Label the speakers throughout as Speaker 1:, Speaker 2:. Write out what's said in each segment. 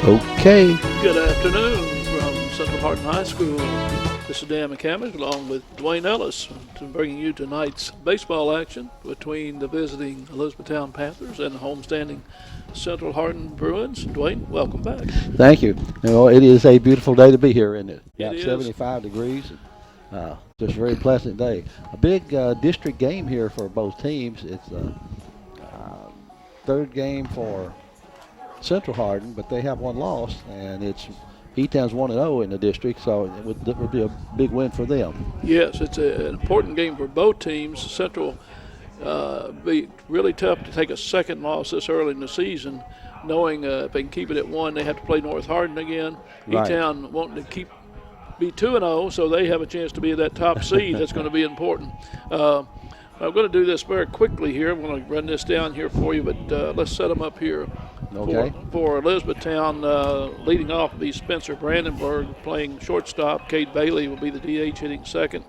Speaker 1: Okay.
Speaker 2: Good afternoon from Central Hardin High School. This is Dan McCamish along with Dwayne Ellis to bringing you tonight's baseball action between the visiting Elizabethtown Panthers and the homestanding Central Hardin Bruins. Dwayne, welcome back.
Speaker 1: Thank you. It is a beautiful day to be here, isn't it?
Speaker 2: It
Speaker 1: About
Speaker 2: is.
Speaker 1: 75 degrees. Just a very pleasant day. A big district game here for both teams. It's a third game for Central Hardin, but they have one loss, and it's E-Town's 1-0 in the district, so it would be a big win for them.
Speaker 2: Yes, it's an important game for both teams. Central be really tough to take a second loss this early in the season, knowing if they can keep it at 1, they have to play North Hardin again.
Speaker 1: Right.
Speaker 2: E-Town wanting to be 2-0, so they have a chance to be that top seed. That's going to be important. I'm going to do this very quickly here. I'm going to run this down here for you, but let's set them up here.
Speaker 1: Okay.
Speaker 2: For Elizabethtown, leading off will be Spencer Brandenburg playing shortstop. Cade Bailey will be the DH hitting second.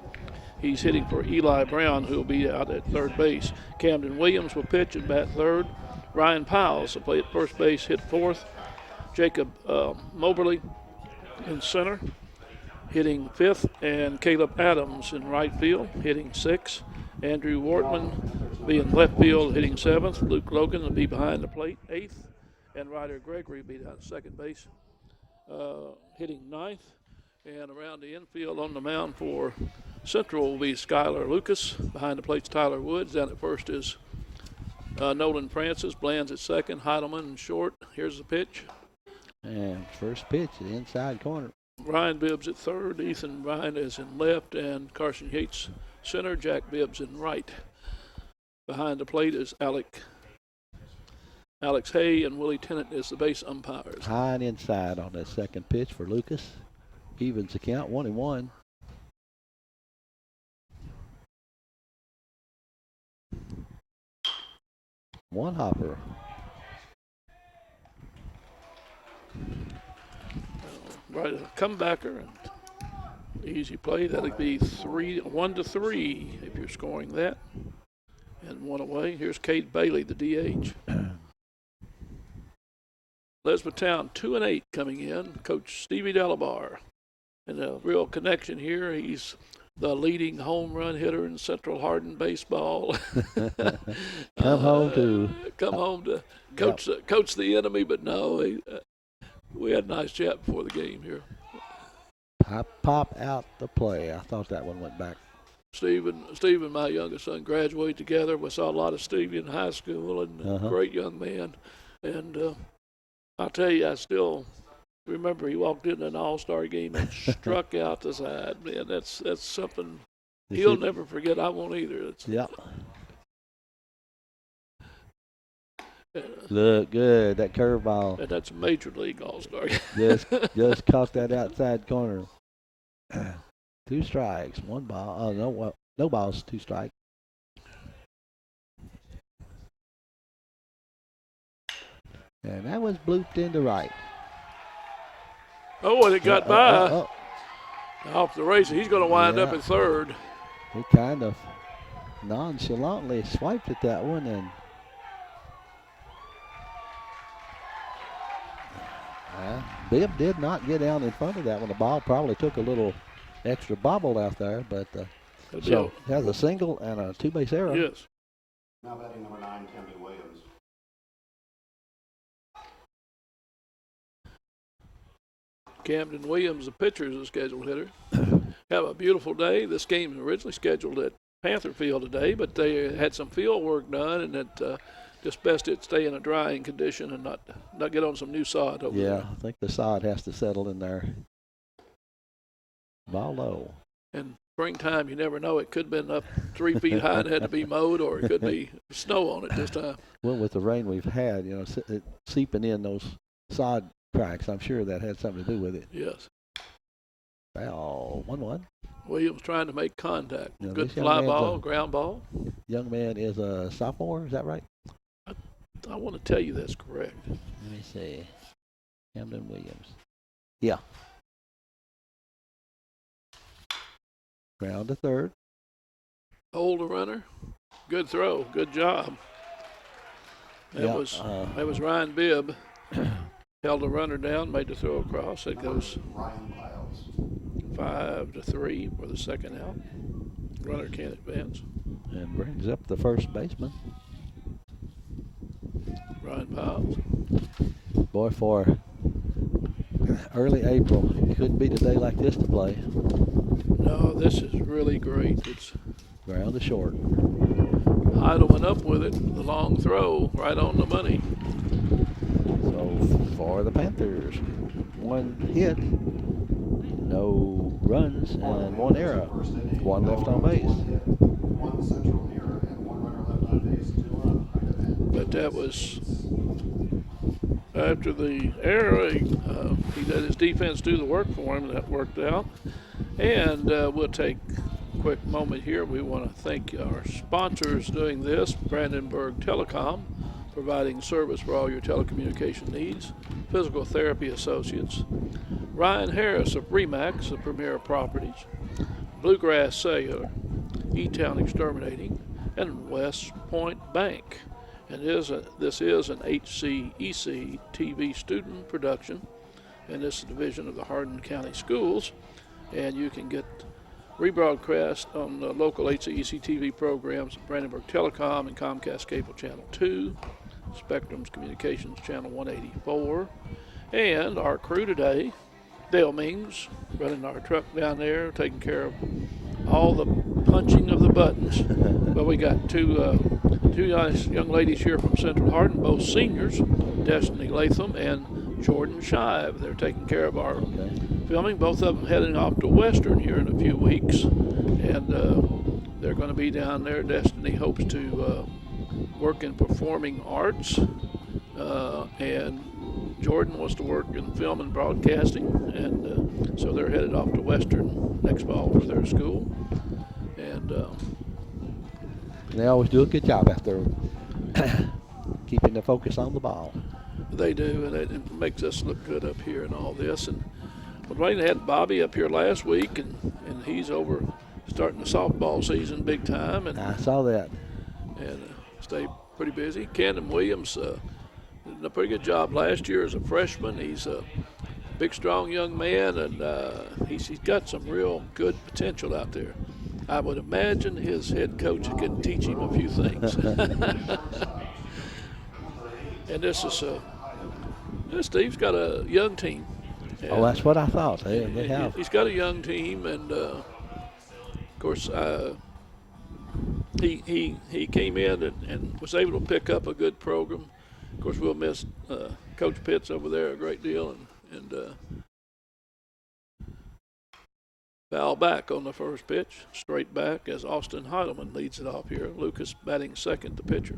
Speaker 2: He's hitting for Eli Brown, who will be out at third base. Camden Williams will pitch and bat third. Ryan Piles will play at first base, hit fourth. Jacob Moberly in center, hitting fifth. And Caleb Adams in right field, hitting sixth. Andrew Wortman will be in left field, hitting seventh. Luke Logan will be behind the plate, eighth. And Ryder Gregory will be down at second base, hitting ninth. And around the infield on the mound for Central will be Skylar Lucas. Behind the plate's Tyler Woods. Down at first is Nolan Francis. Bland's at second. Heidelman in short. Here's the pitch.
Speaker 1: And first pitch, the inside corner.
Speaker 2: Ryan Bibbs at third. Ethan Ryan is in left. And Carson Yates center. Jack Bibbs in right. Behind the plate is Alex Hay and Willie Tennant is the base umpires.
Speaker 1: High and inside on that second pitch for Lucas. Evens the count, 1-1. One hopper.
Speaker 2: Right, a comebacker and easy play. That'll be 1-3 if you're scoring that. And one away. Here's Cade Bailey, the DH. Elizabethtown 2-8 coming in. Coach Stevie Delabar. And a real connection here. He's the leading home run hitter in Central Hardin baseball.
Speaker 1: Come home to
Speaker 2: coach the enemy, but no, we had a nice chat before the game here.
Speaker 1: Pop out the play. I thought that one went back.
Speaker 2: Stephen, my youngest son, graduated together. We saw a lot of Stevie in high school, and great young man. And I'll tell you, I still remember he walked in an all-star game and struck out the side. Man, that's something he'll never forget. I won't either.
Speaker 1: Look good, that curveball.
Speaker 2: And that's a major league all-star.
Speaker 1: just caught that outside corner. 2 strikes, 1 ball. Oh no balls, 2 strikes. And that was blooped into right.
Speaker 2: Oh, and it got by. Off the races. He's going to wind up at third.
Speaker 1: He kind of nonchalantly swiped at that one, and Bibb did not get down in front of that one. The ball probably took a little extra bobble out there, but so has a single and a 2-base error.
Speaker 2: Yes.
Speaker 3: Now batting number 9, Camden Williams.
Speaker 2: Camden Williams, the pitcher, is a scheduled hitter. Have a beautiful day. This game was originally scheduled at Panther Field today, but they had some field work done, and it just best it stay in a drying condition and not get on some new sod over there.
Speaker 1: Yeah, I think the sod has to settle in there. Ball low.
Speaker 2: And springtime, you never know. It could have been up 3 feet high and had to be mowed, or it could be snow on it this time.
Speaker 1: Well, with the rain we've had, it seeping in those sod cracks, I'm sure that had something to do with it.
Speaker 2: Yes.
Speaker 1: Foul, 1-1.
Speaker 2: Williams trying to make contact. Good fly ball, ground ball.
Speaker 1: Young man is a sophomore, is that right?
Speaker 2: I want to tell you that's correct.
Speaker 1: Let me see. Camden Williams. Yeah. Ground to third.
Speaker 2: Hold the runner. Good throw. Good job. That was Ryan Bibb. held the runner down, made the throw across. It goes
Speaker 3: Ryan Piles.
Speaker 2: 5-3 for the second out. Runner can't advance.
Speaker 1: And brings up the first baseman.
Speaker 2: Ryan Piles.
Speaker 1: Boy, for early April, it couldn't be a day like this to play.
Speaker 2: No, this is really great. It's
Speaker 1: Ground is short.
Speaker 2: Hardin went up with it, the long throw, right on the money.
Speaker 1: So for the Panthers, one hit, no runs, and one error. One left on base.
Speaker 3: One central error and one runner left on base, 2 on.
Speaker 2: But that was after the error. He let his defense do the work for him, and that worked out. And we'll take a quick moment here. We want to thank our sponsors doing this: Brandenburg Telecom, providing service for all your telecommunication needs; Physical Therapy Associates; Ryan Harris of Remax, the Premier Properties; Bluegrass Cellular; E-Town Exterminating; and West Point Bank. And this is an HCEC-TV student production, and this is a division of the Hardin County Schools. And you can get rebroadcast on the local HCEC-TV programs at Brandenburg Telecom and Comcast Cable Channel 2, Spectrum's Communications Channel 184. And our crew today, Dale Mings, running our truck down there, taking care of all the punching of the buttons. But we got two nice young ladies here from Central Hardin, both seniors, Destiny Latham and Jordan Shive. They're taking care of our filming. Both of them heading off to Western here in a few weeks, and they're going to be down there. Destiny hopes to work in performing arts, and Jordan wants to work in film and broadcasting, and so they're headed off to Western next fall for their school. And
Speaker 1: they always do a good job after keeping the focus on the ball.
Speaker 2: they do, and it makes us look good up here and all this. And Wayne had Bobby up here last week, and he's over starting the softball season big time. And
Speaker 1: I saw that.
Speaker 2: And stay pretty busy. Camden Williams did a pretty good job last year as a freshman. He's a big, strong young man, and he's got some real good potential out there. I would imagine his head coach can teach him a few things. And this is Steve's got a young team.
Speaker 1: Oh, that's what I thought. They have.
Speaker 2: He's got a young team, and of course, he came in and was able to pick up a good program. Of course, we'll miss Coach Pitts over there a great deal, and foul back on the first pitch, straight back as Austin Heidelman leads it off here. Lucas batting second, the pitcher.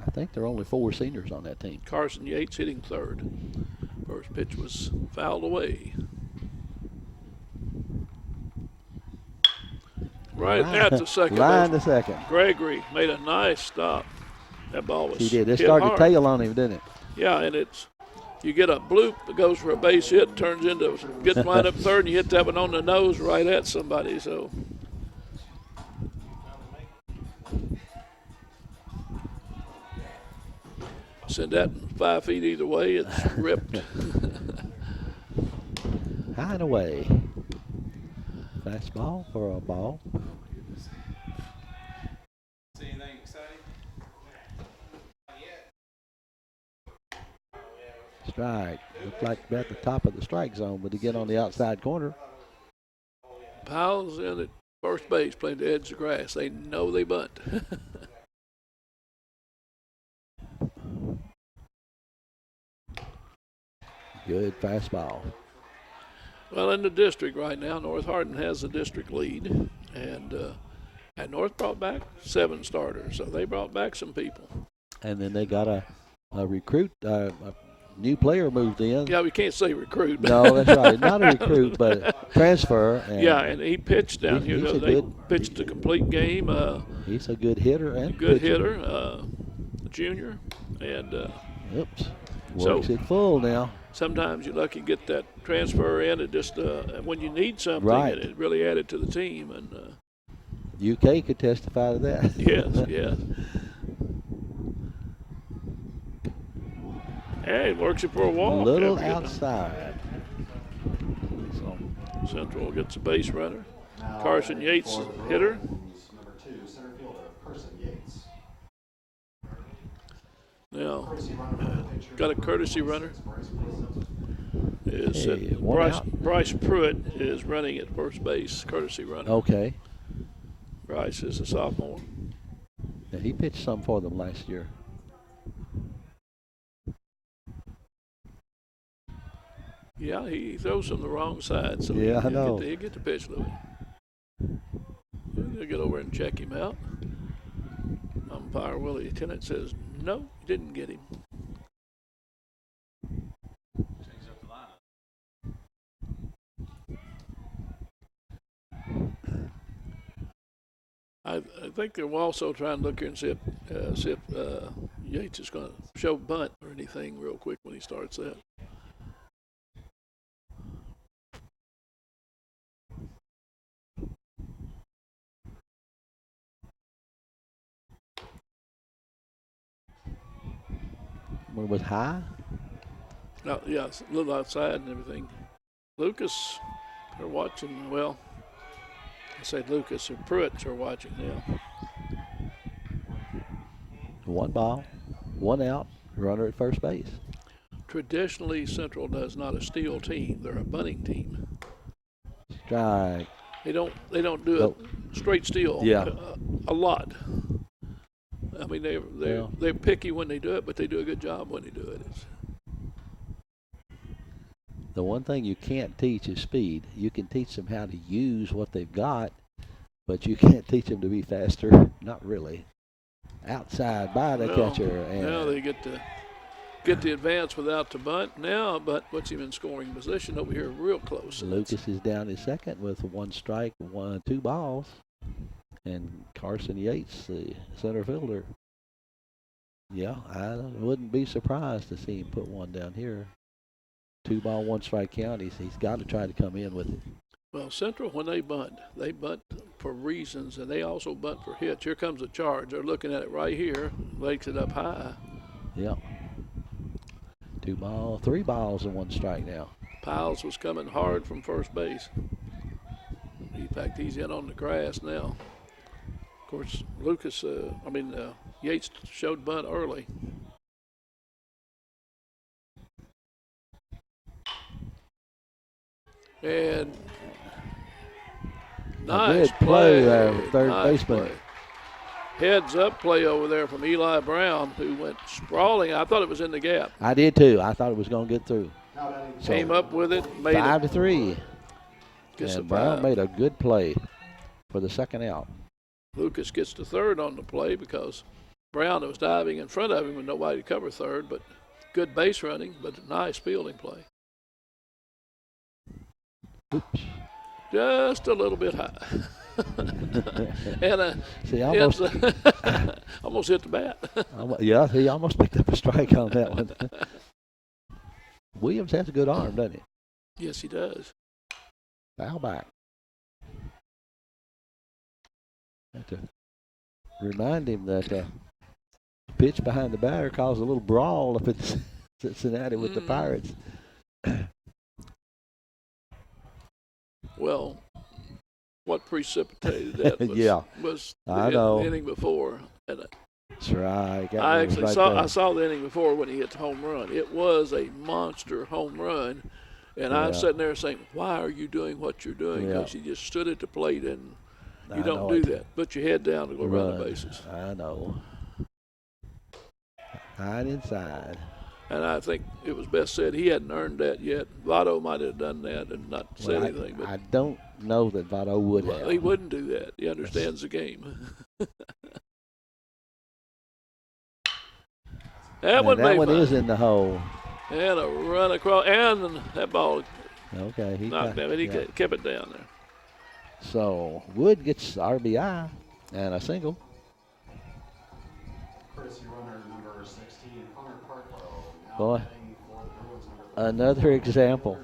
Speaker 1: I think there are only 4 seniors on that team.
Speaker 2: Carson Yates hitting third. First pitch was fouled away. Right at the second.
Speaker 1: Line to second.
Speaker 2: Gregory made a nice stop. That ball was
Speaker 1: He did. It
Speaker 2: hit
Speaker 1: started
Speaker 2: hard.
Speaker 1: to tail on him, didn't it?
Speaker 2: Yeah, and you get a bloop that goes for a base hit, turns into gets lined up third, and you hit that one on the nose right at somebody. So send that 5 feet either way. It's ripped.
Speaker 1: High and away. Fastball for a ball.
Speaker 4: See anything exciting? Not yet.
Speaker 1: Strike. Looked like at the top of the strike zone, but to get on the outside corner.
Speaker 2: Powell's in at first base playing the edge of the grass. They know they bunt.
Speaker 1: Good fastball.
Speaker 2: Well, in the district right now, North Hardin has the district lead, and North brought back 7 starters, so they brought back some people.
Speaker 1: And then they got a recruit, a new player moved in.
Speaker 2: Yeah, we can't say recruit.
Speaker 1: No, that's right. Not a recruit, but a transfer. And
Speaker 2: yeah, and he pitched down here.
Speaker 1: he's a
Speaker 2: They
Speaker 1: good-
Speaker 2: pitched a complete game.
Speaker 1: He's a good hitter and
Speaker 2: Good
Speaker 1: pitcher.
Speaker 2: hitter, junior, and
Speaker 1: Oops.
Speaker 2: So-
Speaker 1: Works it full now.
Speaker 2: sometimes you're lucky to get that transfer in. It just when you need something,
Speaker 1: Right.
Speaker 2: it really added to the team. And
Speaker 1: UK could testify to that.
Speaker 2: yes, yes. Hey, it works it for a
Speaker 1: A
Speaker 2: walk.
Speaker 1: little
Speaker 2: After getting
Speaker 1: outside. So
Speaker 2: a- Central gets a base runner.
Speaker 3: Now
Speaker 2: Carson
Speaker 3: batting
Speaker 2: Yates,
Speaker 3: for the
Speaker 2: hitter.
Speaker 3: Bruins, number 2, center fielder, Carson Yates.
Speaker 2: Now,
Speaker 3: Courtesy runner for the pitcher,
Speaker 2: got a
Speaker 3: number
Speaker 2: courtesy
Speaker 3: 26, Bryce Pruitt.
Speaker 2: is
Speaker 1: Hey, one
Speaker 2: Bryce,
Speaker 1: out.
Speaker 2: Bryce Pruitt is running at first base, courtesy runner.
Speaker 1: okay.
Speaker 2: Bryce is a sophomore.
Speaker 1: Yeah, he pitched some for them last year.
Speaker 2: Yeah, he throws from the wrong side, so
Speaker 1: Yeah, I know.
Speaker 2: he'll get the pitch, Louis. They'll get over and check him out. Umpire Willie Tennant says, no, didn't get him.
Speaker 4: Change up the lineup.
Speaker 2: I think they're also trying to look here and see if Yates is going to show bunt or anything real quick when he starts that.
Speaker 1: When it was high.
Speaker 2: Now, yeah, it's a little outside and everything. Lucas, they're watching. Well, I say Lucas or Pruitt are watching now.
Speaker 1: 1 ball, 1 out, runner at first base.
Speaker 2: Traditionally, Central does not a steal team; they're a bunting team.
Speaker 1: Strike.
Speaker 2: They don't do
Speaker 1: Nope.
Speaker 2: it straight steal.
Speaker 1: Yeah.
Speaker 2: A lot. I mean,
Speaker 1: Well.
Speaker 2: they're picky when they do it, but they do a good job when they do it.
Speaker 1: The one thing you can't teach is speed. You can teach them how to use what they've got, but you can't teach them to be faster. Not really. Outside by the catcher. And
Speaker 2: now they get the advance without the bunt. Now, but puts him in scoring position over here, real close.
Speaker 1: Lucas is down at second with 1 strike, 2 balls. And Carson Yates, the center fielder. Yeah, I wouldn't be surprised to see him put one down here. 2 ball, 1 strike count. He's got to try to come in with it.
Speaker 2: Well, Central, when they bunt for reasons, and they also bunt for hits. Here comes a charge. They're looking at it right here. Lakes it up high.
Speaker 1: Yep. 2 ball, 3 balls and 1 strike now.
Speaker 2: Piles was coming hard from first base. In fact, he's in on the grass now. Of course, Yates showed bunt early. And nice
Speaker 1: good play there with third
Speaker 2: nice
Speaker 1: baseman.
Speaker 2: play. Heads up play over there from Eli Brown, who went sprawling. I thought it was in the gap.
Speaker 1: I did too. I thought it was going to get through.
Speaker 3: Now batting for
Speaker 2: Came up with it, made
Speaker 1: 5-3.
Speaker 2: it. Gets
Speaker 1: And
Speaker 2: the
Speaker 1: Brown
Speaker 2: five.
Speaker 1: made a good play for the second out.
Speaker 2: Lucas gets the third on the play because Brown was diving in front of him with nobody to cover third, but good base running, but a nice fielding play.
Speaker 1: Oops.
Speaker 2: Just a little bit high. And
Speaker 1: See, almost,
Speaker 2: almost hit the bat.
Speaker 1: yeah, he almost picked up a strike on that one. Williams has a good arm, doesn't he?
Speaker 2: Yes, he does.
Speaker 1: Foul back. Have to remind him that pitch behind the batter caused a little brawl up in Cincinnati with the Pirates.
Speaker 2: Well, what precipitated that was,
Speaker 1: Yeah,
Speaker 2: was
Speaker 1: I
Speaker 2: the
Speaker 1: know.
Speaker 2: inning before. And
Speaker 1: That's right.
Speaker 2: I actually saw the inning before when he hit the home run. It was a monster home run. And I'm
Speaker 1: Yeah.
Speaker 2: sitting there saying, why are you doing what you're doing?
Speaker 1: Yeah.
Speaker 2: Because you just stood at the plate and
Speaker 1: I
Speaker 2: you don't
Speaker 1: know
Speaker 2: do
Speaker 1: it.
Speaker 2: that. Put your head down to go run the bases.
Speaker 1: I know. Hide inside.
Speaker 2: And I think it was best said he hadn't earned that yet. Votto might have done that and not said
Speaker 1: Well,
Speaker 2: anything. But
Speaker 1: I don't know that Votto would have.
Speaker 2: he wouldn't do that. He understands the game. That one
Speaker 1: is in the hole.
Speaker 2: And a run across, and that ball
Speaker 1: Okay, he
Speaker 2: knocked him, and he
Speaker 1: yeah.
Speaker 2: kept it down there.
Speaker 1: So Wood gets RBI and a single.
Speaker 3: courtesy runner number 16, Connor Parklow. Now
Speaker 1: Boy,
Speaker 3: batting for the Bruins, number
Speaker 1: another example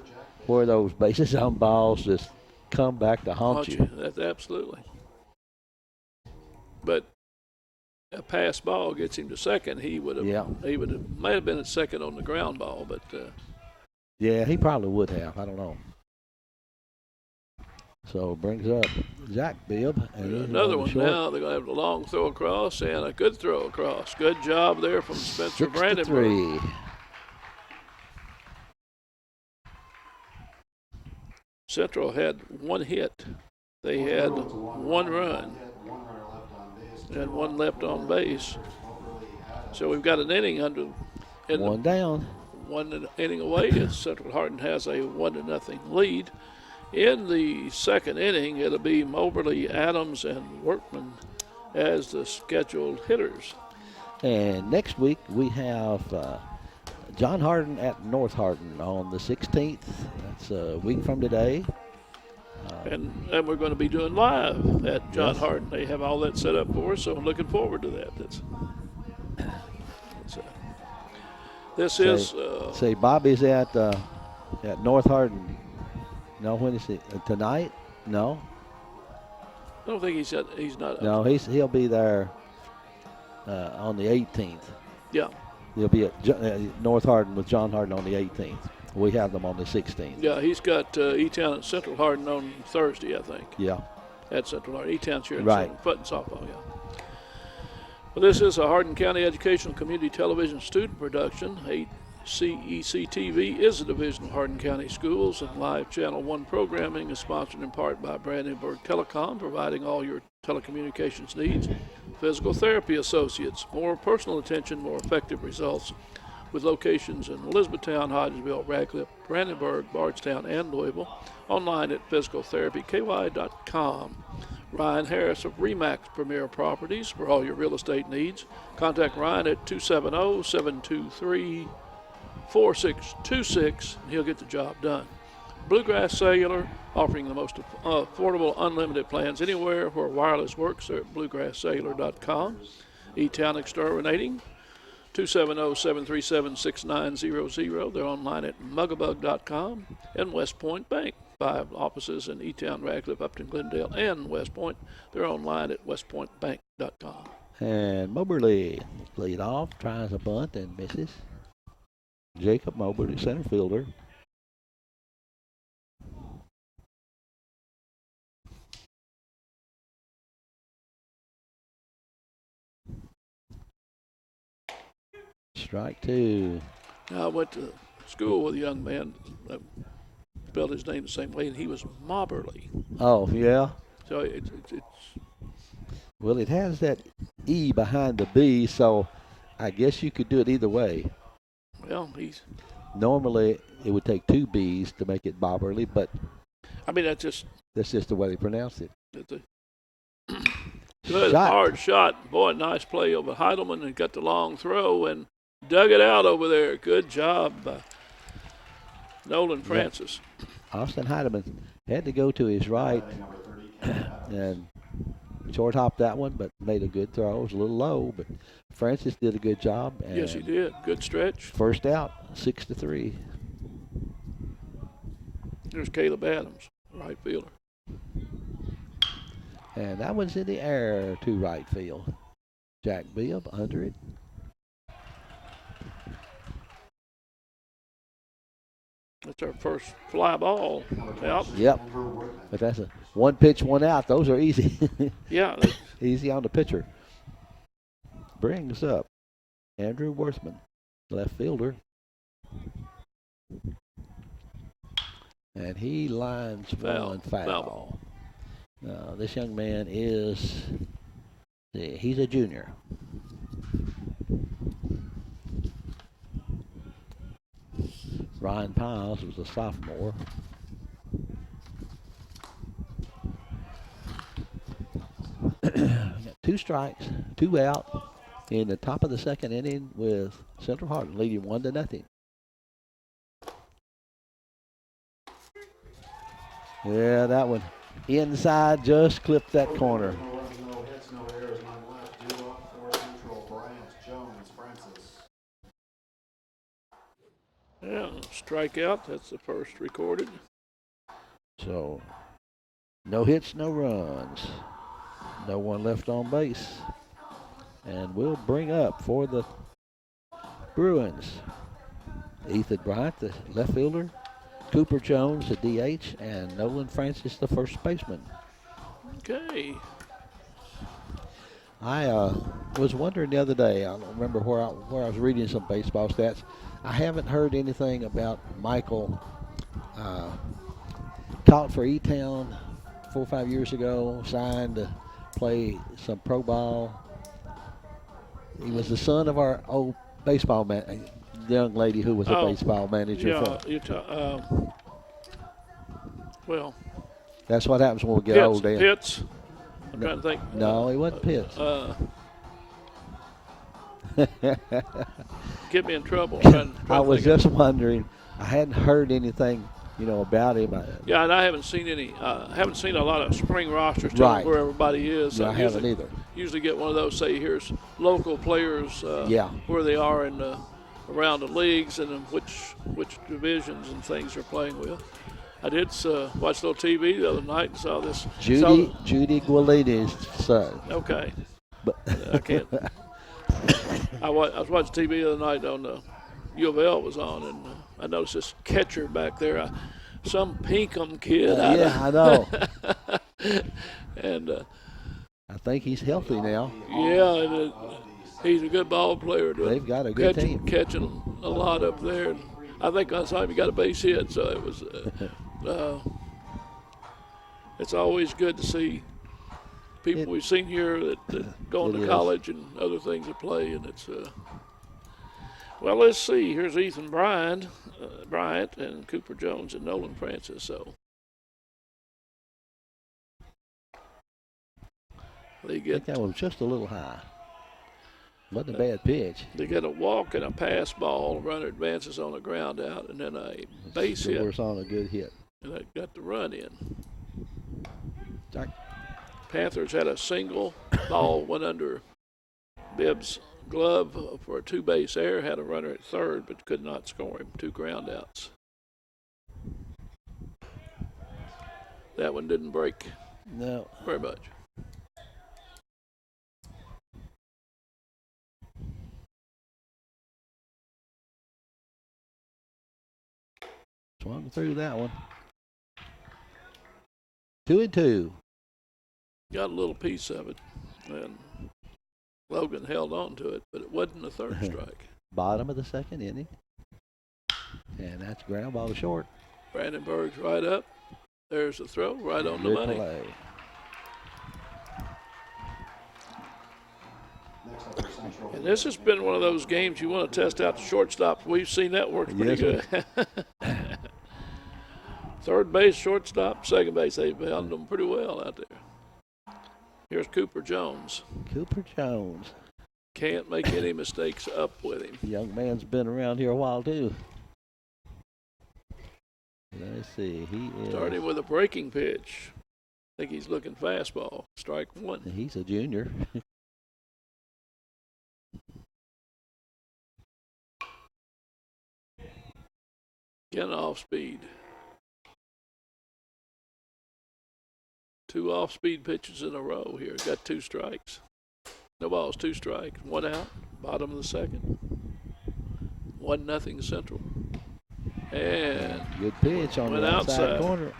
Speaker 1: where those bases on balls just come back to haunt you.
Speaker 2: That's absolutely. But a pass ball gets him to second, he would have.
Speaker 1: Yeah.
Speaker 2: Might have been at second on the ground ball, but
Speaker 1: Yeah, he probably would have. I don't know. So brings up Jack Bibb. And he's
Speaker 2: another
Speaker 1: on the
Speaker 2: one
Speaker 1: short.
Speaker 2: now. They're going to have a long throw across and a good throw across. Good job there from Spencer
Speaker 1: 6-3.
Speaker 2: Brandenburg. Central had one hit. They had one run and one left on base. So we've got an inning under.
Speaker 1: One down.
Speaker 2: One inning away as Central Hardin has a 1-0 lead. In the second inning, it'll be Moberly, Adams, and Workman as the scheduled hitters.
Speaker 1: And next week we have John Hardin at North Hardin on the 16th. That's a week from today.
Speaker 2: And we're going to be doing live at John
Speaker 1: Yes.
Speaker 2: Hardin. They have all that set up for us, so I'm looking forward to that. This is
Speaker 1: Say Bobby's at North Hardin. No, when is he? Tonight? No.
Speaker 2: I don't think he's not.
Speaker 1: No, he'll be there on the 18th.
Speaker 2: Yeah.
Speaker 1: He'll be at North Hardin with John Hardin on the 18th. We have them on the 16th.
Speaker 2: Yeah, he's got E-Town and Central Hardin on Thursday, I think.
Speaker 1: Yeah.
Speaker 2: At Central Hardin. E-Town's here in
Speaker 1: Right.
Speaker 2: foot and softball, yeah. Well, this is a Hardin County Educational Community Television student production. HCEC-TV is a division of Hardin County Schools, and live Channel 1 programming is sponsored in part by Brandenburg Telecom, providing all your telecommunications needs. Physical Therapy Associates, more personal attention, more effective results, with locations in Elizabethtown, Hodgesville, Radcliffe, Brandenburg, Bardstown, and Louisville. Online at physicaltherapyky.com. Ryan Harris of Remax Premier Properties for all your real estate needs. Contact Ryan at 270-723-4626, and he'll get the job done. Bluegrass Cellular, offering the most affordable unlimited plans anywhere where wireless works. They're at bluegrasscellular.com. E-Town Exterminating, 270-737-6900. They're online at mugabug.com. And West Point Bank, 5 offices in E-Town, Radcliffe, Upton, Glendale, and West Point. They're online at westpointbank.com.
Speaker 1: And Moberly lead off, tries a bunt and misses. Jacob Moberly, center fielder. Strike two.
Speaker 2: Now, I went to school with a young man that spelled his name the same way, and he was Moberly.
Speaker 1: Oh, yeah.
Speaker 2: So it's
Speaker 1: Well, it has that E behind the B, so I guess you could do it either way.
Speaker 2: well, he's.
Speaker 1: Normally, it would take 2 B's to make it Moberly, but
Speaker 2: I mean, that's just
Speaker 1: the way they pronounce it.
Speaker 2: that's a good hard shot. Boy, nice play over Heidelman, and got the long throw and dug it out over there. Good job by Nolan Francis.
Speaker 1: Austin Heidemann had to go to his right and short hop that one, but made a good throw. It was a little low, but Francis did a good job. And
Speaker 2: Yes, he did. Good stretch.
Speaker 1: first out, 6-3.
Speaker 2: There's Caleb Adams, right fielder.
Speaker 1: And that one's in the air to right field. Jack Bibb under it.
Speaker 2: That's our first fly ball out.
Speaker 1: Yep. But that's a 1 pitch, 1 out. Those are easy.
Speaker 2: Yeah,
Speaker 1: Easy on the pitcher. Brings up Andrew Worthman, left fielder. And he lines one foul. This young man he's a junior. Ryan Piles was a sophomore. Got 2 strikes, 2 out in the top of the second inning with Central Hardin leading 1-0. Yeah, that one inside just clipped that corner.
Speaker 3: No runs, no hits, no errors, none left. Due up for Central, Bryant, Jones, Francis.
Speaker 2: yeah, strikeout. That's the first recorded.
Speaker 1: So, no hits, no runs. No one left on base. And we'll bring up for the Bruins Ethan Bryant, the left fielder, Cooper Jones, the DH, and Nolan Francis, the first baseman.
Speaker 2: Okay.
Speaker 1: I was wondering the other day, I don't remember where I was reading some baseball stats. I haven't heard anything about Michael, caught for E-Town 4 or 5 years ago, signed to play some pro ball. He was the son of our old baseball man, young lady who was a baseball manager.
Speaker 2: Yeah, well,
Speaker 1: that's what happens when we get
Speaker 2: Pitts,
Speaker 1: old. Dan.
Speaker 2: Pitts. I'm trying to think.
Speaker 1: No, he wasn't Pitts.
Speaker 2: Get me in trouble.
Speaker 1: I was just wondering. I hadn't heard anything, about him.
Speaker 2: Yeah, and I haven't seen any. Haven't seen a lot of spring rosters telling
Speaker 1: Right.
Speaker 2: where everybody is.
Speaker 1: No, I haven't either.
Speaker 2: Usually get one of those. Say, here's local players. Where they are in around the leagues and which divisions and things they're playing with. I did watch a little TV the other night and saw this.
Speaker 1: Judy Gualini's son.
Speaker 2: Okay.
Speaker 1: But
Speaker 2: I can't. I was watching TV the other night on U of L was on, and I noticed this catcher back there, some Pinkham kid.
Speaker 1: I know.
Speaker 2: And
Speaker 1: I think he's healthy now.
Speaker 2: yeah, and he's a good ball player.
Speaker 1: They've got a good team.
Speaker 2: Catching a lot up there. And I think last time he got a base hit, so it was. It's always good to see people we've seen here that going to college and other things to play, and it's. Well, let's see. Here's Ethan Bryant and Cooper Jones and Nolan Francis. So they
Speaker 1: I
Speaker 2: get
Speaker 1: think that one was just a little high. Wasn't a bad pitch.
Speaker 2: They get a walk and a pass ball. Runner advances on a ground out, and then a base hit.
Speaker 1: Scores on a good hit.
Speaker 2: And they got the run in.
Speaker 1: Jack.
Speaker 2: Panthers had a single. Ball went under Bibbs' glove for a two-base error. Had a runner at third, but could not score him. 2 ground outs. That one didn't break.
Speaker 1: No.
Speaker 2: Very much.
Speaker 1: Swung through that one. 2-2.
Speaker 2: Got a little piece of it, and Logan held on to it, but it wasn't a third strike.
Speaker 1: Bottom of the second inning. And that's ground ball to short.
Speaker 2: Brandenburg's right up. There's the throw, right on the
Speaker 1: Good
Speaker 2: money.
Speaker 1: play.
Speaker 3: Next up for Central.
Speaker 2: And this has been one of those games you want to test out the shortstop. We've seen that work pretty good. Third base, shortstop, second base, they've held them pretty well out there. Here's Cooper Jones.
Speaker 1: Cooper Jones.
Speaker 2: Can't make any mistakes up with him.
Speaker 1: The young man's been around here a while, too. Let me see. He is.
Speaker 2: Starting with a breaking pitch. I think he's looking fastball. Strike one.
Speaker 1: He's a junior.
Speaker 2: Again, off speed. 2 off-speed pitches in a row here. Got 2 strikes. No balls, 2 strikes. 1 out. Bottom of the second. 1-0 Central. And
Speaker 1: good pitch on the outside corner.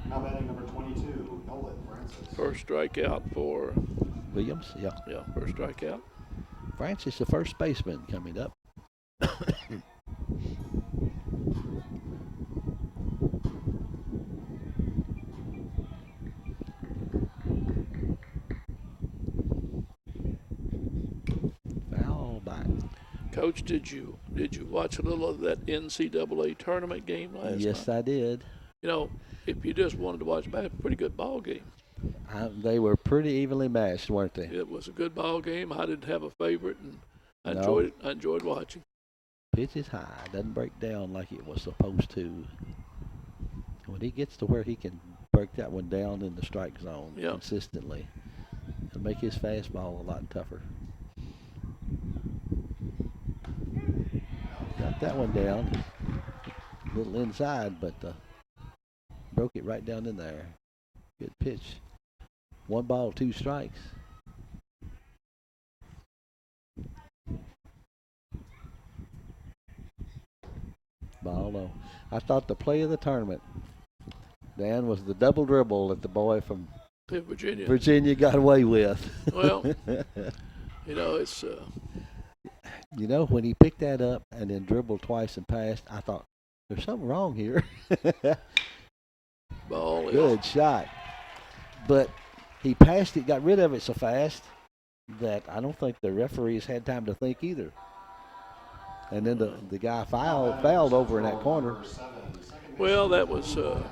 Speaker 3: Now batting number 22, Nolan Francis.
Speaker 2: first strikeout for
Speaker 1: Williams. Yeah.
Speaker 2: Yeah, first strikeout.
Speaker 1: Francis, the first baseman, coming up. Foul back.
Speaker 2: Coach, did you watch a little of that NCAA tournament game last night?
Speaker 1: Yes, I did.
Speaker 2: You know, if you just wanted to watch a pretty good ball game.
Speaker 1: They were pretty evenly matched, weren't they?
Speaker 2: It was a good ball game. I didn't have a favorite, and I
Speaker 1: No.
Speaker 2: enjoyed it. I enjoyed watching.
Speaker 1: Pitch is high, doesn't break down like it was supposed to. When he gets to where he can break that one down in the strike zone consistently, it'll make his fastball a lot tougher. Got that one down, a little inside, but broke it right down in there. Good pitch. 1 ball, 2 strikes. Ball low. I thought the play of the tournament, Dan, was the double dribble that the boy from Virginia got away with.
Speaker 2: Well, it's.
Speaker 1: When he picked that up and then dribbled twice and passed, I thought, there's something wrong here.
Speaker 2: Ball.
Speaker 1: Good shot. But he passed it, got rid of it so fast that I don't think the referees had time to think either. And then the guy fouled over in that corner.
Speaker 2: Well, it was a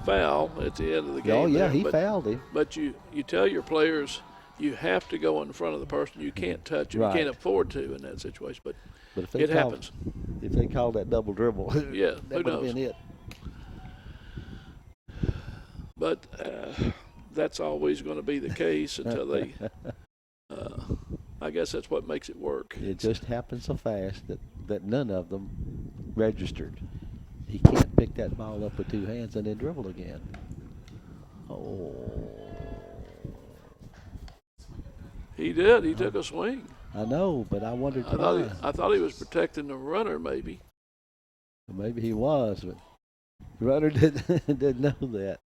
Speaker 2: foul at the end of the game.
Speaker 1: Oh, yeah,
Speaker 2: there,
Speaker 1: he fouled him.
Speaker 2: But you tell your players you have to go in front of the person. You can't touch him.
Speaker 1: Right.
Speaker 2: You can't afford to in that situation. But
Speaker 1: if
Speaker 2: it happens.
Speaker 1: If they called that double dribble,
Speaker 2: yeah,
Speaker 1: that would have been it.
Speaker 2: But that's always going to be the case until they. I guess that's what makes it work.
Speaker 1: It just happened so fast that none of them registered. He can't pick that ball up with 2 hands and then dribble again. Oh.
Speaker 2: He did. He took a swing.
Speaker 1: I know, but I wondered why.
Speaker 2: I thought he was protecting the runner, maybe.
Speaker 1: Maybe he was, but the runner didn't know that.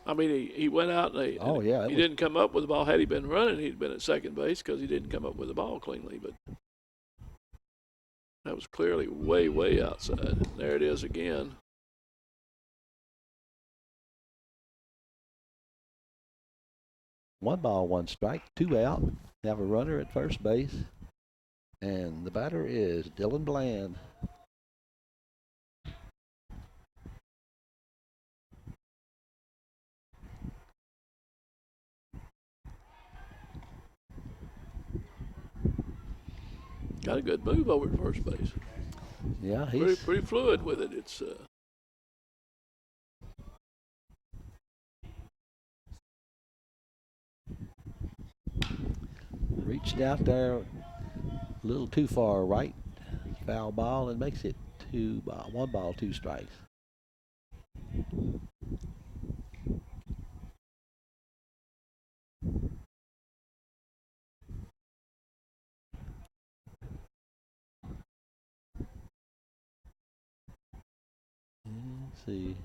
Speaker 2: I mean, he went out and he didn't come up with the ball. Had he been running, he'd been at second base because he didn't come up with the ball cleanly. But that was clearly way, way outside. There it is again.
Speaker 1: One ball, 1 strike, 2 out. Have a runner at first base. And the batter is Dylan Bland.
Speaker 2: Got a good move over at first base.
Speaker 1: Yeah, he's
Speaker 2: pretty fluid with it. It's
Speaker 1: reached out there a little too far right. Foul ball and makes it 1 ball, 2 strikes. Let's see.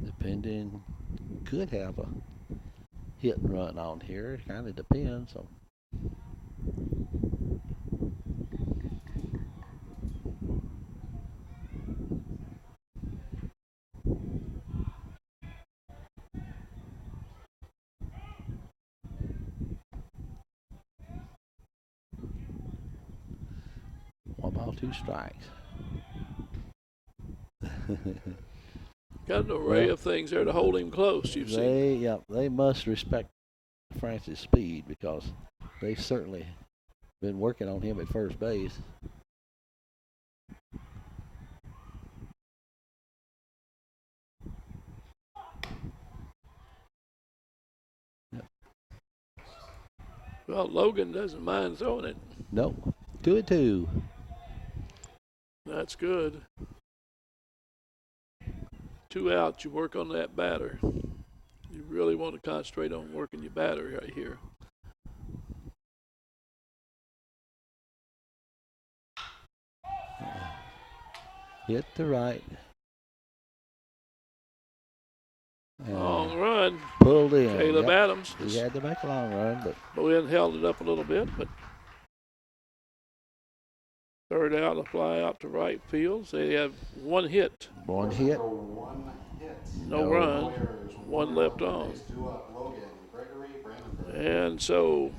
Speaker 1: Depending, could have a hit and run on here. It kind of depends on. One ball, 2 strikes.
Speaker 2: got an array of things there to hold him close. You've seen.
Speaker 1: They must respect Francis' speed because they've certainly been working on him at first base.
Speaker 2: Well, Logan doesn't mind throwing it.
Speaker 1: No, 2-2.
Speaker 2: That's good. 2 outs, you work on that batter. You really want to concentrate on working your batter right here.
Speaker 1: Hit the right.
Speaker 2: Long run.
Speaker 1: Pulled in.
Speaker 2: Caleb Adams.
Speaker 1: He had to make a long run, but
Speaker 2: Bowen held it up a little bit, but third out, a fly out to right field. So they have 1 hit.
Speaker 1: One hit.
Speaker 2: No run. 1 left on. And so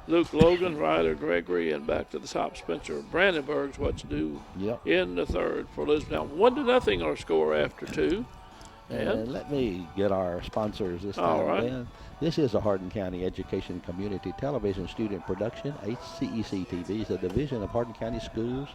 Speaker 2: Luke Logan, Ryder Gregory, and back to the top, Spencer Brandenburg's what's due in the third for Elizabethtown. 1-0 our score after 2.
Speaker 1: And let me get our sponsors this time, Ben. This is a Hardin County Education Community Television Student Production. HCEC-TV is a division of Hardin County Schools.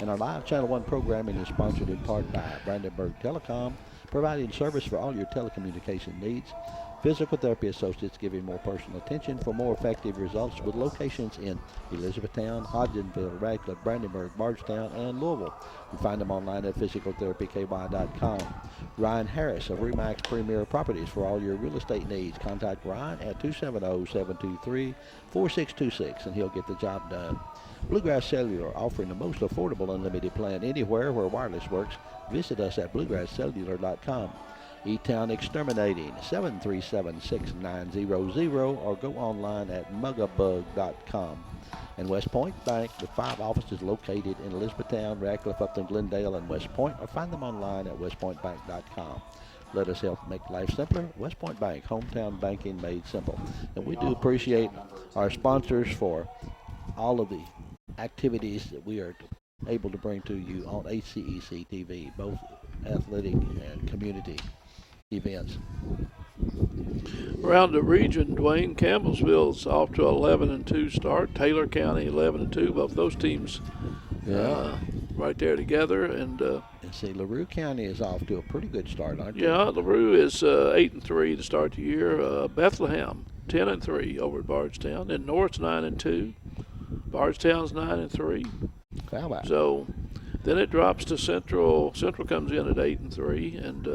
Speaker 1: And our live Channel 1 programming is sponsored in part by Brandenburg Telecom, providing service for all your telecommunication needs. Physical therapy associates giving more personal attention for more effective results with locations in Elizabethtown, Hodgenville, Radcliffe, Brandenburg, Bardstown, and Louisville. You find them online at physicaltherapyky.com. Ryan Harris of Remax Premier Properties for all your real estate needs. Contact Ryan at 270-723-4626 and he'll get the job done. Bluegrass Cellular offering the most affordable unlimited plan anywhere where wireless works. Visit us at bluegrasscellular.com. E-Town Exterminating, 737-6900 or go online at mugabug.com. And West Point Bank with 5 offices located in Elizabethtown, Radcliffe, Upton, Glendale, and West Point, or find them online at westpointbank.com. Let us help make life simpler. West Point Bank, hometown banking made simple. And we do appreciate our sponsors for all of the activities that we are able to bring to you on HCEC-TV, both athletic and community events.
Speaker 2: Around the region, Dwayne, Campbellsville's off to 11-2 start. Taylor County 11-2. Both those teams right there together. And
Speaker 1: see, LaRue County is off to a pretty good start, aren't they?
Speaker 2: yeah, LaRue is 8-3 to start the year. Bethlehem 10-3 over at Bardstown. And North's 9-2. Bardstown's 9-3.
Speaker 1: How about it?
Speaker 2: So then it drops to Central. Central comes in at 8-3, and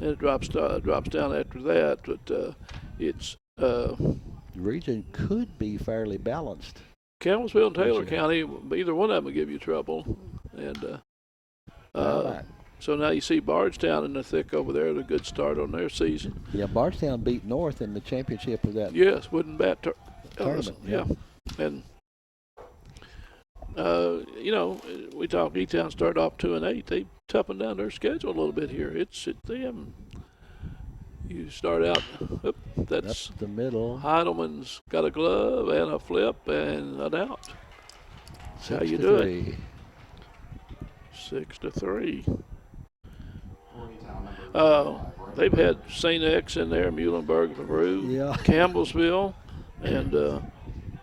Speaker 2: it drops down after that. But it's
Speaker 1: the region could be fairly balanced.
Speaker 2: Campbellsville and Taylor County, either one of them will give you trouble. And so now you see Bardstown in the thick over there, a good start on their season.
Speaker 1: Yeah, Bardstown beat North in the championship of that.
Speaker 2: Yes, wooden bat
Speaker 1: tournament.
Speaker 2: Yeah, and you know, we talk E-Town started off 2-8. They toughened down their schedule a little bit here. They haven't. You start out. That's
Speaker 1: up the middle.
Speaker 2: Heidelman's got a glove and a flip and an out. That's how you do it. 6-3. They've had St. X in there, Muhlenberg, LaRue, Campbellsville, and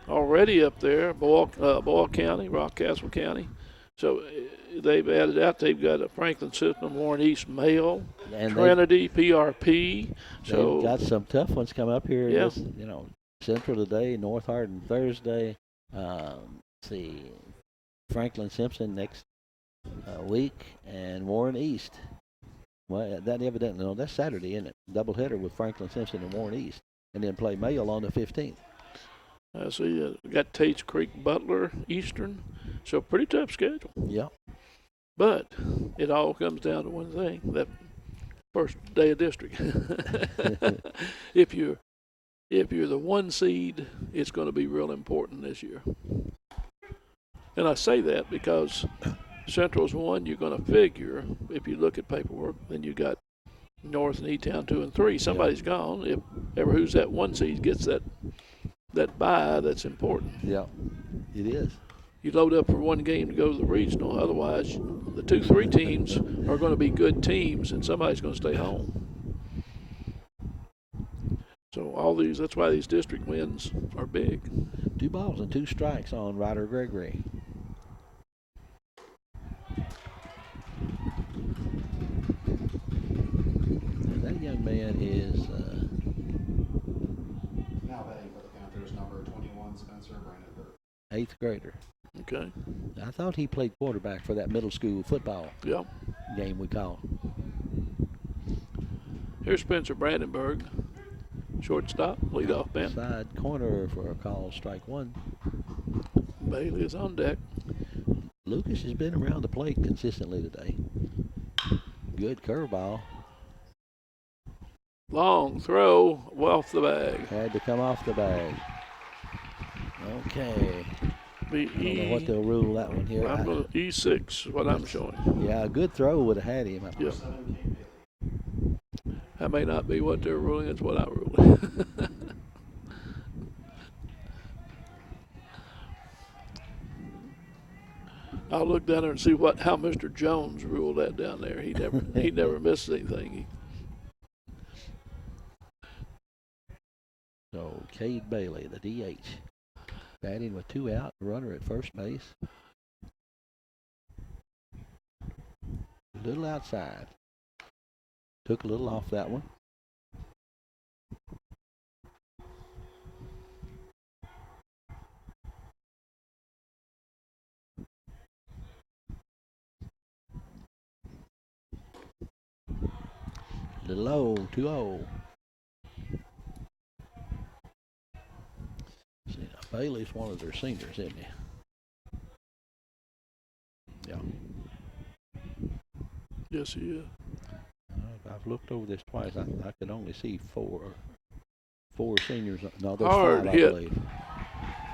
Speaker 2: already up there, Boyle County, Rockcastle County. So they've added out. They've got a Franklin System, Warren East, Mayo, and Trinity, PRP. So
Speaker 1: they've got some tough ones come up here.
Speaker 2: Yeah.
Speaker 1: This, Central today, North Hardin Thursday. See, Franklin Simpson next week, and Warren East. Well, that evidently, no, that's Saturday, isn't it? Doubleheader with Franklin Simpson and Warren East, and then play Mayo on the 15th.
Speaker 2: So you got Tates Creek, Butler, Eastern. So pretty tough schedule.
Speaker 1: Yeah.
Speaker 2: But it all comes down to one thing: that first day of district. If you're the 1 seed, it's going to be real important this year. And I say that because Central's 1. You're going to figure, if you look at paperwork, then you got North and E-Town 2 and 3. Somebody's gone. If ever who's that 1 seed gets that bye, that's important.
Speaker 1: Yeah, it is.
Speaker 2: You load up for 1 game to go to the regional. Otherwise, the 2-3 teams are going to be good teams, and somebody's going to stay home. So that's why these district wins are big.
Speaker 1: 2 balls and 2 strikes on Ryder Gregory. And that young man is
Speaker 3: now batting for the Panthers, number 21, Spencer Brandenburg.
Speaker 1: 8th grader.
Speaker 2: Okay.
Speaker 1: I thought he played quarterback for that middle school football game we call.
Speaker 2: Here's Spencer Brandenburg, shortstop, leadoff man.
Speaker 1: Side corner for a call, strike 1.
Speaker 2: Bailey is on deck.
Speaker 1: Lucas has been around the plate consistently today. Good curveball.
Speaker 2: Long throw, off the bag.
Speaker 1: Had to come off the bag. Okay. I don't know what they'll rule that one here.
Speaker 2: I'm going to E6 is what I'm showing.
Speaker 1: Yeah, a good throw would have had him.
Speaker 2: Yeah. That may not be what they're ruling. It's what I'm ruling. I'll look down there and see how Mr. Jones ruled that down there. He never missed anything.
Speaker 1: So Cade Bailey, the DH, batting with 2 out, runner at first base. A little outside. took a little off that one. Little low, 2-0. See, now Bailey's one of their seniors, isn't he? Yeah.
Speaker 2: Yes, he is.
Speaker 1: I've looked over this twice. I could only see four seniors. No, there's
Speaker 2: Hard
Speaker 1: five, I
Speaker 2: hit.
Speaker 1: believe.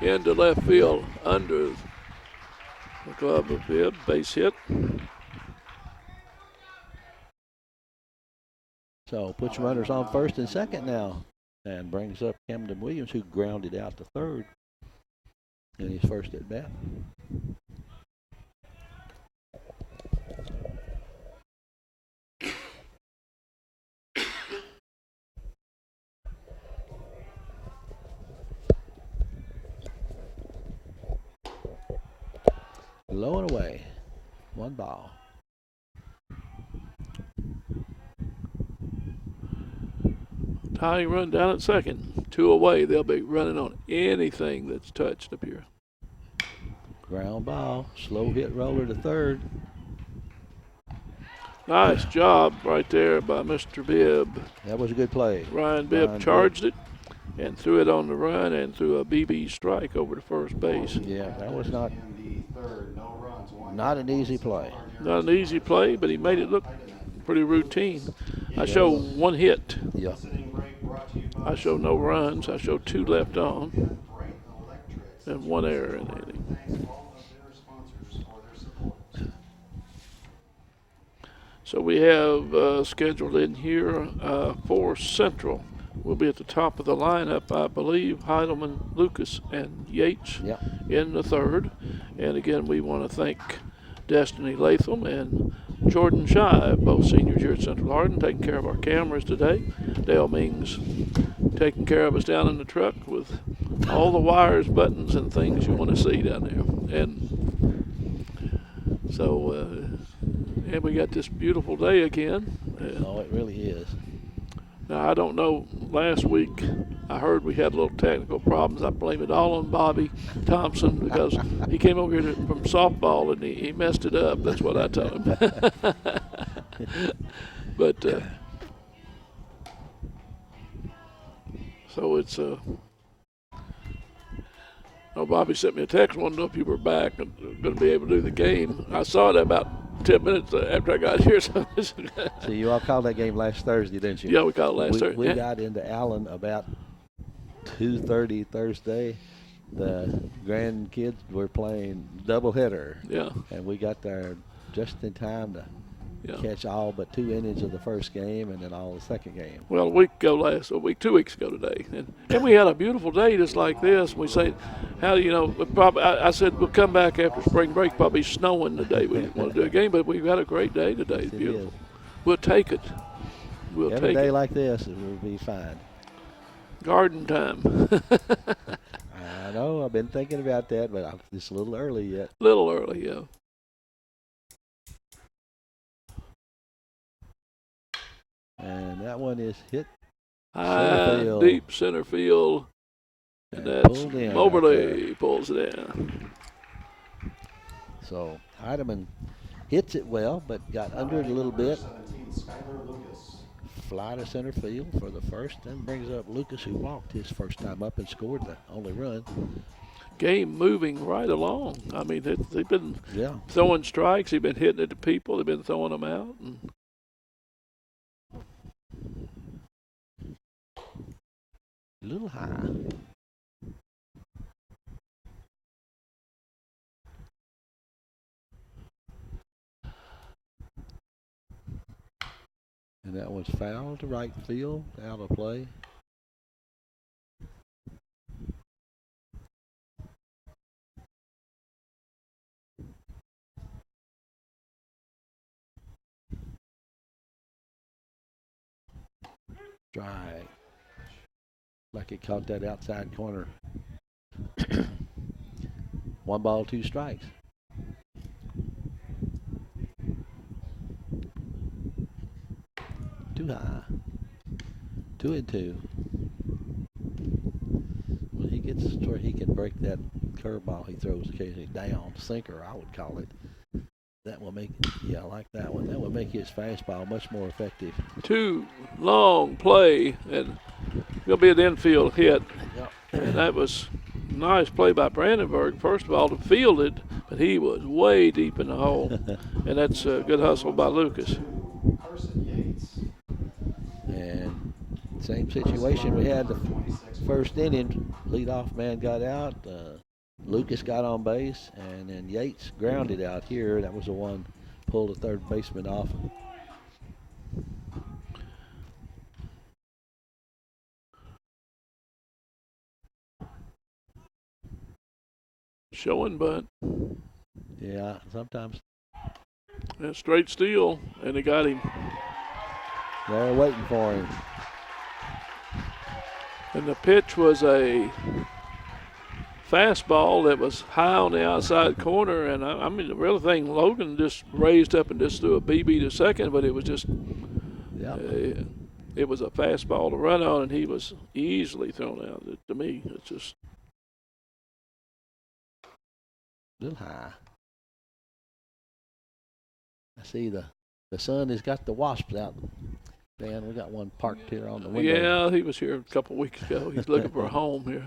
Speaker 2: Into left field, under the glove of Bibb, base hit.
Speaker 1: So puts runners on first and second now, and brings up Camden Williams, who grounded out to third in his first at bat. Low and away, 1 ball.
Speaker 2: Tying run down at second. 2 away. They'll be running on anything that's touched up here.
Speaker 1: Ground ball, slow hit roller to third.
Speaker 2: Nice job right there by Mr. Bibb.
Speaker 1: That was a good play.
Speaker 2: Ryan Bibb charged it and threw it on the run and threw a BB strike over to first base.
Speaker 1: Yeah, that was not
Speaker 3: In the third, no runs, 1
Speaker 1: not an easy play.
Speaker 2: Not an easy play, but he made it look pretty routine. I show 1 hit.
Speaker 1: Yeah.
Speaker 2: I show no runs. I show 2 left on
Speaker 3: Bright Electrics.
Speaker 2: and 1 error in the inning.
Speaker 3: Thanks all of their sponsors for their support.
Speaker 2: So we have scheduled in here for Central. We'll be at the top of the lineup, I believe. Heidelman, Lucas, and Yates
Speaker 1: Yeah.
Speaker 2: in the third. And again, we want to thank Destiny Latham and Jordan Shive, both seniors here at Central Hardin, taking care of our cameras today. Dale Mings taking care of us down in the truck with all the wires, buttons, and things you want to see down there. And so, and we got this beautiful day again.
Speaker 1: Oh, it really is.
Speaker 2: Now, I don't know, last week I heard we had little technical problems. I blame it all on Bobby Thompson because he came over here from softball and he messed it up. That's what I told him. But, so it's, oh, Bobby sent me a text, wanted to know if you were back and going to be able to do the game. I saw it about 10 minutes after I got here. So
Speaker 1: you all called that game last Thursday, didn't you?
Speaker 2: yeah, we called it last Thursday.
Speaker 1: We got into Allen about 2:30 Thursday. The grandkids were playing doubleheader.
Speaker 2: Yeah.
Speaker 1: And we got there just in time to
Speaker 2: Yeah.
Speaker 1: catch all but 2 innings of the first game and then all the second game.
Speaker 2: Well, a 2 weeks ago today, and we had a beautiful day just like this. We say, how I said we'll come back after spring break. Probably snowing today. We didn't want to do a game, but we've had a great day today. It's
Speaker 1: It
Speaker 2: beautiful.
Speaker 1: is.
Speaker 2: We'll take it. We'll
Speaker 1: Every
Speaker 2: take
Speaker 1: day
Speaker 2: it.
Speaker 1: like this, it will be fine.
Speaker 2: Garden time.
Speaker 1: I know, I've been thinking about that, but it's a little early yet.
Speaker 2: Little early, yeah.
Speaker 1: And that one is hit.
Speaker 2: High,
Speaker 1: field.
Speaker 2: deep center field, and
Speaker 1: And
Speaker 2: that's
Speaker 1: pulled in right
Speaker 2: Moberly pulls it in.
Speaker 1: So Heidemann hits it well, but got under it a little bit.
Speaker 3: 17, Skylar Lucas.
Speaker 1: Fly to center field for the first, and brings up Lucas, who walked his first time up and scored the only run.
Speaker 2: Game moving right along. I mean, they've been
Speaker 1: Yeah.
Speaker 2: throwing strikes. They've been hitting it to people. They've been throwing them out. And
Speaker 1: A little high. And that was foul to right field, out of play. Strike. Like it caught that outside corner. 1 ball, 2 strikes. too high. 2-2. When he gets to where he can break that curveball he throws occasionally down, sinker, I would call it. That will make, yeah, I like that one. That will make his fastball much more effective.
Speaker 2: Too long play, and it'll be an infield hit.
Speaker 1: Yep.
Speaker 2: And that was nice play by Brandenburg. First of all, to field it, but he was way deep in the hole. And that's a good hustle by Lucas.
Speaker 3: Carson Yates.
Speaker 1: And same situation we had the first inning. Leadoff man got out. Lucas got on base, and then Yates grounded out here. That was the one pulled the third baseman off.
Speaker 2: Showing bunt.
Speaker 1: Yeah, sometimes
Speaker 2: And straight steal, and they got him.
Speaker 1: they're waiting for him.
Speaker 2: And the pitch was a fastball that was high on the outside corner, and I mean the real thing, Logan just raised up and just threw a BB to second, but it was just, it was a fastball to run on, and he was easily thrown out. To me, it's just
Speaker 1: A little high. I see the sun has got the wasps out. Dan, we got one parked here on the window.
Speaker 2: Yeah, he was here a couple weeks ago. He's looking for a home here.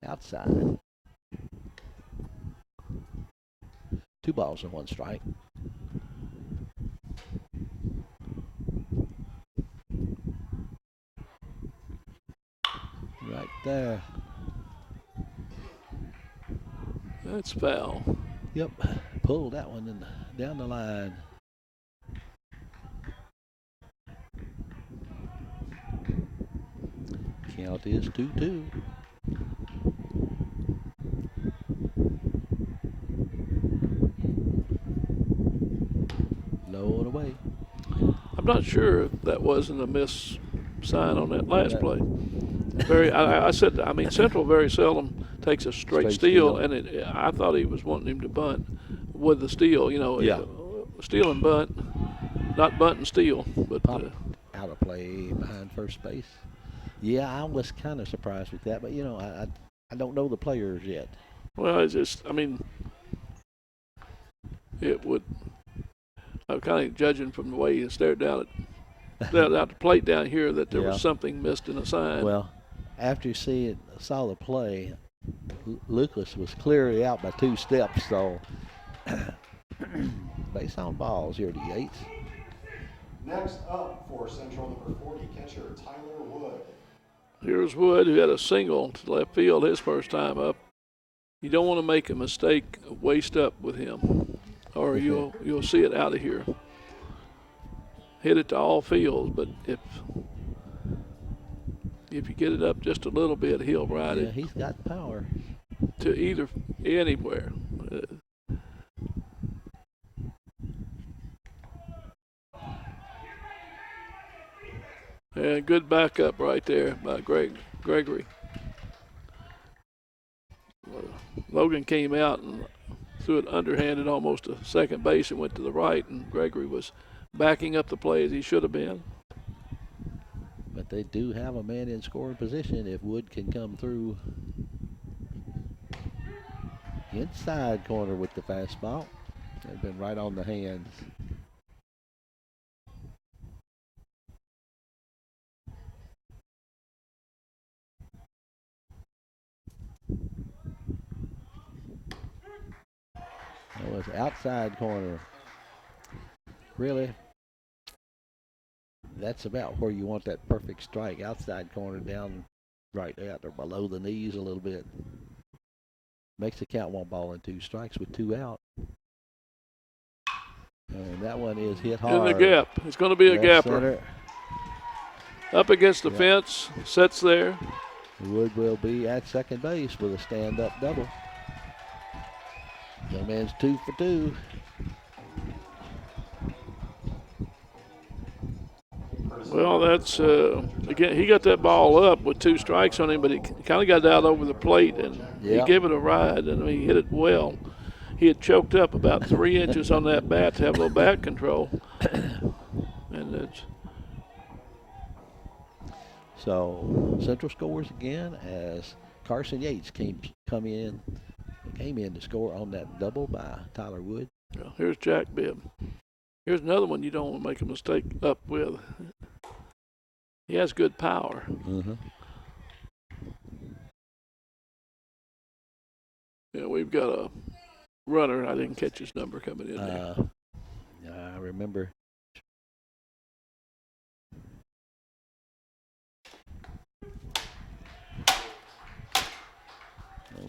Speaker 1: Outside. 2 balls and 1 strike. Right there.
Speaker 2: That's foul.
Speaker 1: Yep. Pulled that one down the line. Count is 2-2. Low and away.
Speaker 2: I'm not sure if that wasn't a miss sign on that last play. I said, I mean, Central very seldom takes a straight steal, and I thought he was wanting him to bunt with the steal. You know, steal and bunt, not bunt and steal. But
Speaker 1: out of play behind first base. Yeah, I was kind of surprised with that, but you know, I don't know the players yet.
Speaker 2: Well, it's just, I mean, it would. I'm kind of judging from the way he stared down at out the plate down here that there was something missed in the sign.
Speaker 1: Well, after you saw the play, Lucas was clearly out by 2 steps, so base on balls here to Yates.
Speaker 3: Next up for Central, number 40, catcher Tyler Wood.
Speaker 2: Here's Wood, who had a single to left field his first time up. You don't want to make a mistake, waste up with him, or you'll see it out of here. Hit it to all fields, but if you get it up just a little bit, he'll ride it.
Speaker 1: Yeah, he's got power.
Speaker 2: To anywhere. And good backup right there by Gregory. Logan came out and threw it underhanded almost to second base and went to the right, and Gregory was backing up the play as he should have been.
Speaker 1: But they do have a man in scoring position if Wood can come through. Inside corner with the fastball. They've been right on the hands. That was outside corner. Really, that's about where you want that perfect strike. Outside corner down right out there below the knees a little bit. Makes the count 1 ball and 2 strikes with 2 out. And that one is hit hard.
Speaker 2: In the gap. It's going to be a gapper.
Speaker 1: Center.
Speaker 2: Up against the fence, sets there.
Speaker 1: Wood will be at second base with a stand-up double. Young man's 2 for 2.
Speaker 2: Well, that's again. He got that ball up with 2 strikes on him, but he kind of got it out over the plate, and he gave it a ride, and he hit it well. He had choked up about 3 inches on that bat to have a little bat control, and
Speaker 1: So Central scores again as Carson Yates came in to score on that double by Tyler Wood.
Speaker 2: Well, here's Jack Bibb. Here's another one you don't want to make a mistake up with. He has good power.
Speaker 1: Mm-hmm.
Speaker 2: Yeah, we've got a runner. I didn't catch his number coming in there.
Speaker 1: I remember.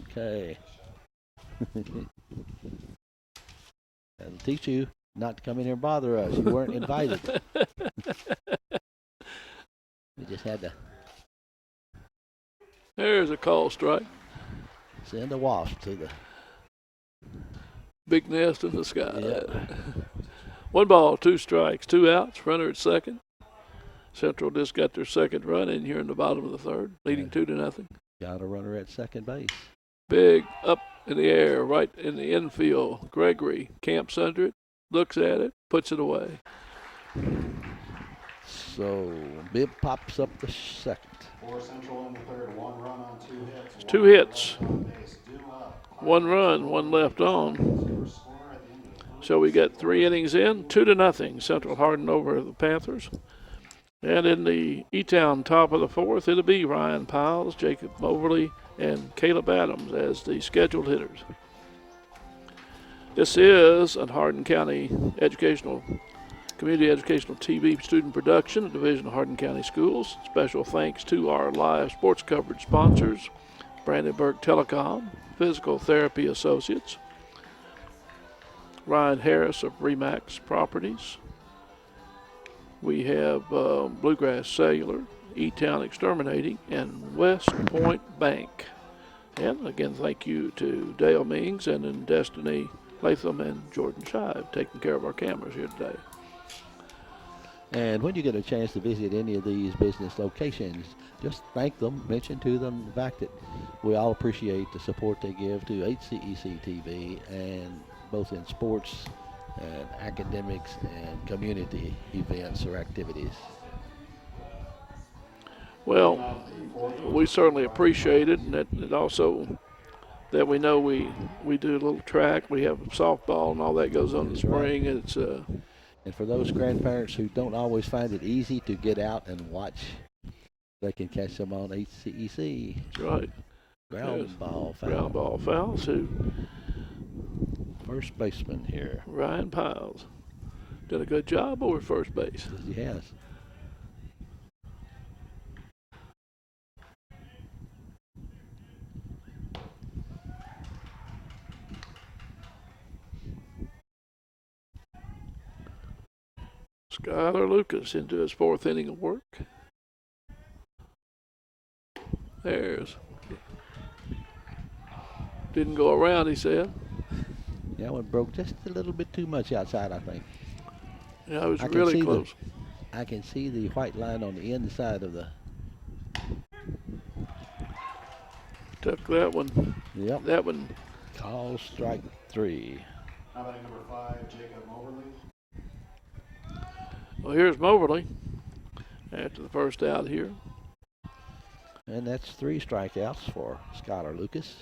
Speaker 1: Okay. That'll teach you not to come in here and bother us. You weren't invited. We just had to
Speaker 2: There's a call strike.
Speaker 1: send a wasp to the.
Speaker 2: Big nest in the sky.
Speaker 1: Yep.
Speaker 2: 1 ball, 2 strikes, 2 outs. Runner at second. Central just got their second run in here in the bottom of the third, leading 2-0.
Speaker 1: Got a runner at second base.
Speaker 2: Big up in the air, right in the infield. Gregory camps under it, looks at it, puts it away.
Speaker 1: So Bibb pops up the second.
Speaker 3: For Central in the third, 1 run on 2 hits.
Speaker 2: It's 2 hits.
Speaker 3: On base, due up.
Speaker 2: 1 run, 1 left on.
Speaker 3: Score at the end of the
Speaker 2: So we got 3 innings in, 2-0. Central Hardin over the Panthers. And in the E-Town top of the fourth, it'll be Ryan Piles, Jacob Moverly, and Caleb Adams as the scheduled hitters. This is a Hardin County Community Educational TV student production, a division of Hardin County Schools. Special thanks to our live sports coverage sponsors, Brandenburg Telecom, Physical Therapy Associates, Ryan Harris of Remax Properties. We have Bluegrass Cellular, E-Town Exterminating, and West Point Bank. And again, thank you to Dale Mings and then Destiny Latham and Jordan Shive taking care of our cameras here today.
Speaker 1: And when you get a chance to visit any of these business locations, just thank them, mention to them the fact that we all appreciate the support they give to HCEC-TV, and both in sports and academics and community events or activities.
Speaker 2: Well, we certainly appreciate it, and that also that we know we do a little track. We have softball and all that goes on in the spring. And it's
Speaker 1: and for those grandparents who don't always find it easy to get out and watch, they can catch them on HCEC.
Speaker 2: That's right.
Speaker 1: Ground ball foul.
Speaker 2: Ground ball fouls. Who?
Speaker 1: First baseman here.
Speaker 2: Ryan Piles did a good job over first base.
Speaker 1: Yes, he has.
Speaker 2: Skylar Lucas into his 4th inning of work. There's. Didn't go around, he said.
Speaker 1: That one broke just a little bit too much outside, I think.
Speaker 2: Yeah, it was
Speaker 1: I can
Speaker 2: really
Speaker 1: see
Speaker 2: close.
Speaker 1: I can see the white line on the inside of the.
Speaker 2: Took that one.
Speaker 1: Yep.
Speaker 2: That one.
Speaker 1: Call strike 3.
Speaker 3: How about number 5, Jacob Moverly?
Speaker 2: Well, here's Moverly after the first out here.
Speaker 1: And that's 3 strikeouts for Skylar Lucas.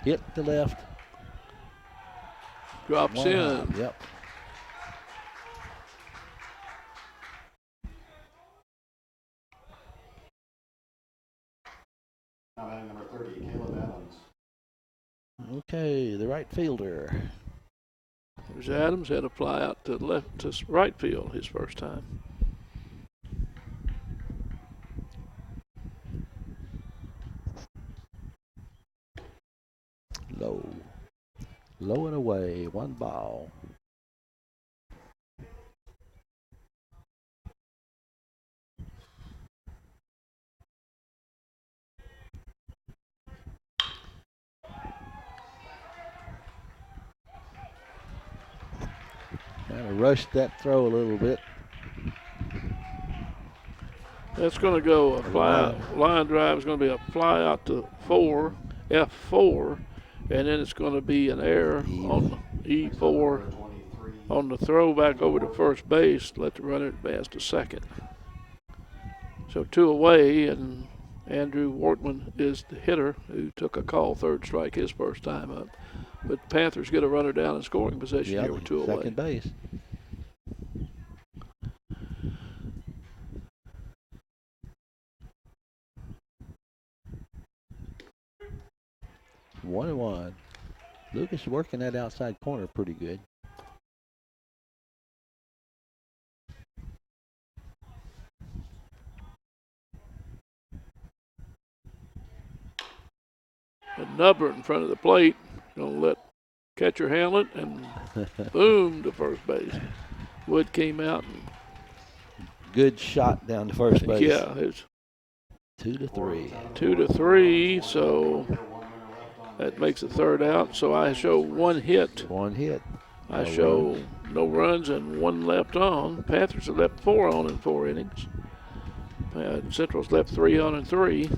Speaker 1: Hit to left.
Speaker 2: Drops
Speaker 1: One
Speaker 2: in.
Speaker 1: high. Yep.
Speaker 3: Now batting number 30, Caleb Adams.
Speaker 1: Okay, the right fielder.
Speaker 2: There's Adams, had a fly out to left to right field his first time.
Speaker 1: Low. Low and away. 1 ball. Kind of rushed that throw a little bit.
Speaker 2: That's going to go a fly out. Line drive is going to be a fly out to 4, F4, and then it's going to be an error on E4
Speaker 3: 23,
Speaker 2: on the throw back over to first base, let the runner advance to second. So 2 away, and Andrew Wortman is the hitter who took a call, third strike, his first time up. But the Panthers get a runner down in scoring position here with 2 away.
Speaker 1: Second base. One and one. Lucas working that outside corner pretty good.
Speaker 2: A nubber in front of the plate. Gonna let catcher handle it, and boom to first base. Wood came out. And,
Speaker 1: good shot down to first base.
Speaker 2: yeah, it's
Speaker 1: 2-3.
Speaker 2: 2-3, so that makes a third out. So I show 1 hit.
Speaker 1: 1 hit.
Speaker 2: I
Speaker 1: No
Speaker 2: show
Speaker 1: runs.
Speaker 2: no runs and 1 left on. Panthers have left 4 on in 4 innings. Central's left 3 on in 3.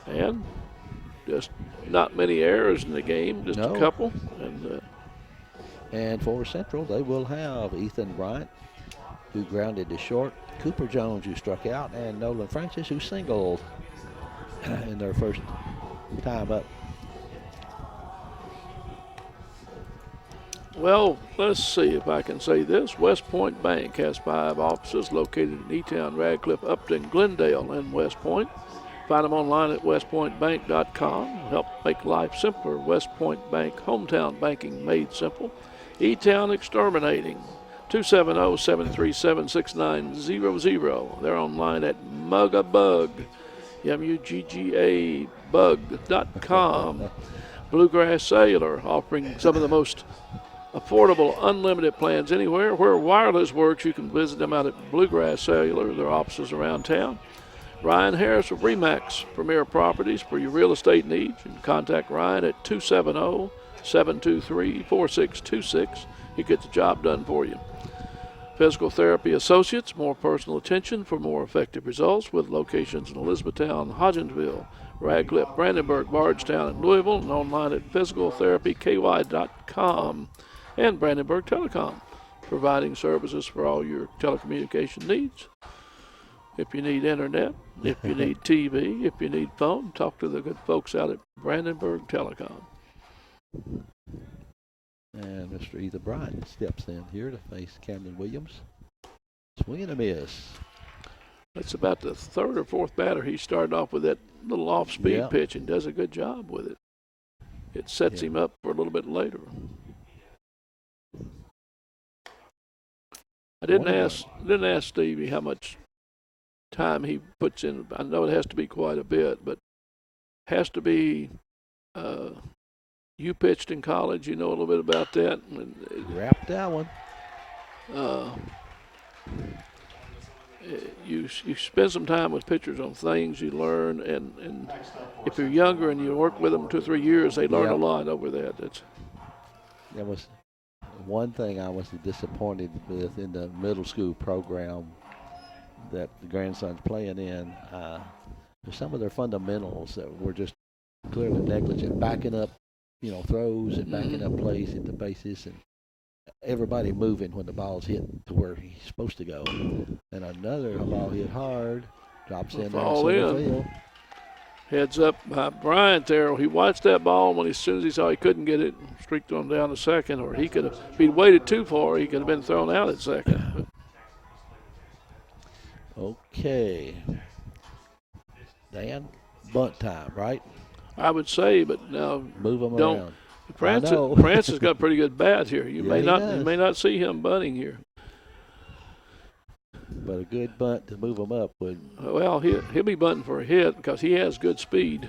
Speaker 2: And just not many errors in the game, just
Speaker 1: No.
Speaker 2: a couple.
Speaker 1: And for Central, they will have Ethan Bryant, who grounded to short, Cooper Jones, who struck out, and Nolan Francis, who singled in their first time up.
Speaker 2: Well, let's see if I can say this. West Point Bank has 5 offices located in E-Town, Radcliffe, Upton, Glendale, and West Point. Find them online at westpointbank.com. Help make life simpler. West Point Bank, hometown banking made simple. E-Town Exterminating, 270-737-6900. They're online at Muggabug, M-U-G-G-A bug.com. Bluegrass Cellular, offering some of the most affordable unlimited plans anywhere. Where wireless works, you can visit them out at Bluegrass Cellular, their offices around town. Ryan Harris of Remax Premier Properties for your real estate needs. You can contact Ryan at 270-723-4626. He gets the job done for you. Physical Therapy Associates, more personal attention for more effective results, with locations in Elizabethtown, Hodgenville, Radcliffe, Brandenburg, Bardstown, and Louisville, and online at physicaltherapyky.com. And Brandenburg Telecom, providing services for all your telecommunication needs. If you need internet, if you need TV, if you need phone, talk to the good folks out at Brandenburg Telecom.
Speaker 1: And Mr. Ethan Bryant steps in here to face Cameron Williams. Swing and a miss.
Speaker 2: That's about the 3rd or 4th batter. He started off with that little off-speed pitch and does a good job with it. It sets him up for a little bit later. I didn't ask Stevie how much time he puts in. I know it has to be quite a bit, but has to be. You pitched in college. You know a little bit about that.
Speaker 1: Wrapped that one.
Speaker 2: You spend some time with pitchers on things you learn, and if you're younger and you work with them 2 or 3 years, they learn a lot over that.
Speaker 1: That was one thing I was disappointed with in the middle school program that the grandson's playing in. Some of their fundamentals that were just clearly negligent, backing up, throws and backing up plays at the bases, and everybody moving when the ball's hit to where he's supposed to go. And another ball hit hard, drops in there in center field.
Speaker 2: Heads up by Bryant there. He watched that ball when as soon as he saw he couldn't get it, streaked on down to second, or he could have, if he'd waited too far, he could have been thrown out at second.
Speaker 1: Okay. Dan, bunt time, right?
Speaker 2: I would say, but now
Speaker 1: move them
Speaker 2: don't.
Speaker 1: around.
Speaker 2: Francis got a pretty good bat here. You may
Speaker 1: does.
Speaker 2: not see him bunting here.
Speaker 1: But a good bunt to move him up would.
Speaker 2: Well, he'll be bunting for a hit because he has good speed.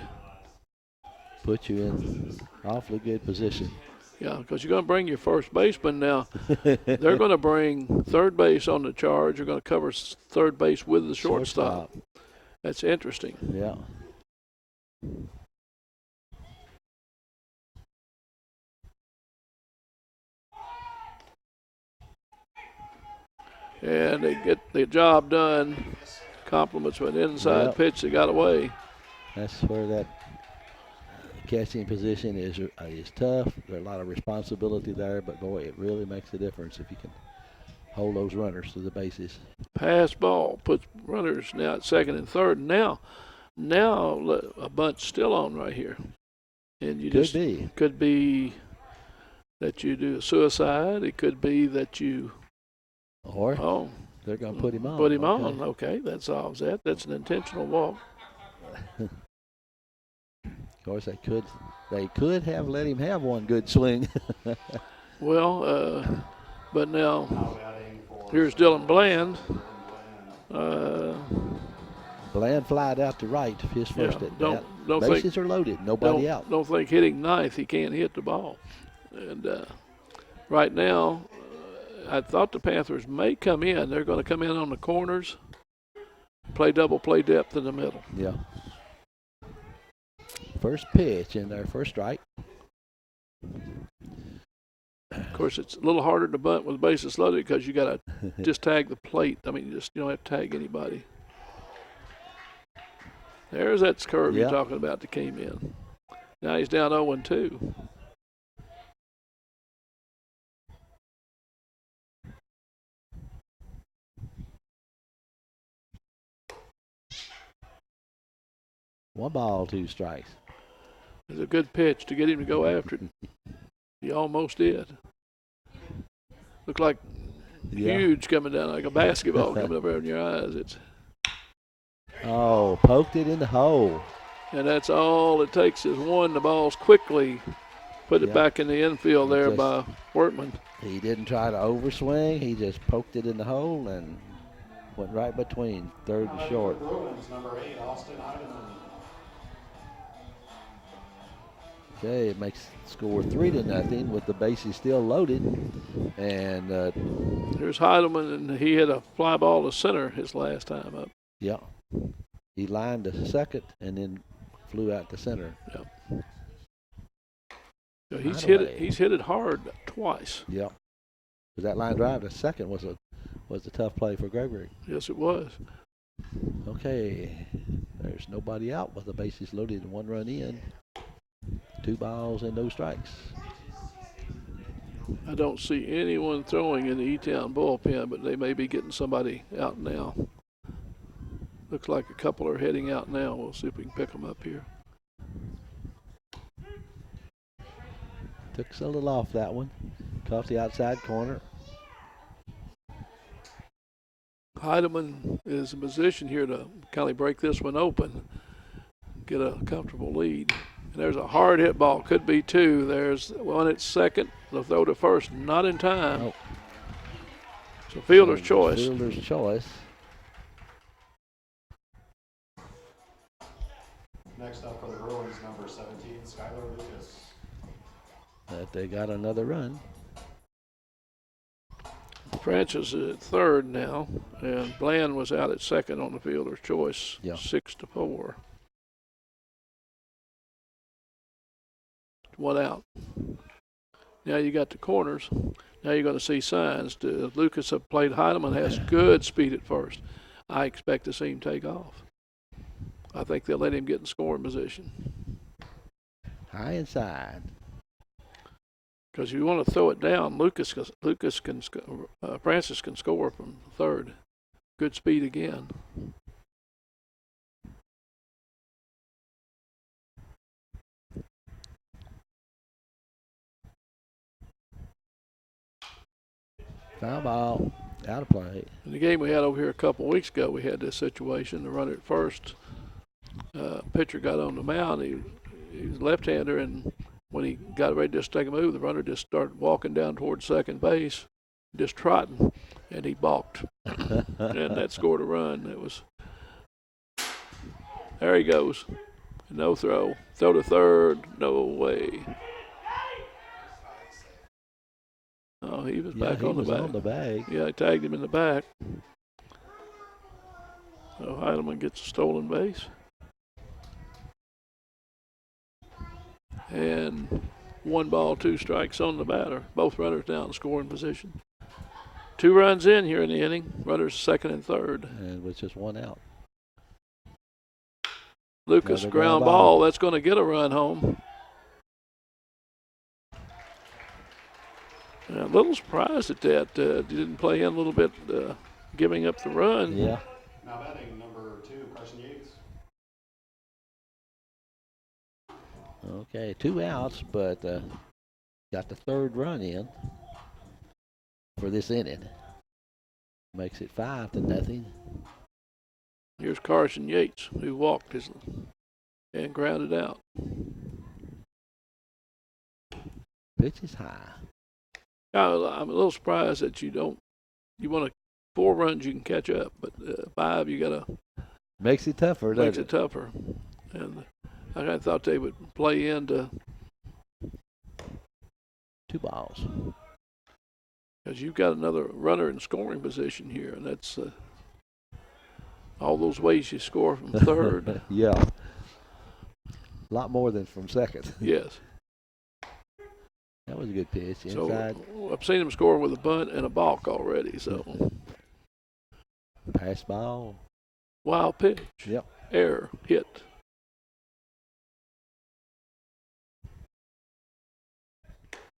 Speaker 1: Put you in awfully good position.
Speaker 2: Yeah, because you're going to bring your first baseman now. They're going to bring third base on the charge. They're going to cover third base with the shortstop. That's interesting.
Speaker 1: Yeah.
Speaker 2: And they get the job done. Compliments with an inside pitch that got away.
Speaker 1: That's where that Catching position is tough. There's a lot of responsibility there, but boy, it really makes a difference if you can hold those runners to the bases.
Speaker 2: Pass ball puts runners now at second and third. Now a bunt's still on right here, and you could be that you do a suicide. It could be that you
Speaker 1: they're going to put him on.
Speaker 2: Put him on. Okay, that solves that. That's an intentional walk.
Speaker 1: Of course, they could have let him have one good swing.
Speaker 2: Well, but now here's Dylan Bland.
Speaker 1: Bland flied out to right, his first at bat. Bases are loaded, nobody out.
Speaker 2: Don't think hitting ninth he can't hit the ball. And right now, I thought the Panthers may come in. They're going to come in on the corners, play double play depth in the middle.
Speaker 1: Yeah. First pitch in their first strike.
Speaker 2: Of course, it's a little harder to bunt with bases loaded because you got to just tag the plate. I mean, you don't have to tag anybody. There's that curve you're talking about that came in. Now he's down 0-2.
Speaker 1: One ball, two strikes.
Speaker 2: It's a good pitch to get him to go after it. He almost did. Looked like huge coming down, like a basketball coming up in your eyes.
Speaker 1: Poked it in the hole.
Speaker 2: And that's all it takes is one. The ball's quickly put it back in the infield there by Workman.
Speaker 1: He didn't try to overswing. He just poked it in the hole and went right between third and short.
Speaker 3: Number 8, Austin Hardin.
Speaker 1: Okay, it makes score 3-0 with the bases still loaded. And
Speaker 2: here's Heidelman, and he hit a fly ball to center his last time up.
Speaker 1: Yeah. He lined to second and then flew out to center.
Speaker 2: Yeah. So he's hit it hard twice.
Speaker 1: Yeah. That line drive to second was a tough play for Gregory.
Speaker 2: Yes, it was.
Speaker 1: Okay. There's nobody out with the bases loaded and one run in. 2 balls and no strikes.
Speaker 2: I don't see anyone throwing in the E-Town bullpen, but they may be getting somebody out now. Looks like a couple are heading out now. We'll see if we can pick them up here.
Speaker 1: Took us a little off that one. Caught the outside corner.
Speaker 2: Heidemann is in position here to kind of break this one open, get a comfortable lead. And there's a hard hit ball, could be 2. There's one at second, the throw to first, not in time.
Speaker 1: Nope.
Speaker 2: So fielder's choice.
Speaker 1: Fielder's choice.
Speaker 3: Next up for the Bruins, number 17, Skylar Lucas.
Speaker 1: That they got another run.
Speaker 2: Francis is at third now, and Bland was out at second on the fielder's choice, 6-4. 1 out. Now you got the corners. Now you're going to see signs. Lucas have played Heidemann, has good speed at first. I expect to see him take off. I think they'll let him get in scoring position.
Speaker 1: High inside.
Speaker 2: Because you want to throw it down, Francis can score from third. Good speed again.
Speaker 1: Foul ball, out of play.
Speaker 2: In the game we had over here a couple weeks ago, we had this situation. The runner at first, pitcher got on the mound. He was left-hander, and when he got ready to just take a move, the runner just started walking down towards second base, just trotting, and he balked. And that scored a run. There he goes. No throw. Throw to third. No way. Oh, he was back on the bag. Yeah, I tagged him in the back. So Heidelman gets a stolen base. And 1 ball, 2 strikes on the batter. Both runners down in scoring position. 2 runs in here in the inning. Runners second and third.
Speaker 1: And with just 1 out.
Speaker 2: Lucas ground ball. That's going to get a run home. A little surprised at that. Didn't play in a little bit, giving up the run.
Speaker 1: Yeah.
Speaker 3: Now batting number 2, Carson Yates.
Speaker 1: Okay, 2 outs, but got the 3rd run in for this inning. Makes it 5-0.
Speaker 2: Here's Carson Yates, who walked and grounded out.
Speaker 1: Pitch is high.
Speaker 2: I'm a little surprised that you want 4 runs you can catch up, but 5 you got to.
Speaker 1: Makes it tougher,
Speaker 2: Makes
Speaker 1: doesn't
Speaker 2: it tougher. And I kind of thought they would play into
Speaker 1: 2 balls.
Speaker 2: because you've got another runner in scoring position here, and that's all those ways you score from third.
Speaker 1: Yeah. A lot more than from second.
Speaker 2: Yes.
Speaker 1: That was a good pitch.
Speaker 2: So
Speaker 1: Inside.
Speaker 2: I've seen him score with a bunt and a balk already. So
Speaker 1: Pass ball.
Speaker 2: wild pitch.
Speaker 1: Yep.
Speaker 2: Error. Hit.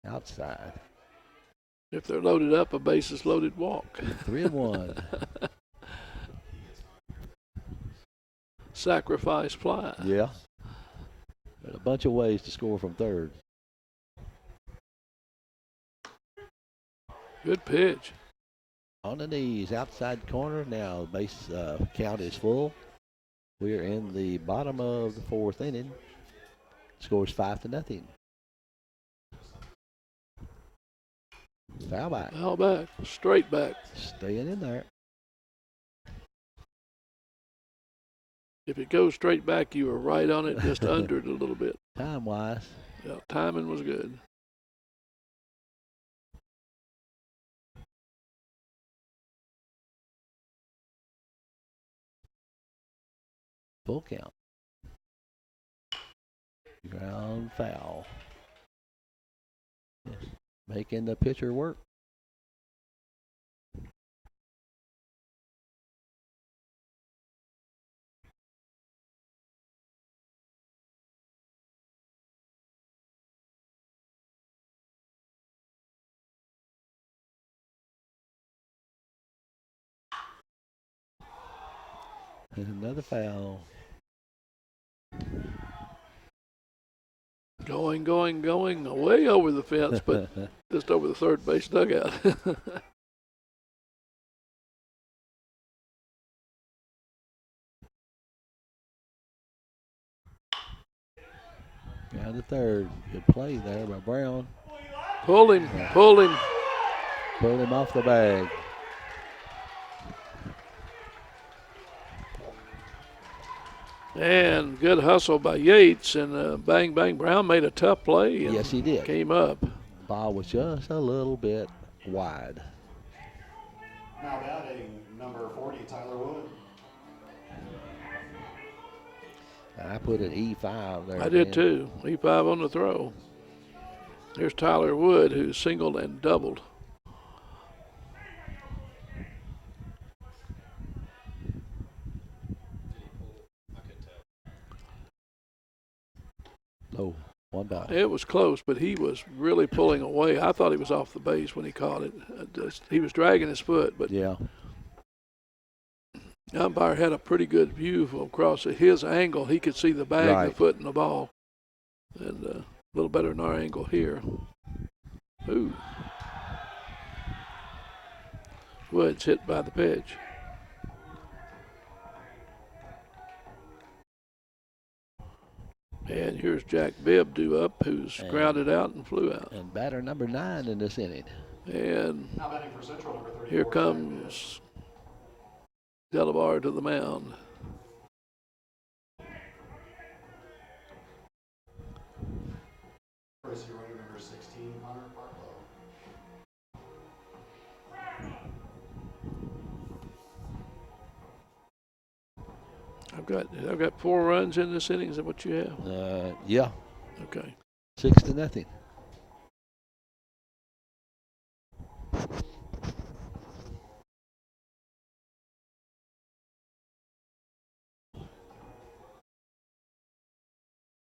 Speaker 1: Outside.
Speaker 2: If they're loaded up, a bases loaded walk.
Speaker 1: 3-1.
Speaker 2: Sacrifice fly.
Speaker 1: Yeah. But a bunch of ways to score from third.
Speaker 2: Good pitch.
Speaker 1: On the knees, outside corner. Now base count is full. We are in the bottom of the 4th inning. Scores 5-0. Foul back.
Speaker 2: Foul back. Straight back.
Speaker 1: Staying in there.
Speaker 2: If it goes straight back, you were right on it, just under it a little bit.
Speaker 1: Time-wise.
Speaker 2: Yeah, timing was good.
Speaker 1: Full count. Ground foul. Making the pitcher work. And another foul.
Speaker 2: Going, way over the fence, but just over the third base dugout.
Speaker 1: Down to third. Good play there by Brown.
Speaker 2: Pulled him.
Speaker 1: Pulled him off the bag.
Speaker 2: And good hustle by Yates, and bang, Brown made a tough play. And
Speaker 1: Yes, he did.
Speaker 2: Came up.
Speaker 1: Ball was just a little bit wide.
Speaker 3: Now batting number 40, Tyler Wood.
Speaker 1: I put an E5 there.
Speaker 2: I did too. E5 on the throw. Here's Tyler Wood, who singled and doubled.
Speaker 1: Oh, 1 ball.
Speaker 2: It was close, but he was really pulling away. I thought he was off the base when he caught it. He was dragging his foot, but
Speaker 1: Yeah.
Speaker 2: the umpire had a pretty good view from across his angle. He could see the bag,
Speaker 1: Right.
Speaker 2: the foot, and the ball. And a little better than our angle here. Ooh. Woods hit by the pitch. And here's Jack Bibb due up, who's grounded out and flew out.
Speaker 1: And batter number 9 in this inning.
Speaker 2: And
Speaker 3: Now batting for Central, number 34.
Speaker 2: here comes Delabar to the mound.
Speaker 3: Courtesy runner number 16, Hunter Barlow.
Speaker 2: I've got 4 runs in this inning. Is that what you have?
Speaker 1: Yeah.
Speaker 2: Okay.
Speaker 1: 6-0.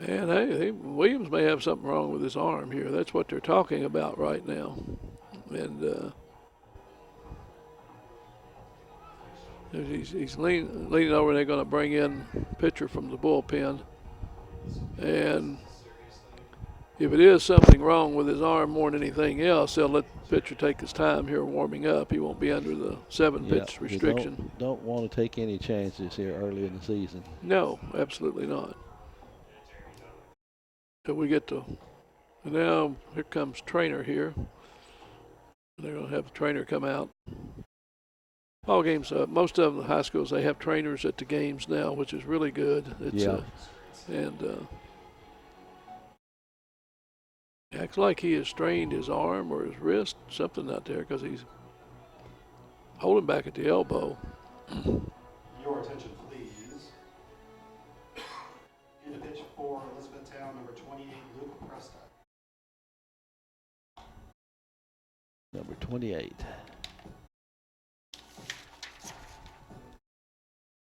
Speaker 2: And hey, Williams may have something wrong with his arm here. That's what they're talking about right now. And he's leaning over, and they're going to bring in pitcher from the bullpen. And if it is something wrong with his arm more than anything else, they'll let the pitcher take his time here warming up. He won't be under the 7-pitch restriction.
Speaker 1: Don't want to take any chances here early in the season.
Speaker 2: No, absolutely not. So we get to, and now here comes trainer here. They're going to have the trainer come out. All games, most of the high schools, they have trainers at the games now, which is really good. Acts like he has strained his arm or his wrist, something out there, because he's holding back at the elbow.
Speaker 3: Your attention, please. In the pitch for Elizabethtown, number 28, Luke Presta.
Speaker 1: Number 28.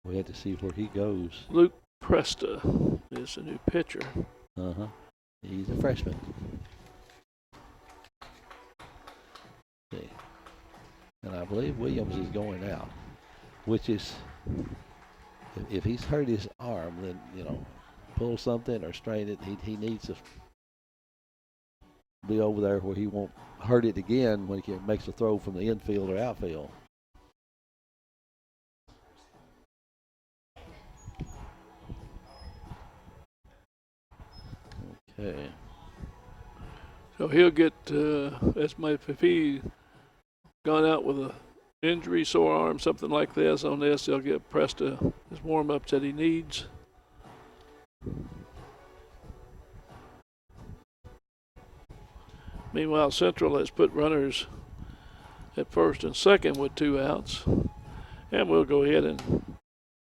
Speaker 1: We had to see where he goes.
Speaker 2: Luke Presta is a new pitcher.
Speaker 1: Uh-huh. He's a freshman. See. And I believe Williams is going out, which is, if he's hurt his arm, then, pull something or strain it, he needs to be over there where he won't hurt it again when he makes a throw from the infield or outfield. Okay.
Speaker 2: So he'll get, if he gone out with a injury, sore arm, something like this on this, they'll get Presta his warm-ups that he needs. Meanwhile, Central has put runners at first and second with 2 outs. And we'll go ahead and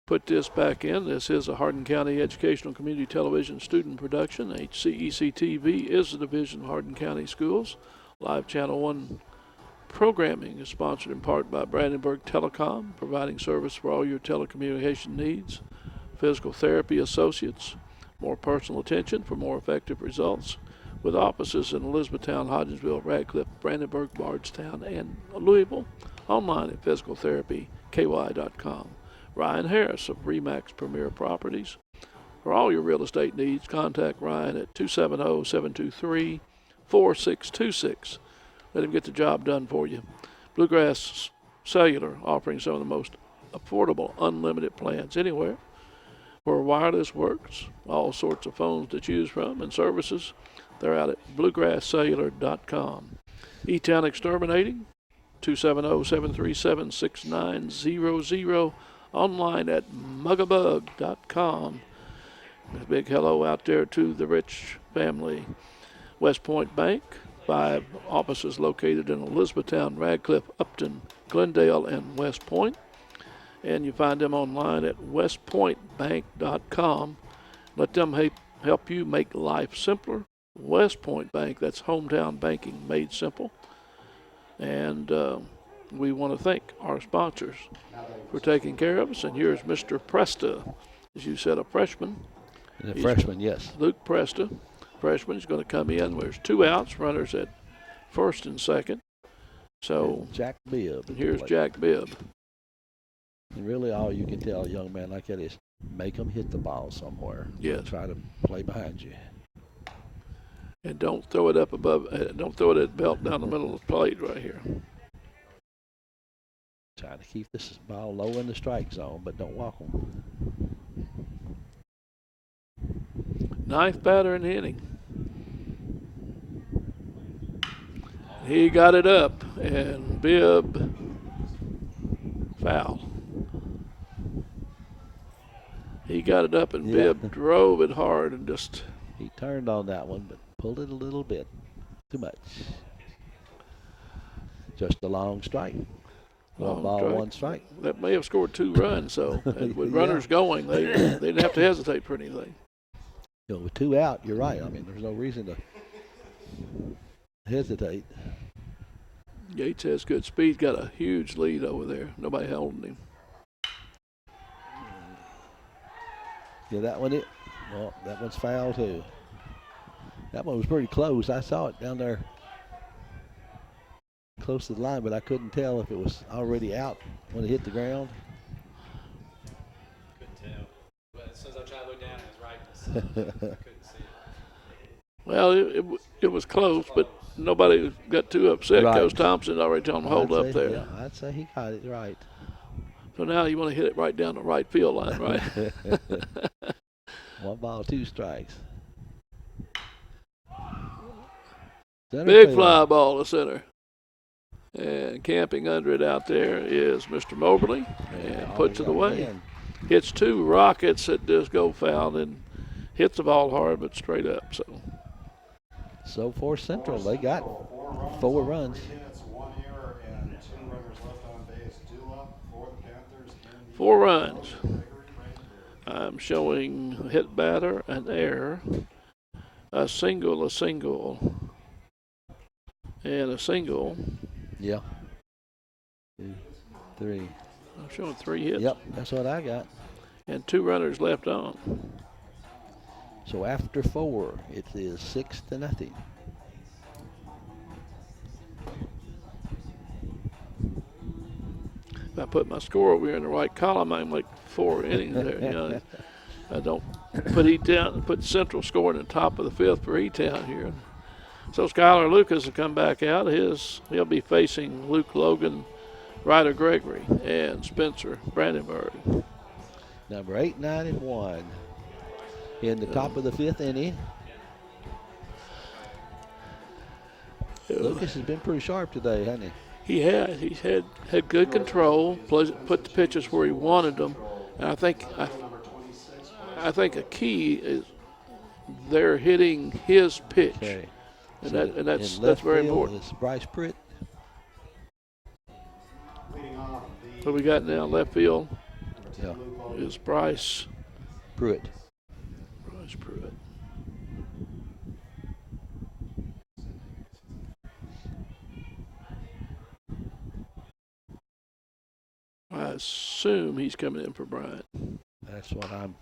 Speaker 2: put this back in. This is a Hardin County Educational Community Television student production. HCEC-TV is a division of Hardin County Schools. Live Channel 1 programming is sponsored in part by Brandenburg Telecom, providing service for all your telecommunication needs. Physical Therapy Associates, more personal attention for more effective results, with offices in Elizabethtown, Hodgensville, Radcliffe, Brandenburg, Bardstown, and Louisville. Online at physicaltherapyky.com. Ryan Harris of Remax Premier Properties. For all your real estate needs, contact Ryan at 270-723-4626. Let him get the job done for you. Bluegrass Cellular, offering some of the most affordable unlimited plans anywhere where wireless works. All sorts of phones to choose from and services. They're out at bluegrasscellular.com. E-Town Exterminating, 270-737-6900. Online at mugabug.com. A big hello out there to the Rich family. West Point Bank, 5 offices located in Elizabethtown, Radcliffe, Upton, Glendale, and West Point. And you find them online at westpointbank.com. Let them help you make life simpler. West Point Bank, that's hometown banking made simple. And we want to thank our sponsors for taking care of us. And here's Mr. Presta, as you said, a freshman.
Speaker 1: A freshman, yes.
Speaker 2: Luke Presta, freshman, is going to come in. There's 2 outs, runners at first and second. So
Speaker 1: and Jack Bibb.
Speaker 2: And here's Jack Bibb.
Speaker 1: And really all you can tell a young man like that is make them hit the ball somewhere.
Speaker 2: Yes.
Speaker 1: Try to play behind you.
Speaker 2: And don't throw it up above, don't throw it at belt down the middle of the plate right here.
Speaker 1: Trying to keep this ball low in the strike zone, but don't walk them.
Speaker 2: 9th batter in the inning. He got it up, and Bibb foul. He got it up, and Bibb drove it hard and just.
Speaker 1: He turned on that one, but pulled it a little bit. Too much. Just a long strike. One ball,
Speaker 2: strike.
Speaker 1: 1 strike.
Speaker 2: That may have scored 2 runs, so with runners going, they didn't have to hesitate for anything.
Speaker 1: With 2 out, you're right. I mean, there's no reason to hesitate.
Speaker 2: Yates has good speed, got a huge lead over there. Nobody holding him.
Speaker 1: Yeah, that one, well, that one's foul too. That one was pretty close. I saw it down there close to the line, but I couldn't tell if it was already out when it hit the ground.
Speaker 4: Couldn't tell. But as soon as I tried to look down, it was right in the sun. Couldn't see it.
Speaker 2: Well, it was close, but nobody got too upset
Speaker 1: Right.
Speaker 2: because Thompson already told him to hold
Speaker 1: I'd
Speaker 2: up
Speaker 1: say-
Speaker 2: there.
Speaker 1: Yeah, I'd say he got it right.
Speaker 2: So now you want to hit it right down the right field line, right?
Speaker 1: 1 ball, 2 strikes. Center
Speaker 2: Big
Speaker 1: field.
Speaker 2: fly ball to center. And camping under it out there is Mr. Moberly. And
Speaker 1: Oh,
Speaker 2: puts
Speaker 1: he
Speaker 2: it
Speaker 1: got
Speaker 2: away.
Speaker 1: in.
Speaker 2: Hits 2 rockets that just go foul and hits the ball hard but straight up.
Speaker 1: So for Central, they got 4 runs.
Speaker 3: 3 hits, 1 error, and 2 runners left on base. Dula for the Panthers.
Speaker 2: 4 runs. I'm showing hit batter, an error, a single, and a single.
Speaker 1: Yeah. 2, 3.
Speaker 2: I'm showing 3 hits.
Speaker 1: Yep, that's what I got.
Speaker 2: And 2 runners left on.
Speaker 1: So after 4, it is 6-0.
Speaker 2: If I put my score over here in the right column, I'm like 4 innings there. You know, I don't put Central score in the top of the 5th for E-Town here. So Skylar Lucas will come back out. He'll be facing Luke Logan, Ryder Gregory, and Spencer Brandenburg.
Speaker 1: Number 8, 9, and 1. In the top of the 5th inning. Lucas has been pretty sharp today, hasn't he?
Speaker 2: He's had good control, put the pitches where he wanted them, and I think a key is they're hitting his pitch,
Speaker 1: Okay.
Speaker 2: and
Speaker 1: So
Speaker 2: that's
Speaker 1: in left
Speaker 2: very
Speaker 1: field
Speaker 2: important.
Speaker 1: is Bryce Pritt.
Speaker 3: Leading off the
Speaker 2: What we got now left field
Speaker 1: Yeah,
Speaker 2: is Bryce
Speaker 1: Pruitt.
Speaker 2: Pruitt. I assume he's coming in for Bryant.
Speaker 1: That's what I'm.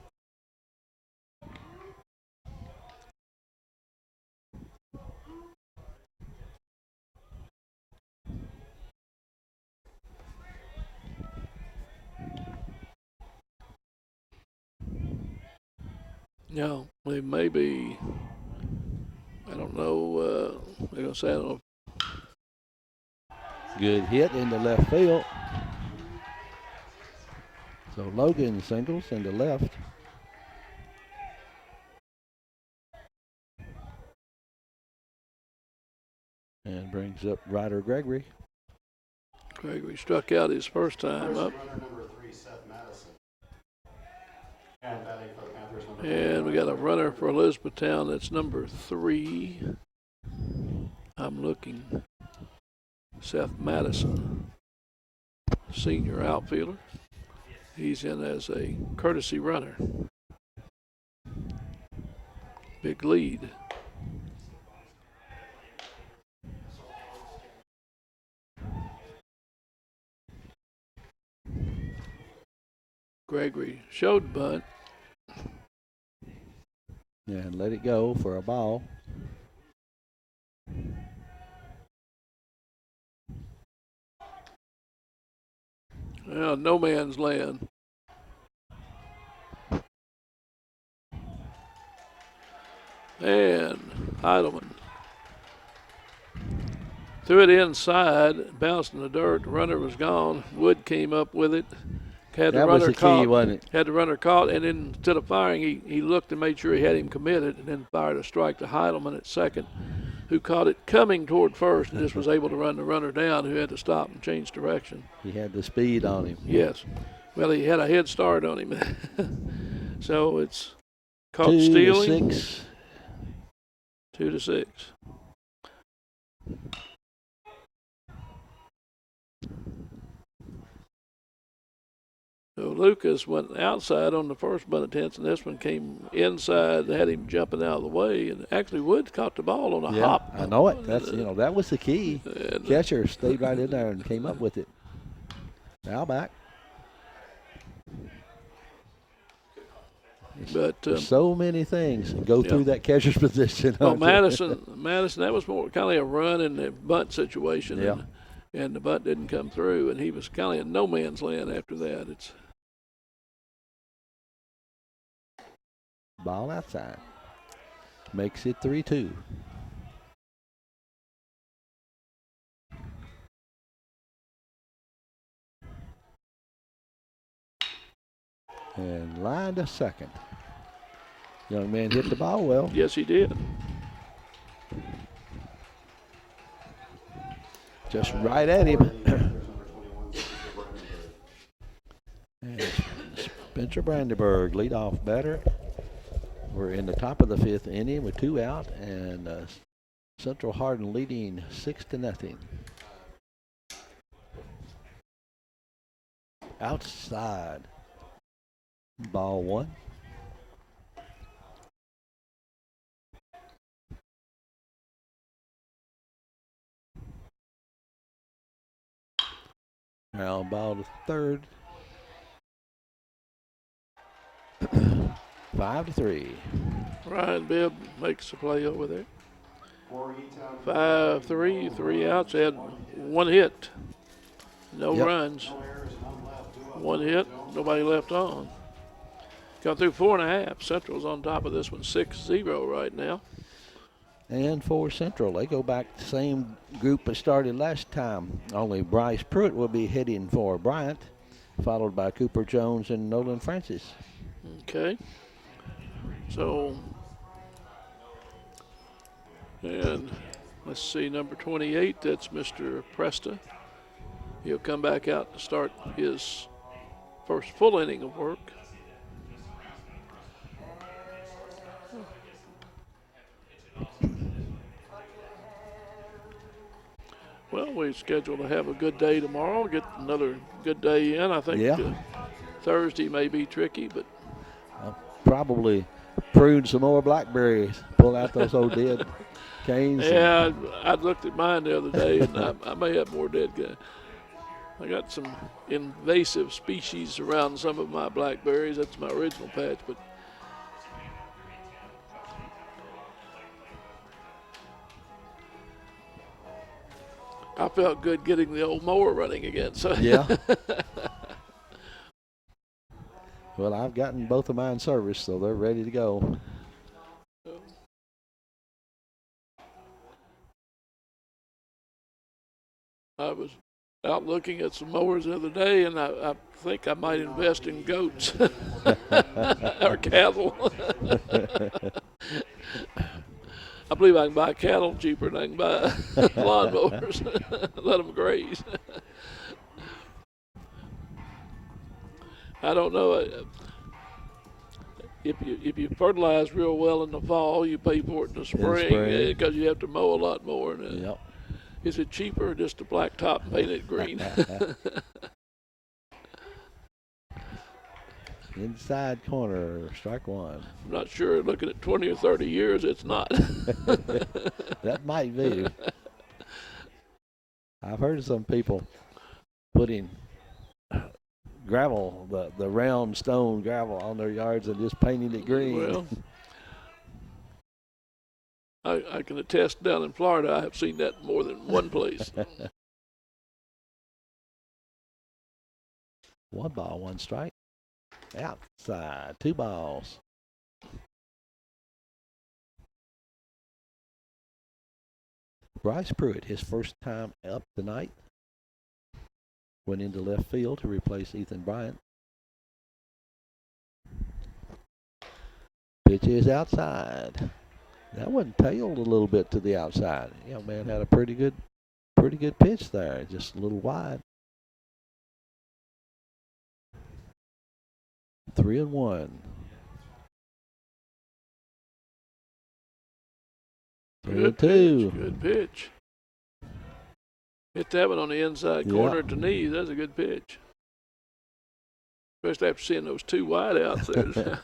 Speaker 2: No, they may be. I don't know. They're gonna say I don't know.
Speaker 1: Good hit in the left field. So Logan singles in the left. And brings up Ryder Gregory.
Speaker 2: Gregory struck out his first time up.
Speaker 3: runner number 3, Seth Madison. And batting for the Panthers, number
Speaker 2: And we got a runner for Elizabethtown. That's number 3. I'm looking. Seth Madison, senior outfielder. He's in as a courtesy runner. Big lead. Gregory showed bunt.
Speaker 1: And let it go for a ball.
Speaker 2: Well, no man's land. And Heidelman threw it inside, bounced in the dirt. The runner was gone. Wood came up with it. Had the
Speaker 1: That was
Speaker 2: runner
Speaker 1: the key,
Speaker 2: caught.
Speaker 1: wasn't it?
Speaker 2: Had the runner caught, and then instead of firing, he looked and made sure he had him committed, and then fired a strike to Heidelman at second, who caught it coming toward first and just was able to run the runner down, who had to stop and change direction.
Speaker 1: He had the speed on him.
Speaker 2: Yes. Well, he had a head start on him. So it's caught
Speaker 1: 2 to
Speaker 2: stealing.
Speaker 1: 6.
Speaker 2: 2-6. So Lucas went outside on the first bunt attempt, and this one came inside, had him jumping out of the way, and actually Wood caught the ball on a
Speaker 1: Yeah,
Speaker 2: hop.
Speaker 1: I know it. That's that was the key.
Speaker 2: And,
Speaker 1: Catcher stayed right in there and came up with it. Now back.
Speaker 2: but
Speaker 1: So many things go through that catcher's position.
Speaker 2: well,
Speaker 1: don't they?
Speaker 2: Madison, that was more kind of a run in the bunt situation.
Speaker 1: Yeah.
Speaker 2: And and the bunt didn't come through, and he was kind of in no man's land after that. It's
Speaker 1: ball outside. Makes it 3-2. And line to second. Young man hit the ball well.
Speaker 2: yes, he did.
Speaker 1: Just right at him. And Spencer Brandenburg, leadoff batter. We're in the top of the 5th inning with 2 out, and Central Hardin leading 6-0. Outside. Ball 1. Now ball to third. 5-3.
Speaker 2: Ryan Bibb makes the play over there.
Speaker 3: For E-Town,
Speaker 2: 5-3, 3 outs, had 1 hit, no
Speaker 1: Yep.
Speaker 2: runs,
Speaker 3: no errors, none left. 2 up.
Speaker 2: 1 hit, nobody left on. Got through 4.5. Central's on top of this one, 6-0 right now.
Speaker 1: And for Central, they go back to the same group that started last time. Only Bryce Pruitt will be hitting for Bryant, followed by Cooper Jones and Nolan Francis.
Speaker 2: Okay. So, and let's see, number 28, that's Mr. Presta. He'll come back out to start his first full inning of work. Well, we're scheduled to have a good day tomorrow, get another good day in. I think
Speaker 1: Yeah.
Speaker 2: Thursday may be tricky, but
Speaker 1: Probably prune some more blackberries, pull out those old dead canes.
Speaker 2: yeah, I looked at mine the other day, and I may have more dead guys. I got some invasive species around some of my blackberries. That's my original patch, but I felt good getting the old mower running again. So
Speaker 1: Yeah. Well, I've gotten both of mine serviced, so they're ready to go.
Speaker 2: I was out looking at some mowers the other day, and I think I might invest in goats or cattle. I believe I can buy cattle cheaper than I can buy lawnmowers. Let them graze. I don't know. If you fertilize real well in the fall, you pay for it in the spring because you have to mow a lot more.
Speaker 1: Yep.
Speaker 2: Is it cheaper or just a black top and paint it green?
Speaker 1: Inside corner, strike 1.
Speaker 2: I'm not sure. Looking at 20 or 30 years, it's not.
Speaker 1: That might be. I've heard of some people putting gravel, the round stone gravel on their yards and just painting it green.
Speaker 2: Well, I can attest down in Florida, I have seen that more than one place.
Speaker 1: 1 ball, 1 strike. Outside, 2 balls. Bryce Pruitt, his first time up tonight, went into left field to replace Ethan Bryant. Pitch is outside. That one tailed a little bit to the outside. Young man had a pretty good pitch there, just a little wide. 3-1. 3-2.
Speaker 2: Good pitch. Hit that one on the inside corner at the knee. That's a good pitch. Especially after seeing those 2 wide outs there.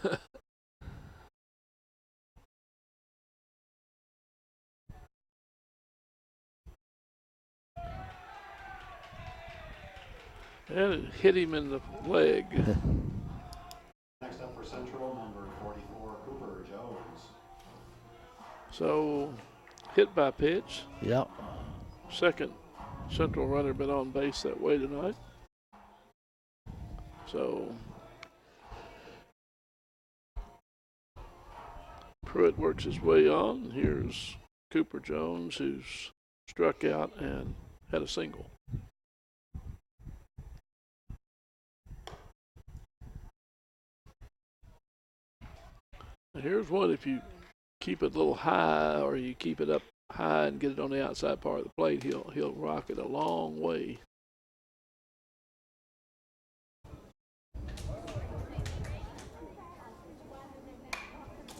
Speaker 2: And it hit him in the leg.
Speaker 3: Next up for Central, number 44, Cooper Jones.
Speaker 2: So, hit by pitch.
Speaker 1: Yep.
Speaker 2: Second Central runner been on base that way tonight. So Pruitt works his way on. Here's Cooper Jones, who's struck out and had a single. Now here's one, if you keep it a little high or you keep it up high and get it on the outside part of the plate, he'll rock it a long way.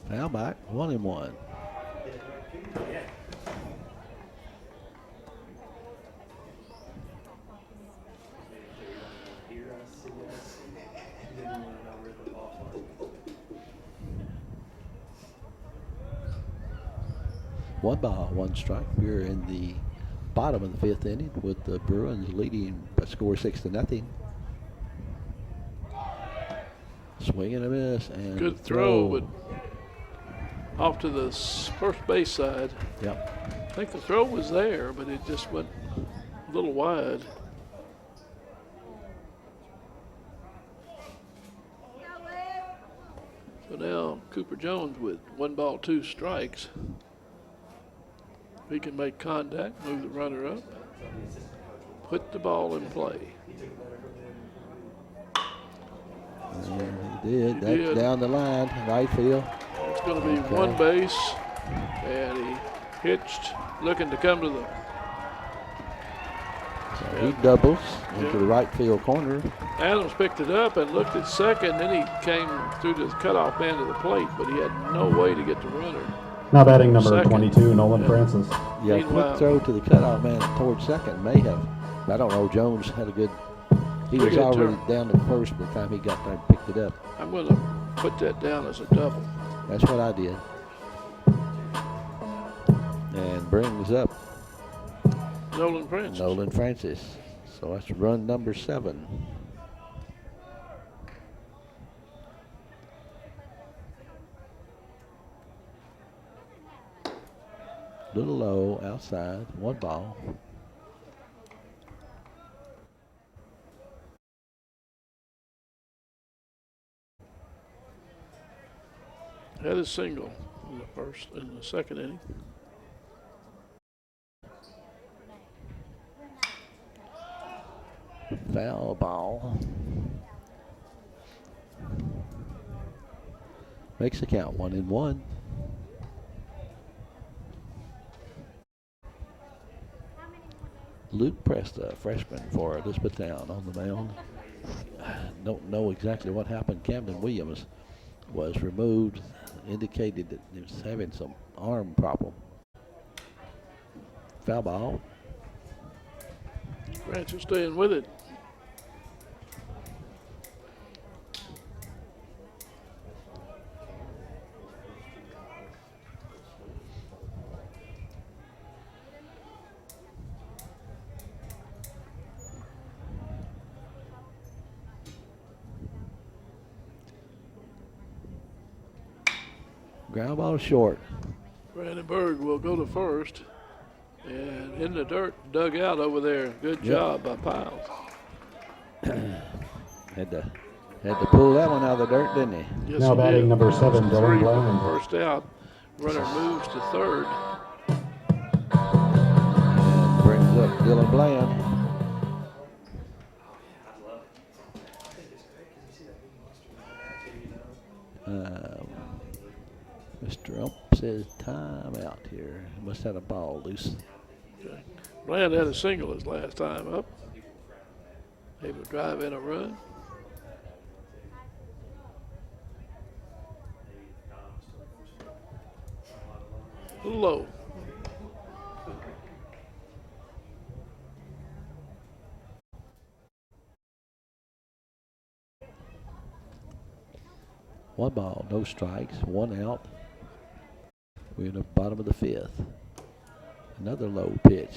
Speaker 1: Foul back, 1-1. One ball, one strike. We're in the bottom of the 5th inning with the Bruins leading by score 6-0. Swing and a miss, and
Speaker 2: good throw, but off to the first base side.
Speaker 1: Yep.
Speaker 2: I think the throw was there, but it just went a little wide. So now Cooper Jones with 1 ball, 2 strikes. He can make contact, move the runner up, put the ball in play.
Speaker 1: And he did.
Speaker 2: He
Speaker 1: That's
Speaker 2: did.
Speaker 1: down the line, right field.
Speaker 2: It's going to be one base, and he hitched, looking to come to the.
Speaker 1: So he doubles into the right field corner.
Speaker 2: Adams picked it up and looked at second, then he came through the cutoff man of the plate, but he had no way to get the runner.
Speaker 5: Now batting number
Speaker 2: Second.
Speaker 5: 22, Nolan Francis.
Speaker 1: Yeah,
Speaker 2: Meanwhile-
Speaker 1: quick throw to the cutoff man towards second may have. I don't know. Jones had a good. He was
Speaker 2: Good
Speaker 1: already
Speaker 2: turn.
Speaker 1: down to first by the time he got there and picked it up.
Speaker 2: I'm going to put that down as a double.
Speaker 1: That's what I did. And brings up
Speaker 2: Nolan Francis.
Speaker 1: Nolan Francis. So that's run number 7. Little low outside, 1 ball.
Speaker 2: Had a single in the second inning.
Speaker 1: Foul ball. Makes the count 1-1. Luke Presta, freshman for Elizabethtown, on the mound. Don't know exactly what happened. Camden Williams was removed, indicated that he was having some arm problem. Foul ball.
Speaker 2: Francis staying with it.
Speaker 1: Ground ball short.
Speaker 2: Brandon Berg will go to first. And in the dirt, dug out over there. Good job by Piles.
Speaker 1: Had to pull that one out of the dirt, didn't he?
Speaker 2: Yes,
Speaker 5: Now
Speaker 2: he
Speaker 5: batting
Speaker 2: did.
Speaker 5: number 7,
Speaker 2: Three
Speaker 5: Dylan
Speaker 2: for
Speaker 5: Bland.
Speaker 2: First out. Runner moves to third.
Speaker 1: And brings up Dylan Bland. Mr. Ump says time out here. Must have a ball loose.
Speaker 2: Okay. Bland had a single his last time up. Able to drive in a run. A little low.
Speaker 1: One ball, no strikes, 1 out. We're in the bottom of the 5th. Another low pitch.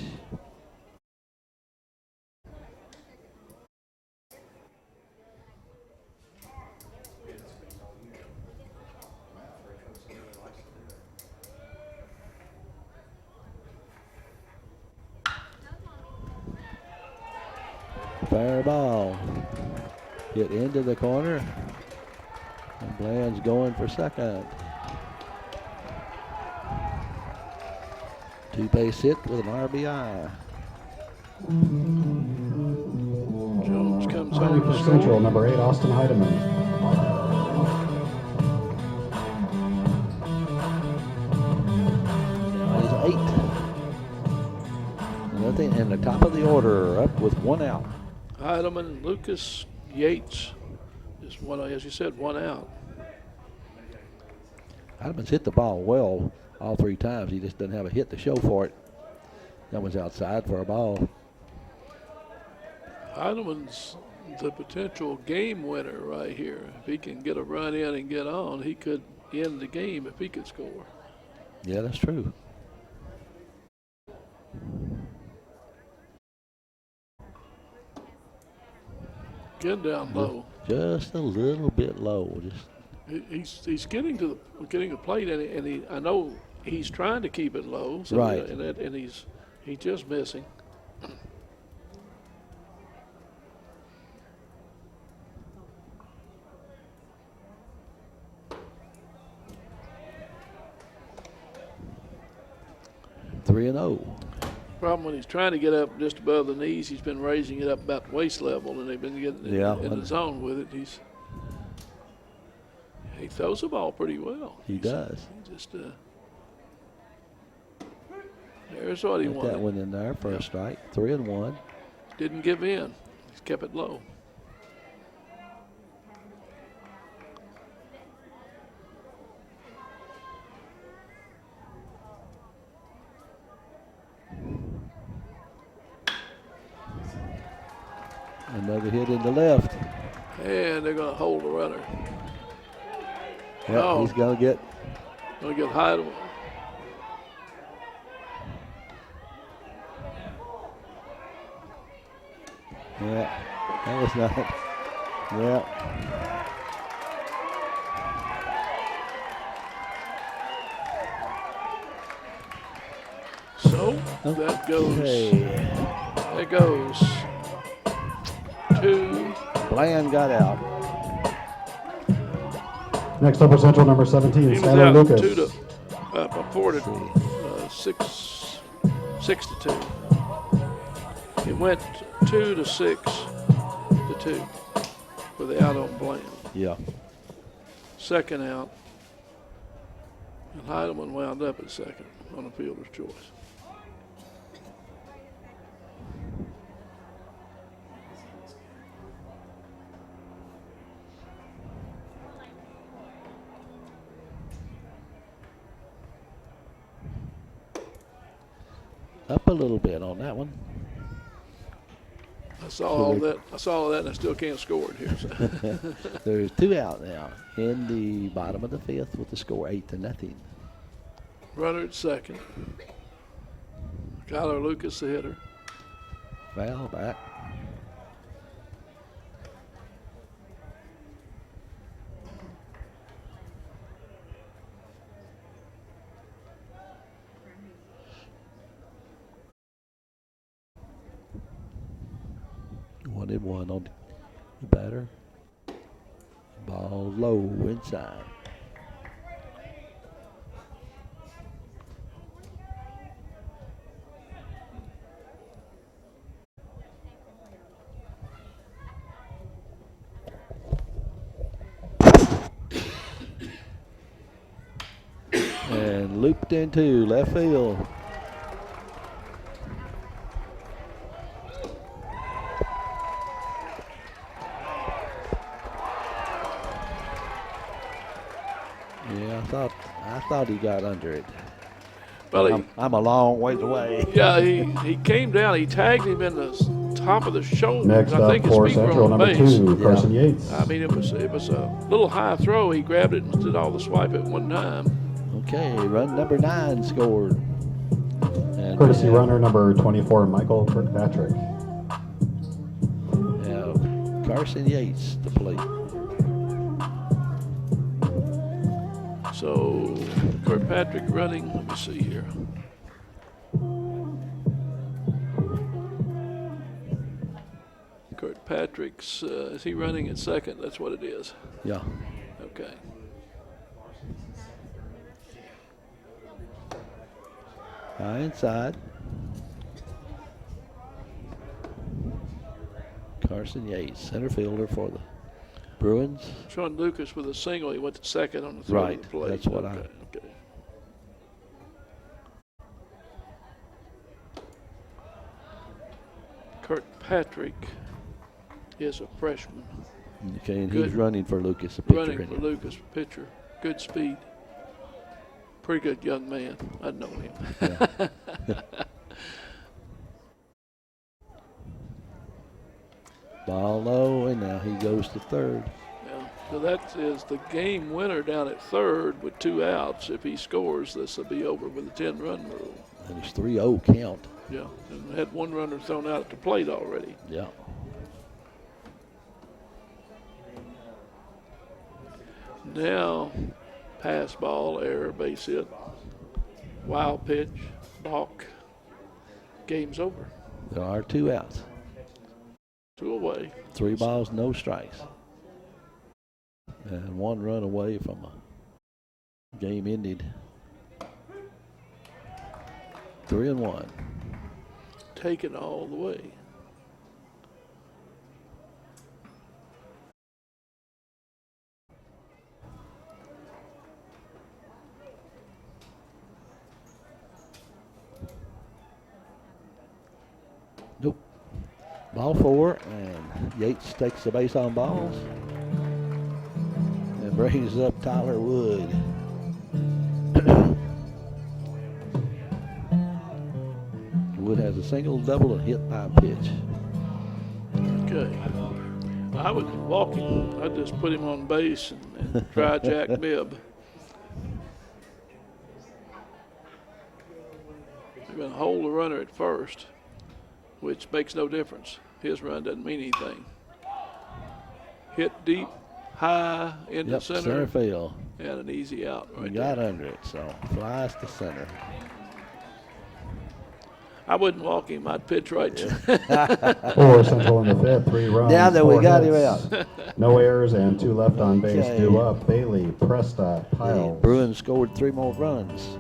Speaker 1: fair ball. Hit into the corner. And Bland's going for second. Two-base hit with an RBI.
Speaker 2: Jones comes
Speaker 5: Batting
Speaker 2: home
Speaker 5: for
Speaker 2: to
Speaker 5: Central,
Speaker 2: score.
Speaker 5: number 8, Austin Heidemann.
Speaker 1: Now he's 8. Nothing in the top of the order, up with 1 out.
Speaker 2: Heidemann, Lucas, Yates is one, as you said, 1 out.
Speaker 1: Heidemann's hit the ball well all 3 times. He just doesn't have a hit to show for it. That one's outside for a ball.
Speaker 2: Heidemann's the potential game winner right here. If he can get a run in and get on, he could end the game if he could score.
Speaker 1: Yeah, that's true.
Speaker 2: Get down low.
Speaker 1: Just a little bit low.
Speaker 2: He's getting to the plate, and he I know he's trying to keep it low. So
Speaker 1: Right.
Speaker 2: And he's just missing.
Speaker 1: Three and 0.
Speaker 2: Problem when he's trying to get up just above the knees, he's been raising it up about waist level, and they've been getting in the zone with it. He throws the ball pretty well.
Speaker 1: He does.
Speaker 2: He just there's what he
Speaker 1: Got
Speaker 2: wanted.
Speaker 1: that one in there for a strike. 3 and 1.
Speaker 2: Didn't give in. He's kept it low.
Speaker 1: Another hit in the left.
Speaker 2: And they're going to hold the runner.
Speaker 1: Yep, he's going to get.
Speaker 2: Going to get Heidemann.
Speaker 1: Yeah, that was not. Yeah.
Speaker 2: So that goes. That goes. 2.
Speaker 1: Bland got out.
Speaker 5: Next up for Central, number 17,
Speaker 2: He was
Speaker 5: Skylar
Speaker 2: out
Speaker 5: Lucas.
Speaker 2: 2 to 4 to 6 to 2. It went 2 to 6 to 2 for the out on Bland.
Speaker 1: Yeah.
Speaker 2: Second out. And Heidemann wound up at second on a fielder's choice.
Speaker 1: Up a little bit on that one.
Speaker 2: I saw all that, and I still can't score it here. So.
Speaker 1: There's 2 out now in the bottom of the 5th with the score 8-0.
Speaker 2: Runner at second. Skylar Lucas, the hitter.
Speaker 1: Foul back. One and one on the batter. Ball low inside. And looped into left field. Yeah, I thought he got under it.
Speaker 2: Well,
Speaker 1: I'm a long ways away.
Speaker 2: yeah, he came down. He tagged him in the top of the shoulder.
Speaker 5: Next
Speaker 2: I think
Speaker 5: up
Speaker 2: his
Speaker 5: for
Speaker 2: feet were
Speaker 5: Central,
Speaker 2: on the
Speaker 5: number
Speaker 2: base.
Speaker 5: 2, Carson Yates.
Speaker 2: I mean, it was a little high throw. He grabbed it and did all the swipe at one time.
Speaker 1: Okay, run number 9 scored. And
Speaker 5: Courtesy runner, number 24, Michael Kirkpatrick.
Speaker 1: Now, Carson Yates to plate.
Speaker 2: So Kirkpatrick running. Let me see here. Kirkpatrick's, is he running at second? That's what it is.
Speaker 1: Yeah.
Speaker 2: Okay.
Speaker 1: High inside. Carson Yates, center fielder for the Bruins.
Speaker 2: Sean Lucas with a single. He went to second on the throw
Speaker 1: Right,
Speaker 2: to the plate.
Speaker 1: that's what
Speaker 2: okay. Kirkpatrick is a freshman.
Speaker 1: Okay, and
Speaker 2: Good.
Speaker 1: he's running for Lucas, the pitcher.
Speaker 2: Running
Speaker 1: isn't
Speaker 2: for
Speaker 1: he?
Speaker 2: Lucas, pitcher. Good speed. Pretty good young man. I know him.
Speaker 1: Yeah. Ball low, and now he goes to third.
Speaker 2: Yeah. So that is the game winner down at third with 2 outs. If he scores, this will be over with the 10-run rule.
Speaker 1: And it's 3-0 count.
Speaker 2: Yeah, and had 1 runner thrown out at the plate already.
Speaker 1: Yeah.
Speaker 2: Now, pass ball, error, base hit, wild pitch, balk. Game's over.
Speaker 1: There are 2 outs.
Speaker 2: 2 away.
Speaker 1: 3 balls, no strikes. And 1 run away from a game ended. 3-1.
Speaker 2: Taken all the way.
Speaker 1: Nope. Ball 4, and Yates takes the base on balls and brings up Tyler Wood. Wood has a single, double, and hit by a pitch.
Speaker 2: Okay. I would walk him. I'd just put him on base and try Jack Bibb. They're going to hold the runner at first, which makes no difference. His run doesn't mean anything. Hit deep, high into
Speaker 1: Yep, center field.
Speaker 2: and an easy out
Speaker 1: He
Speaker 2: right
Speaker 1: got
Speaker 2: there.
Speaker 1: under it, so flies to center.
Speaker 2: I wouldn't walk him. I'd pitch right to
Speaker 5: For Central in the 5th, 3 runs.
Speaker 1: Now that we
Speaker 5: 4
Speaker 1: got him
Speaker 5: hits.
Speaker 1: out.
Speaker 5: No errors and 2 left on base.
Speaker 1: Okay.
Speaker 5: Due up, Bailey, Presta,
Speaker 1: The
Speaker 5: Piles.
Speaker 1: Bruins scored 3 more runs.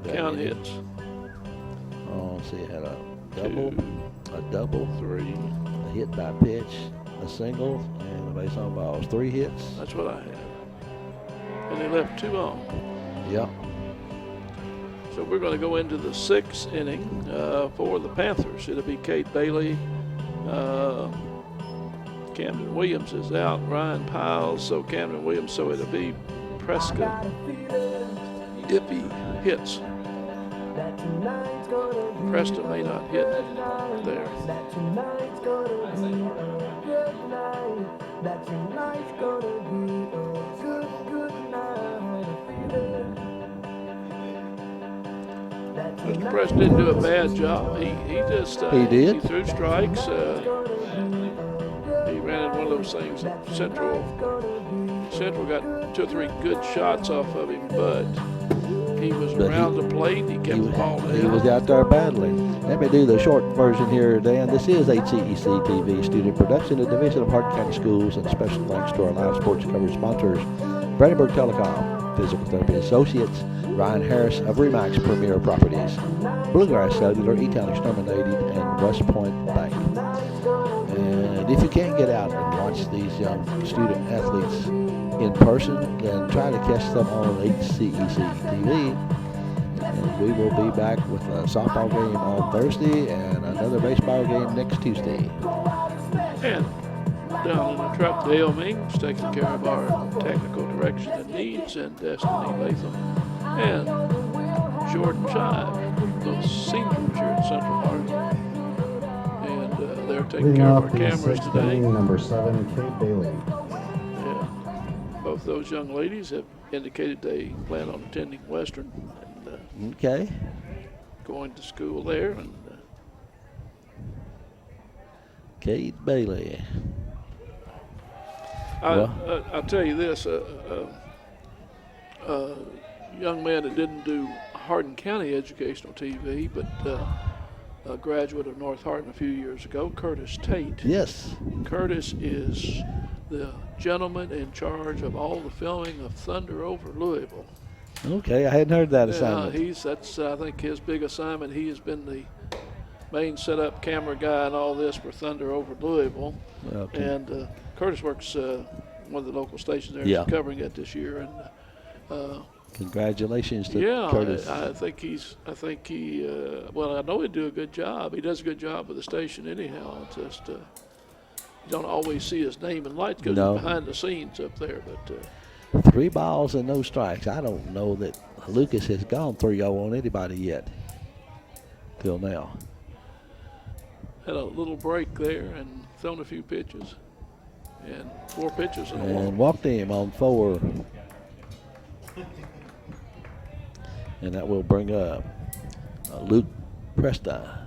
Speaker 2: count hits.
Speaker 1: Oh, let's see, had a
Speaker 2: 2,
Speaker 1: double,
Speaker 2: 3.
Speaker 1: a hit by pitch, a single, and a base on balls. 3 hits.
Speaker 2: That's what I had. And they left 2 on.
Speaker 1: Yep.
Speaker 2: So we're going to go into the 6th inning for the Panthers. It'll be Cade Bailey. Camden Williams is out. Ryan Piles. So Camden Williams. So it'll be Prescott if he hits. Preston may not hit there. Mr. Preston didn't do a bad job. He just
Speaker 1: He did?
Speaker 2: He threw strikes. He ran in one of those things. Central got 2 or 3 good shots off of him, but he was
Speaker 1: But
Speaker 2: around the plate. He kept the ball down.
Speaker 1: He was out there battling. Let me do the short version here, Dan. This is HCEC-TV student production, a division of Hardin County Schools, and special thanks to our live sports coverage sponsors, Brandenburg Telecom, Physical Therapy Associates, Ryan Harris of Remax Premier Properties, Bluegrass Cellular, E-Town Exterminated, and West Point Bank. And if you can't get out and watch these young student athletes in person, then try to catch them on HCEC-TV. And we will be back with a softball game on Thursday and another baseball game next Tuesday.
Speaker 2: And down in the truck, Dale Mings taking care of our technical direction and needs, and Destiny Latham and Jordan Shive, those seniors here at Central Hardin. And they're taking
Speaker 5: Leading
Speaker 2: care of
Speaker 5: off
Speaker 2: our
Speaker 5: the
Speaker 2: cameras
Speaker 5: 6th
Speaker 2: today.
Speaker 5: inning, number 7, Kate Bailey.
Speaker 2: Yeah. Both those young ladies have indicated they plan on attending Western and
Speaker 1: Okay.
Speaker 2: going to school there. And
Speaker 1: Cade Bailey.
Speaker 2: I'll tell you this, young man that didn't do Hardin County Educational TV, but a graduate of North Hardin a few years ago, Curtis Tate.
Speaker 1: Yes.
Speaker 2: Curtis is the gentleman in charge of all the filming of Thunder over Louisville.
Speaker 1: Okay, I hadn't heard that
Speaker 2: Yeah,
Speaker 1: assignment.
Speaker 2: that's I think his big assignment. He has been the main setup camera guy and all this for Thunder over Louisville.
Speaker 1: Okay.
Speaker 2: And Curtis works one of the local stations there.
Speaker 1: Yeah.
Speaker 2: He's covering it this year. And
Speaker 1: Congratulations to
Speaker 2: yeah,
Speaker 1: Curtis.
Speaker 2: I think he. Well, I know he'd do a good job. He does a good job with the station anyhow. It's just you don't always see his name and lights because
Speaker 1: No.
Speaker 2: he's behind the scenes up there. But
Speaker 1: 3 balls and no strikes. I don't know that Lucas has gone 3-0 on anybody yet till now.
Speaker 2: had a little break there and thrown a few pitches. And 4 pitches in a walk.
Speaker 1: And walked him on 4. And that will bring up Luke Presta.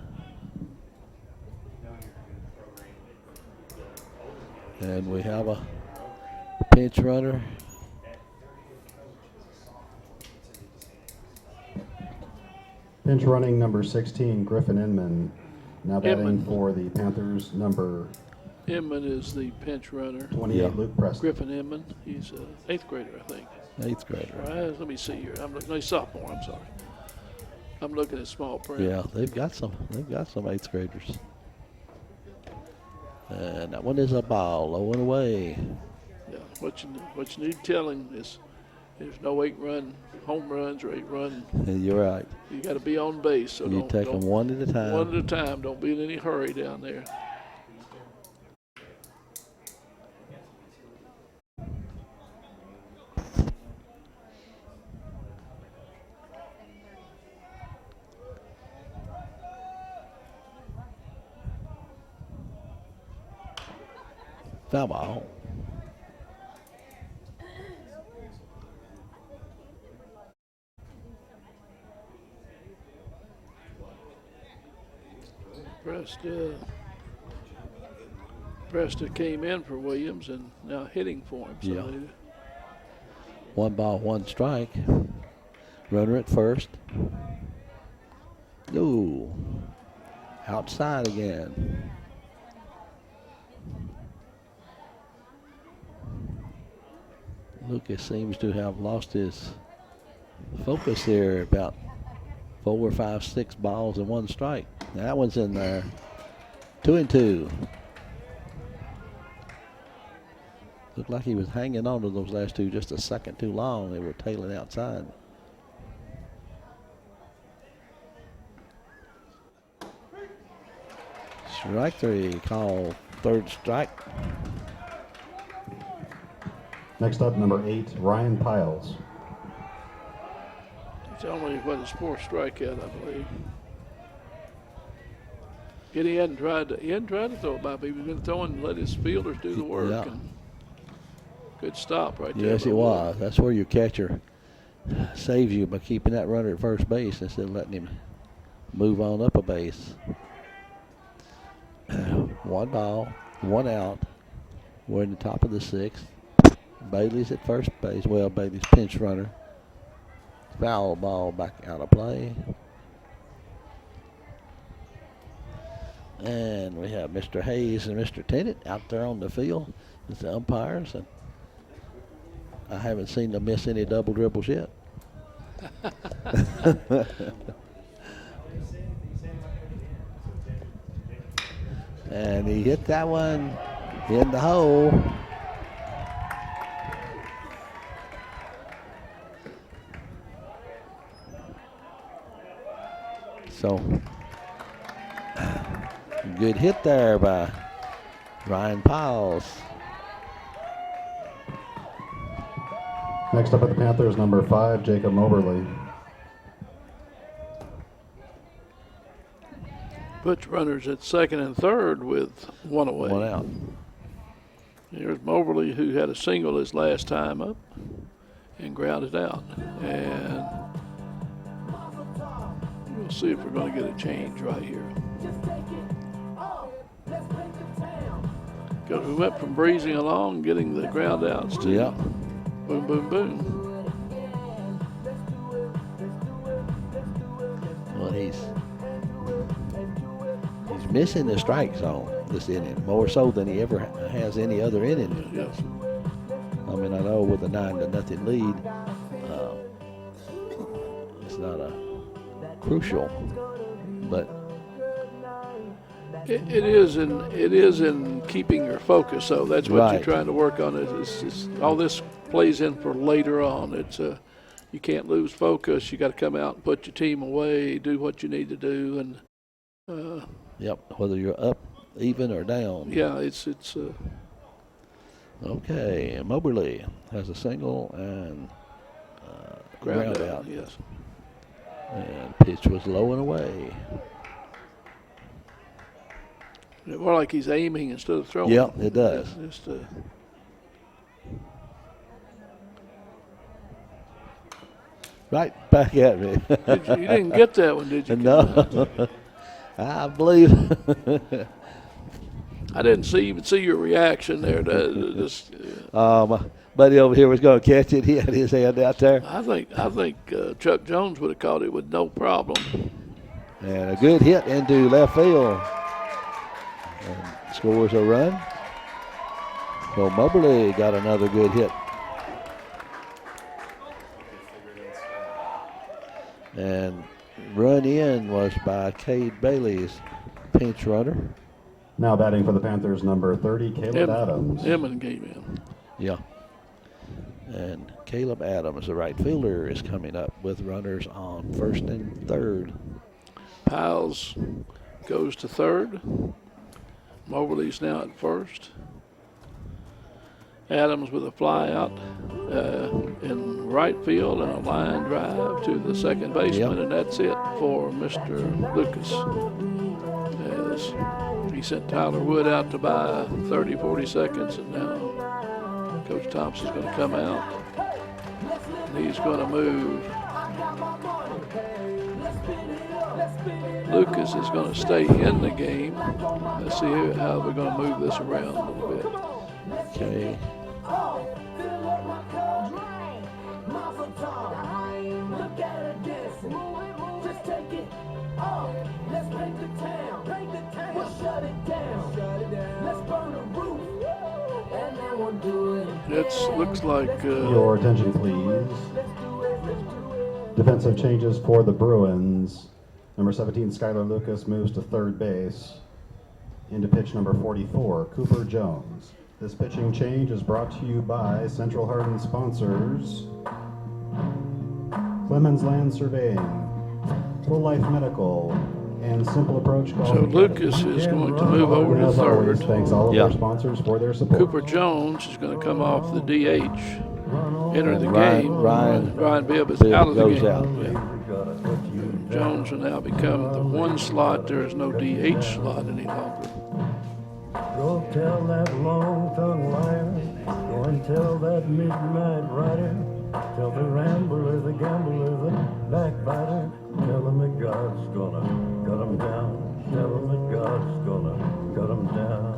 Speaker 1: And we have a pinch runner.
Speaker 5: Pinch running number 16, Griffin Inman. Now batting
Speaker 2: Inman.
Speaker 5: for the Panthers, number
Speaker 2: Inman is the pinch runner.
Speaker 5: 28,
Speaker 1: Yeah.
Speaker 5: Luke Preston.
Speaker 2: Griffin Inman, he's an 8th grader, I think.
Speaker 1: 8th grader.
Speaker 2: Let me see here. I'm looking. No, he's sophomore. I'm sorry. I'm looking at small print.
Speaker 1: Yeah, they've got some 8th graders. And that one is a ball, low and away.
Speaker 2: Yeah. What you need telling is there's no 8-run home runs or 8-run.
Speaker 1: And you're right.
Speaker 2: You got to be on base. So
Speaker 1: You take them one at a time.
Speaker 2: One at a time. Don't be in any hurry down there.
Speaker 1: Foul ball.
Speaker 2: Presta came in for Williams and now hitting for him. So
Speaker 1: Yeah.
Speaker 2: they-
Speaker 1: 1 ball, 1 strike. Runner at first. Ooh. Outside again. Lucas seems to have lost his focus there. About 4, 5, 6 balls and 1 strike. That one's in there. 2-2. Looked like he was hanging on to those last 2 just a second too long. They were tailing outside. Strike 3, call 3rd strike.
Speaker 5: Next up, number 8, Ryan Piles.
Speaker 2: Tell me what his 4th strikeout, I believe. Yet he hadn't tried to throw it by, but he's been throwing and let his fielders do the work.
Speaker 1: Yeah.
Speaker 2: And good stop right there.
Speaker 1: Yes,
Speaker 2: by
Speaker 1: it
Speaker 2: Wood.
Speaker 1: was. That's where your catcher saves you by keeping that runner at first base instead of letting him move on up a base. 1 ball, 1 out. We're in the top of the 6th. Bailey's at first base. Well, Bailey's pinch runner. Foul ball back out of play. And we have Mr. Hayes and Mr. Tennant out there on the field as the umpires. And I haven't seen them miss any double dribbles yet. And he hit that one in the hole. So, good hit there by Ryan Piles.
Speaker 5: Next up at the Panthers, number 5, Jacob Moberly.
Speaker 2: Puts runners at 2nd and 3rd with 1 away.
Speaker 1: 1 out.
Speaker 2: Here's Moberly, who had a single his last time up and grounded out. And we'll see if we're going to get a change right here. Because we went from breezing along, getting the ground outs to
Speaker 1: Yeah.
Speaker 2: boom, boom, boom.
Speaker 1: Well, he's missing the strike zone this inning, more so than he ever has any other inning.
Speaker 2: Yes.
Speaker 1: I mean, I know with a 9-0 lead, it's not a crucial, but
Speaker 2: It is in keeping your focus. So that's what
Speaker 1: Right.
Speaker 2: you're trying to work on. Is all this plays in for later on. It's you can't lose focus. You got to come out and put your team away, do what you need to do, and
Speaker 1: yep, whether you're up, even, or down.
Speaker 2: yeah, it's
Speaker 1: Okay, Moberly has a single and ground out.
Speaker 2: Yes.
Speaker 1: And pitch was low and away.
Speaker 2: More like he's aiming instead of throwing.
Speaker 1: Yep, it does.
Speaker 2: Just,
Speaker 1: Right back at me.
Speaker 2: you didn't get that one, did you?
Speaker 1: No. I believe.
Speaker 2: I didn't even see your reaction there.
Speaker 1: My buddy over here was going to catch it. He had his hand out there.
Speaker 2: I think Chuck Jones would have caught it with no problem.
Speaker 1: And a good hit into left field. And scores a run. So Moberly got another good hit. And run in was by Cade Bailey's pinch runner.
Speaker 5: Now batting for the Panthers, number 30, Caleb Adams.
Speaker 2: Emmons came in.
Speaker 1: Yeah. And Caleb Adams, the right fielder, is coming up with runners on first and third.
Speaker 2: Piles goes to third. Moberly's now at first. Adams with a fly out in right field and a line drive to the second baseman,
Speaker 1: Yep.
Speaker 2: and that's it for Mr. Lucas. As he sent Tyler Wood out to buy 30, 40 seconds, and now Coach Thompson's going to come out, and he's going to move. Lucas is going to stay in the game. Let's see how we're going to move this around a little bit.
Speaker 1: Okay.
Speaker 2: It looks like
Speaker 5: Your attention, please. Defensive changes for the Bruins. Number 17, Skylar Lucas, moves to third base. Into pitch number 44, Cooper Jones. This pitching change is brought to you by Central Hardin sponsors: Clemens Land Surveying, Full Life Medical, and Simple Approach Golf
Speaker 2: so.
Speaker 5: Academy.
Speaker 2: Lucas is going to move over to
Speaker 5: As always,
Speaker 2: third.
Speaker 5: thanks all of
Speaker 1: Yeah.
Speaker 5: our sponsors for their support.
Speaker 2: Cooper Jones is going to come off the DH, enter the
Speaker 1: Ryan-
Speaker 2: game.
Speaker 1: Ryan
Speaker 2: Bibb is
Speaker 1: Bibb
Speaker 2: out of the
Speaker 1: goes
Speaker 2: game.
Speaker 1: out.
Speaker 2: Yeah. Jones will now become the one slot. There is no DH slot any longer.
Speaker 6: Go tell that long-tongued liar, go and tell that midnight rider, tell the rambler, the gambler, the backbiter, tell him that God's gonna cut him down, tell him that God's gonna cut him down.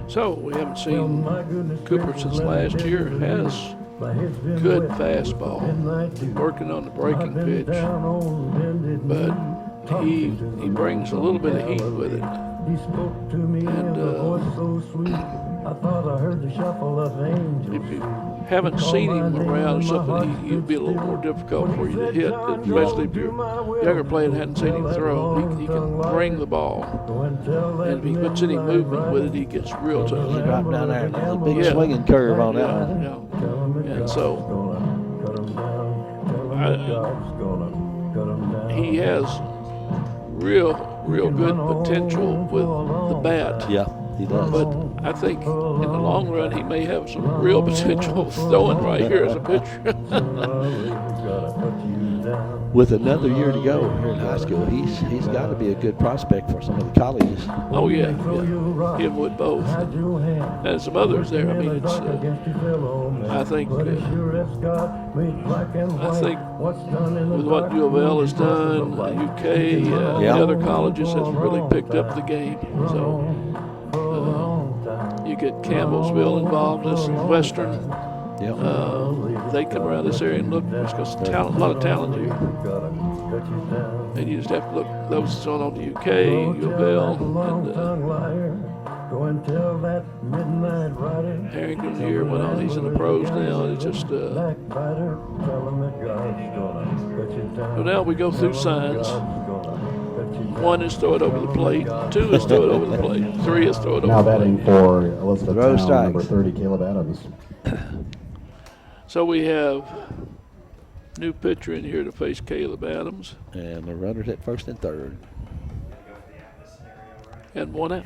Speaker 2: So we haven't
Speaker 6: Well,
Speaker 2: seen
Speaker 6: my goodness
Speaker 2: Cooper
Speaker 6: gracious,
Speaker 2: since
Speaker 6: let me
Speaker 2: last
Speaker 6: tell
Speaker 2: year.
Speaker 6: you,
Speaker 2: Has
Speaker 6: my head's been
Speaker 2: good
Speaker 6: wet,
Speaker 2: fastball,
Speaker 6: midnight dew.
Speaker 2: working on the breaking
Speaker 6: I've been
Speaker 2: pitch,
Speaker 6: down on bended
Speaker 2: but
Speaker 6: knee,
Speaker 2: he
Speaker 6: talking to the
Speaker 2: he brings a
Speaker 6: man
Speaker 2: little
Speaker 6: from
Speaker 2: bit of heat with it.
Speaker 6: He spoke to me
Speaker 2: And,
Speaker 6: in a voice so sweet, I thought I heard the shuffle of angels.
Speaker 2: If you haven't seen him around or something, he'd be a little more difficult for you to hit, especially if you're a younger player and hadn't seen him throw. He can bring the ball, and if he puts any movement with it, he gets real tough.
Speaker 1: Right down there. There's a big
Speaker 2: Yeah.
Speaker 1: swinging curve on that one.
Speaker 2: Yeah. And so he has real good potential with the bat.
Speaker 1: Yeah, he does.
Speaker 2: But I think in the long run, he may have some real potential throwing right here as a pitcher.
Speaker 1: With another year to go here in high school, he's got to be a good prospect for some of the colleges.
Speaker 2: Oh yeah, him with both, and some others there. I mean, it's. I think with what U of L has done, UK, the other colleges has really picked up the game. So you get Campbellsville involved, this Western.
Speaker 1: Yep.
Speaker 2: They come around this area and look. There's got a lot of talent here.
Speaker 6: cut you down.
Speaker 2: And you just have to look those on the UK,
Speaker 6: Go
Speaker 2: U of
Speaker 6: tell that
Speaker 2: L, and
Speaker 6: long-tongued liar. Go and tell that midnight rider.
Speaker 2: Harrington here went on. He's in the pros now, and it's just.
Speaker 6: Backbiter, tell him that God's gonna cut you down.
Speaker 2: So now we go through
Speaker 6: Tell him that
Speaker 2: signs.
Speaker 6: God's gonna cut you down.
Speaker 2: 1 is throw it over the plate. 2 is throw it over the plate. 3 is throw it
Speaker 5: Now
Speaker 2: over the
Speaker 5: batting
Speaker 2: plate.
Speaker 5: for
Speaker 1: Throw
Speaker 5: Elizabethtown,
Speaker 1: strikes.
Speaker 5: number 30, Caleb Adams.
Speaker 2: So we have new pitcher in here to face Caleb Adams,
Speaker 1: And the runners at first and third.
Speaker 2: and 1 out.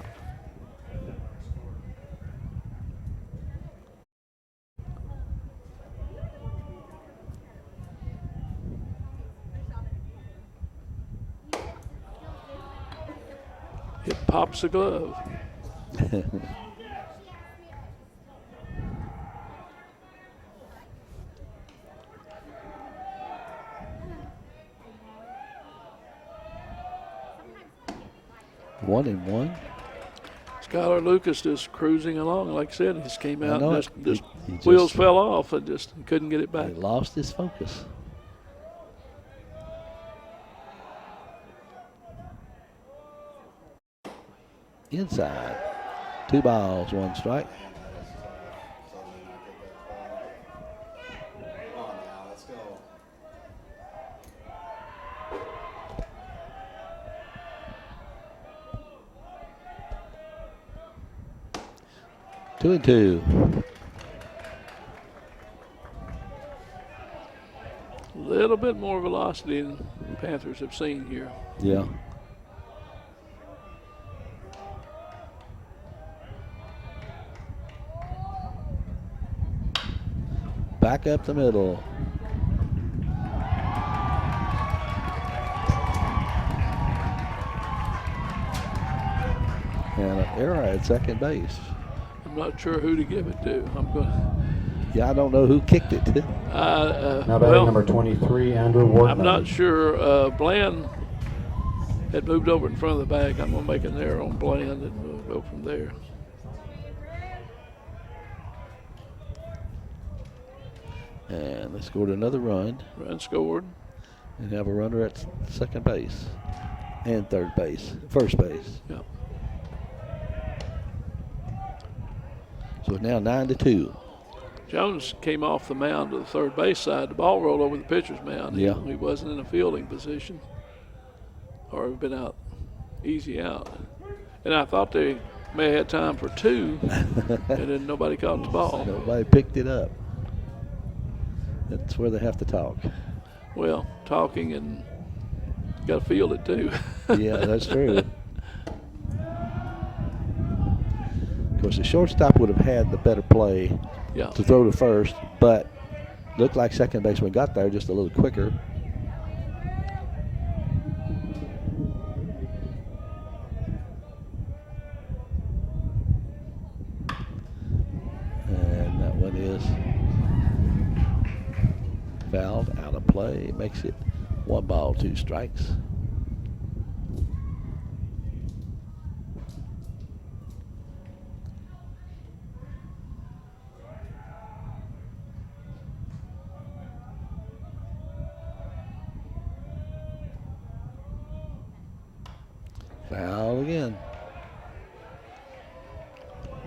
Speaker 2: It pops a glove.
Speaker 1: One and one.
Speaker 2: Skylar Lucas just cruising along. Like I said, he just came
Speaker 1: I
Speaker 2: out
Speaker 1: know
Speaker 2: and
Speaker 1: it.
Speaker 2: just
Speaker 1: He just-
Speaker 2: wheels fell off and just couldn't get it back.
Speaker 1: He lost his focus. Inside. 2 balls, 1 strike. Two and two.
Speaker 2: A little bit more velocity than the Panthers have seen here.
Speaker 1: Yeah. Back up the middle. And an error at second base.
Speaker 2: I'm not sure who to give it to. I'm going to.
Speaker 1: Yeah, I don't know who kicked it.
Speaker 5: Now batting
Speaker 2: Well,
Speaker 5: number 23, Andrew Wortman.
Speaker 2: I'm not sure. Bland had moved over in front of the bag. I'm going to make an error on Bland and we'll go from there.
Speaker 1: And they scored another run
Speaker 2: Run scored.
Speaker 1: and have a runner at second base and third base, first base.
Speaker 2: Yep.
Speaker 1: So it's now 9-2.
Speaker 2: Jones came off the mound to the third base side. The ball rolled over the pitcher's mound.
Speaker 1: Yeah.
Speaker 2: He wasn't in a fielding position or had been out, easy out. And I thought they may have had time for 2, and then nobody caught the ball.
Speaker 1: Nobody picked it up. That's where they have to talk.
Speaker 2: Well, talking and got to field it too.
Speaker 1: Yeah, that's true. Of course, the shortstop would have had the better play
Speaker 2: Yeah.
Speaker 1: to throw to first, but looked like second baseman got there just a little quicker. And that one is fouled, out of play. Makes it 1 ball, 2 strikes. Foul again.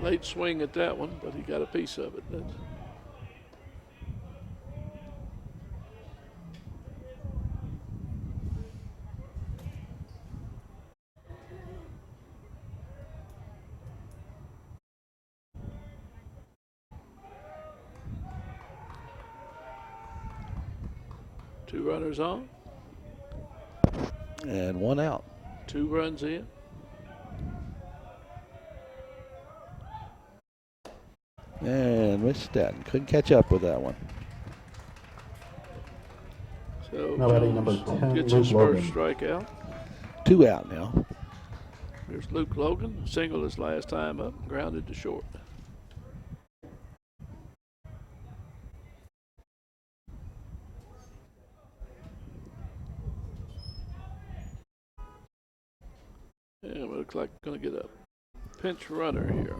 Speaker 2: Late swing at that one, but he got a piece of it. That's, two runners on,
Speaker 1: And 1 out.
Speaker 2: 2 runs in.
Speaker 1: And missed that. Couldn't catch up with that one.
Speaker 2: So
Speaker 5: Now batting number
Speaker 2: Jones
Speaker 5: 10,
Speaker 2: gets
Speaker 5: Luke
Speaker 2: his
Speaker 5: Logan.
Speaker 2: first strikeout.
Speaker 1: 2 out now.
Speaker 2: There's Luke Logan, singled his last time up, and grounded to short. And it looks like we're going to get a pinch runner here.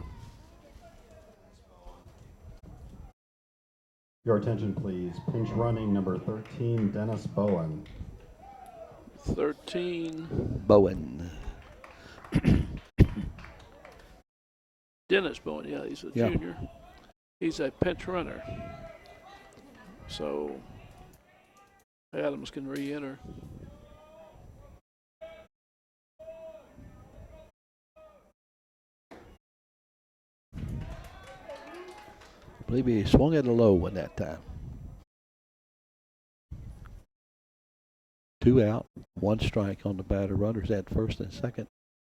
Speaker 5: Your attention, please. Pinch running number 13, Dennis Bowen.
Speaker 2: 13,
Speaker 1: Bowen.
Speaker 2: Dennis Bowen. Yeah, he's a
Speaker 1: Yeah.
Speaker 2: junior. He's a pinch runner. So Adams can re-enter.
Speaker 1: I believe he swung at a low one that time. 2 out, 1 strike on the batter. Runners at first and second.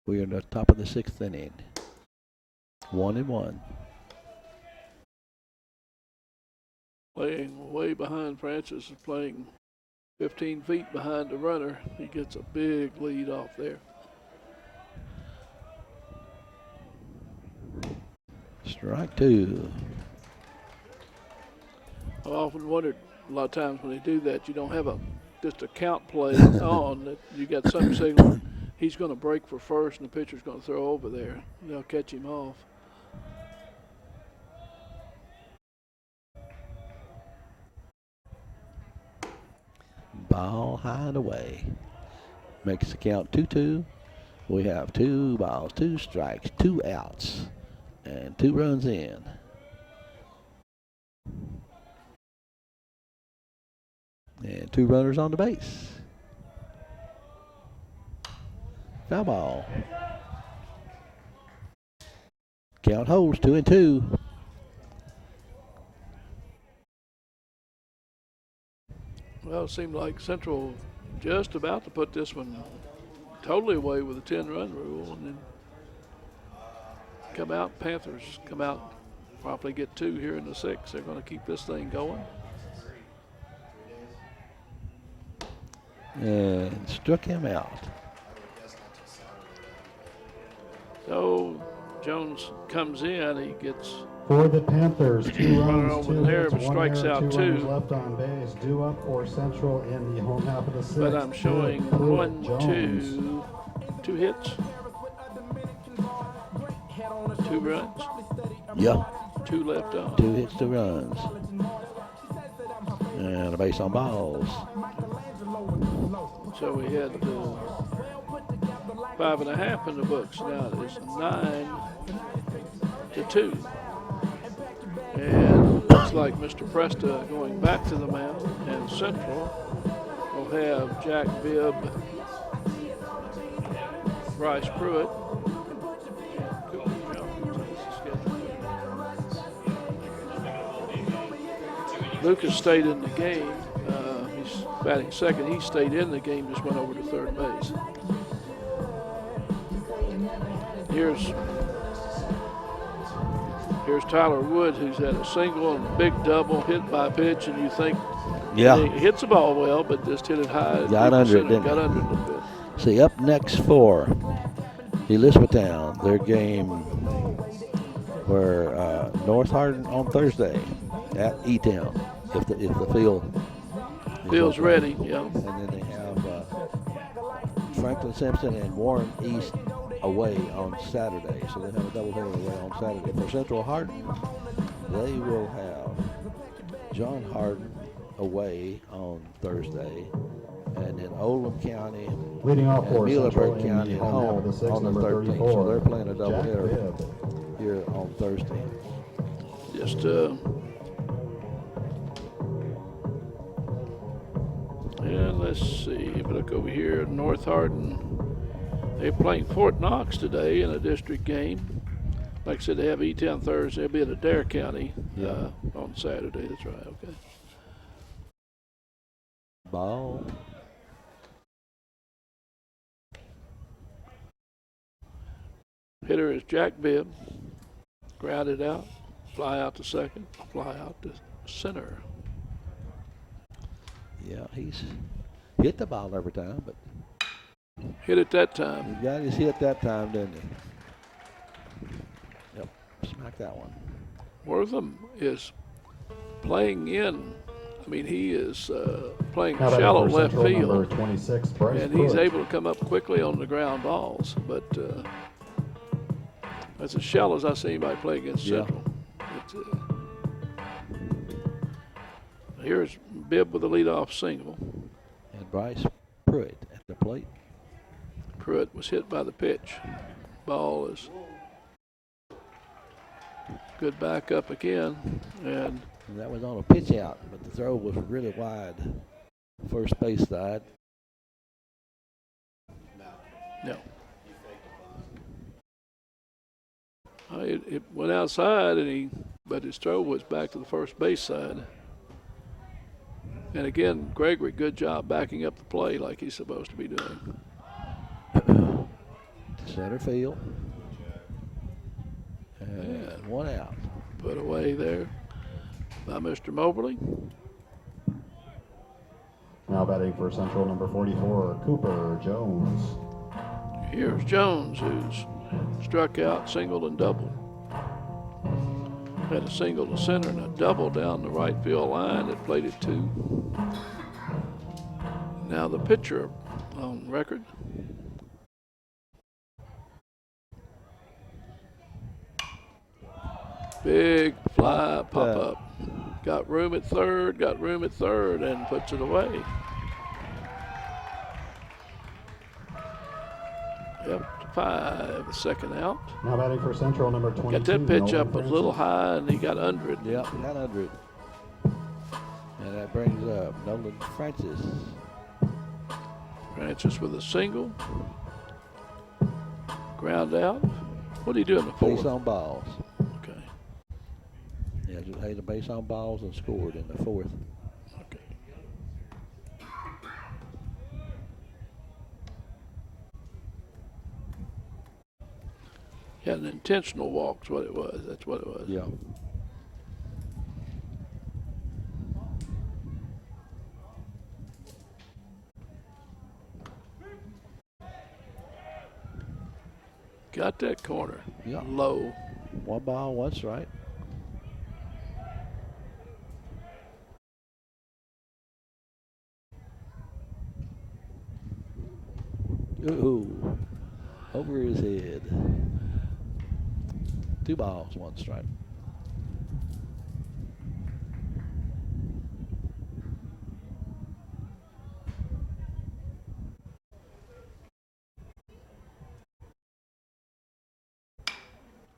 Speaker 1: We are in the top of the 6th inning. 1-1.
Speaker 2: Playing way behind Francis is playing 15 feet behind the runner. He gets a big lead off there.
Speaker 1: Strike 2.
Speaker 2: I've often wondered a lot of times when they do that, you don't have just a count play on that you got some signal. He's going to break for first and the pitcher's going to throw over there. They'll catch him off.
Speaker 1: Ball high and away. Makes the count 2-2. We have 2 balls, 2 strikes, 2 outs, and 2 runs in. And 2 runners on the base. Foul ball. Count holds 2-2.
Speaker 2: Well, it seemed like Central just about to put this one totally away with a 10-run rule, and then come out. Panthers come out, probably get 2 here in the 6th. They're going to keep this thing going.
Speaker 1: And struck him out.
Speaker 2: So Jones comes in. He gets
Speaker 5: For the Panthers, 2
Speaker 2: Runner
Speaker 5: runs,
Speaker 2: over
Speaker 5: 2
Speaker 2: there,
Speaker 5: hits,
Speaker 2: but
Speaker 5: 1
Speaker 2: strikes
Speaker 5: error,
Speaker 2: out
Speaker 5: 2 runners
Speaker 2: 2.
Speaker 5: left on base. Due up for Central in the home half of the 6th.
Speaker 2: But I'm showing
Speaker 5: Pruitt,
Speaker 2: 1,
Speaker 5: Jones.
Speaker 2: 2 hits, 2 runs,
Speaker 1: Yeah.
Speaker 2: 2 left on.
Speaker 1: 2 hits, 2 runs. And a base on balls.
Speaker 2: So we had 5.5 in the books. Now it's 9-2. And it looks like Mr. Presta going back to the mound, and Central will have Jack Bibb, Bryce Pruitt, and Cooper Jones. Lucas stayed in the game. He's batting second. He stayed in the game, just went over to third base. Here's Tyler Wood, who's had a single and a big double, hit by pitch, and you think he hits the ball well, but just hit it high.
Speaker 1: Got under it, didn't
Speaker 2: got
Speaker 1: he?
Speaker 2: under it a little bit.
Speaker 1: See, up next for Elizabethtown, their game were North Hardin on Thursday at E-Town, if the field is
Speaker 2: Field's
Speaker 1: okay.
Speaker 2: ready, yeah.
Speaker 1: And then they have Franklin Simpson and Warren East away on Saturday, so they have a doubleheader away on Saturday. For Central Hardin, they will have John Hardin away on Thursday, and then Oldham County
Speaker 5: Leading off
Speaker 1: and
Speaker 5: for Central
Speaker 1: Muhlenberg
Speaker 5: in
Speaker 1: County
Speaker 5: the
Speaker 1: at
Speaker 5: home half
Speaker 1: home
Speaker 5: of the 6th,
Speaker 1: on the
Speaker 5: number
Speaker 1: 13th.
Speaker 5: 34.
Speaker 1: So they're playing a
Speaker 5: Jack
Speaker 1: doubleheader
Speaker 5: Bibb.
Speaker 1: here on Thursday.
Speaker 2: Just and let's see, if we look over here, North Hardin, they're playing Fort Knox today in a district game. Like I said, they have E-Town Thursday. They'll be at Adair County on Saturday. That's right, okay.
Speaker 1: Ball.
Speaker 2: Hitter is Jack Bibb. Grounded out, fly out to second, fly out to center.
Speaker 1: Yeah, he's hit the ball every time, but
Speaker 2: Hit it that time.
Speaker 1: he got his hit that time, didn't he? Yep, smacked that one.
Speaker 2: Wortham is playing in. I mean, he is playing
Speaker 5: Now batting
Speaker 2: shallow
Speaker 5: for
Speaker 2: left
Speaker 5: Central, number
Speaker 2: field,
Speaker 5: 26, Bryce
Speaker 2: and he's
Speaker 5: Pruitt.
Speaker 2: able to come up quickly on the ground balls. But that's as shallow as I see anybody play against
Speaker 1: Yeah.
Speaker 2: Central. It's, here's Bibb with a leadoff single.
Speaker 1: And Bryce Pruitt at the plate. plate.
Speaker 2: Pruitt was hit by the pitch. Ball is good back up again, and
Speaker 1: that was on a pitch out, but the throw was really wide. First base side.
Speaker 2: no. It went outside, but his throw was back to the first base side. And again, Gregory, good job backing up the play like he's supposed to be doing.
Speaker 1: Center field. And one out.
Speaker 2: Put away there by Mr. Moberly.
Speaker 5: Now batting for Central, number 44, Cooper Jones.
Speaker 2: Here's Jones, who's struck out, singled, and doubled. Had a single to center and a double down the right field line that played it 2. Now the pitcher on record. Big fly pop up. Got room at third, and puts it away. Yep, 5, the second out.
Speaker 5: Now batting for Central, number 22.
Speaker 2: Got that pitch
Speaker 5: Nolan
Speaker 2: up a
Speaker 5: Francis.
Speaker 2: little high, and he got under it.
Speaker 1: Yep, got under it. And that brings up Nolan Francis.
Speaker 2: Francis with a single. Ground out. What did he do in the fourth?
Speaker 1: Base on balls.
Speaker 2: Okay.
Speaker 1: Yeah, just had a base on balls and scored in the fourth.
Speaker 2: Okay. He had an intentional walk, is what it was. That's what it was.
Speaker 1: Yeah.
Speaker 2: Got that corner.
Speaker 1: Yeah.
Speaker 2: Low.
Speaker 1: 1 ball, 1 strike. Ooh, over his head. 2 balls, 1 strike.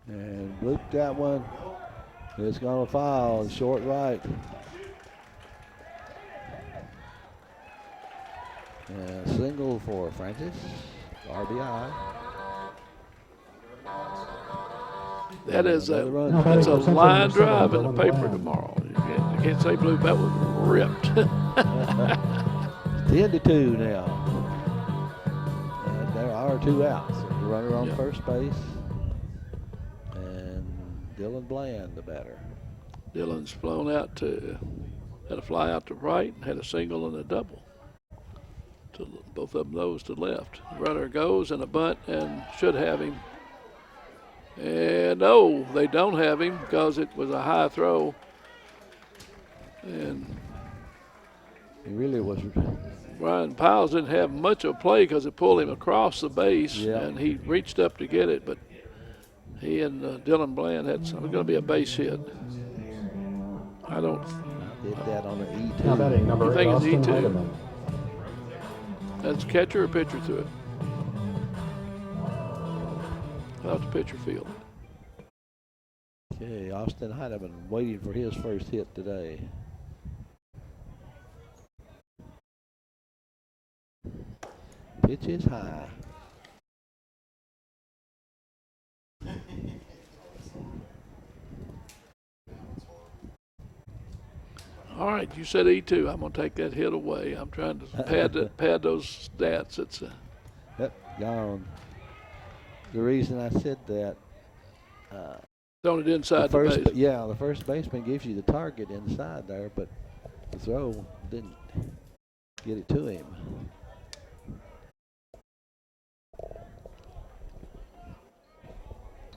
Speaker 1: And blooped that one. It's gonna foul, short right. And single for Francis, RBI.
Speaker 2: That is a,
Speaker 1: Another run.
Speaker 2: that's a
Speaker 5: Central
Speaker 2: line
Speaker 5: number 7,
Speaker 2: drive in the
Speaker 5: Dylan
Speaker 2: paper
Speaker 5: Bland.
Speaker 2: tomorrow. You can't say blue, that was ripped.
Speaker 1: 10-2 now. And there are 2 outs. The runner on
Speaker 2: Yeah.
Speaker 1: first base. And Dylan Bland, the batter.
Speaker 2: Dylan's flown out to, had a fly out to right, had a single and a double. To both of them those to left. Runner goes and a bunt and should have him. And no, they don't have him because it was a high throw. And
Speaker 1: He really was.
Speaker 2: Brian Piles didn't have much of a play because it pulled him across the base,
Speaker 1: Yeah.
Speaker 2: and he reached up to get it, but he and Dylan Bland had something. Going to be a base hit. I don't.
Speaker 1: Did that on an E2.
Speaker 5: Now batting number
Speaker 2: You
Speaker 5: 8,
Speaker 2: think it's
Speaker 5: Austin
Speaker 2: E2?
Speaker 5: Heidemann.
Speaker 2: That's catcher or pitcher through it. Out the pitcher field.
Speaker 1: Okay, Austin Heidemann waiting for his first hit today. Pitch is high.
Speaker 2: All right, you said E2. I'm going to take that hit away. I'm trying to pad those stats. It's
Speaker 1: Yep, gone. The reason I said that,
Speaker 2: throwing it inside the base.
Speaker 1: yeah, the first baseman gives you the target inside there, but the throw didn't get it to him.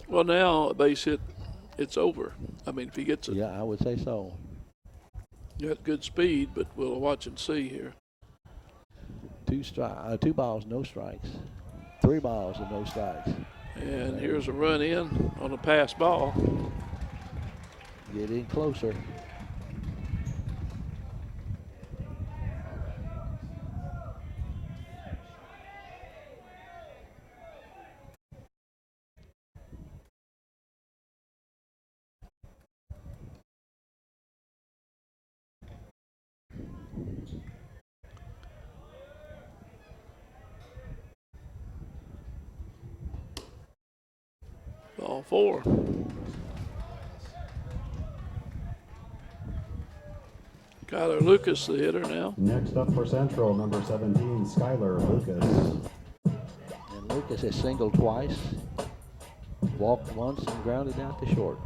Speaker 2: Well, now a base hit, it's over. I mean, if he gets it,
Speaker 1: Yeah, I would say so.
Speaker 2: you got good speed, but we'll watch and see here.
Speaker 1: 2 balls, no strikes. 3 balls and no strikes.
Speaker 2: And here's a run in on a pass ball.
Speaker 1: Get in closer.
Speaker 2: Ball 4. Kyler Lucas, the hitter now.
Speaker 5: Next up for Central, number 17, Skylar Lucas.
Speaker 1: And Lucas has singled twice, walked once, and grounded out to short.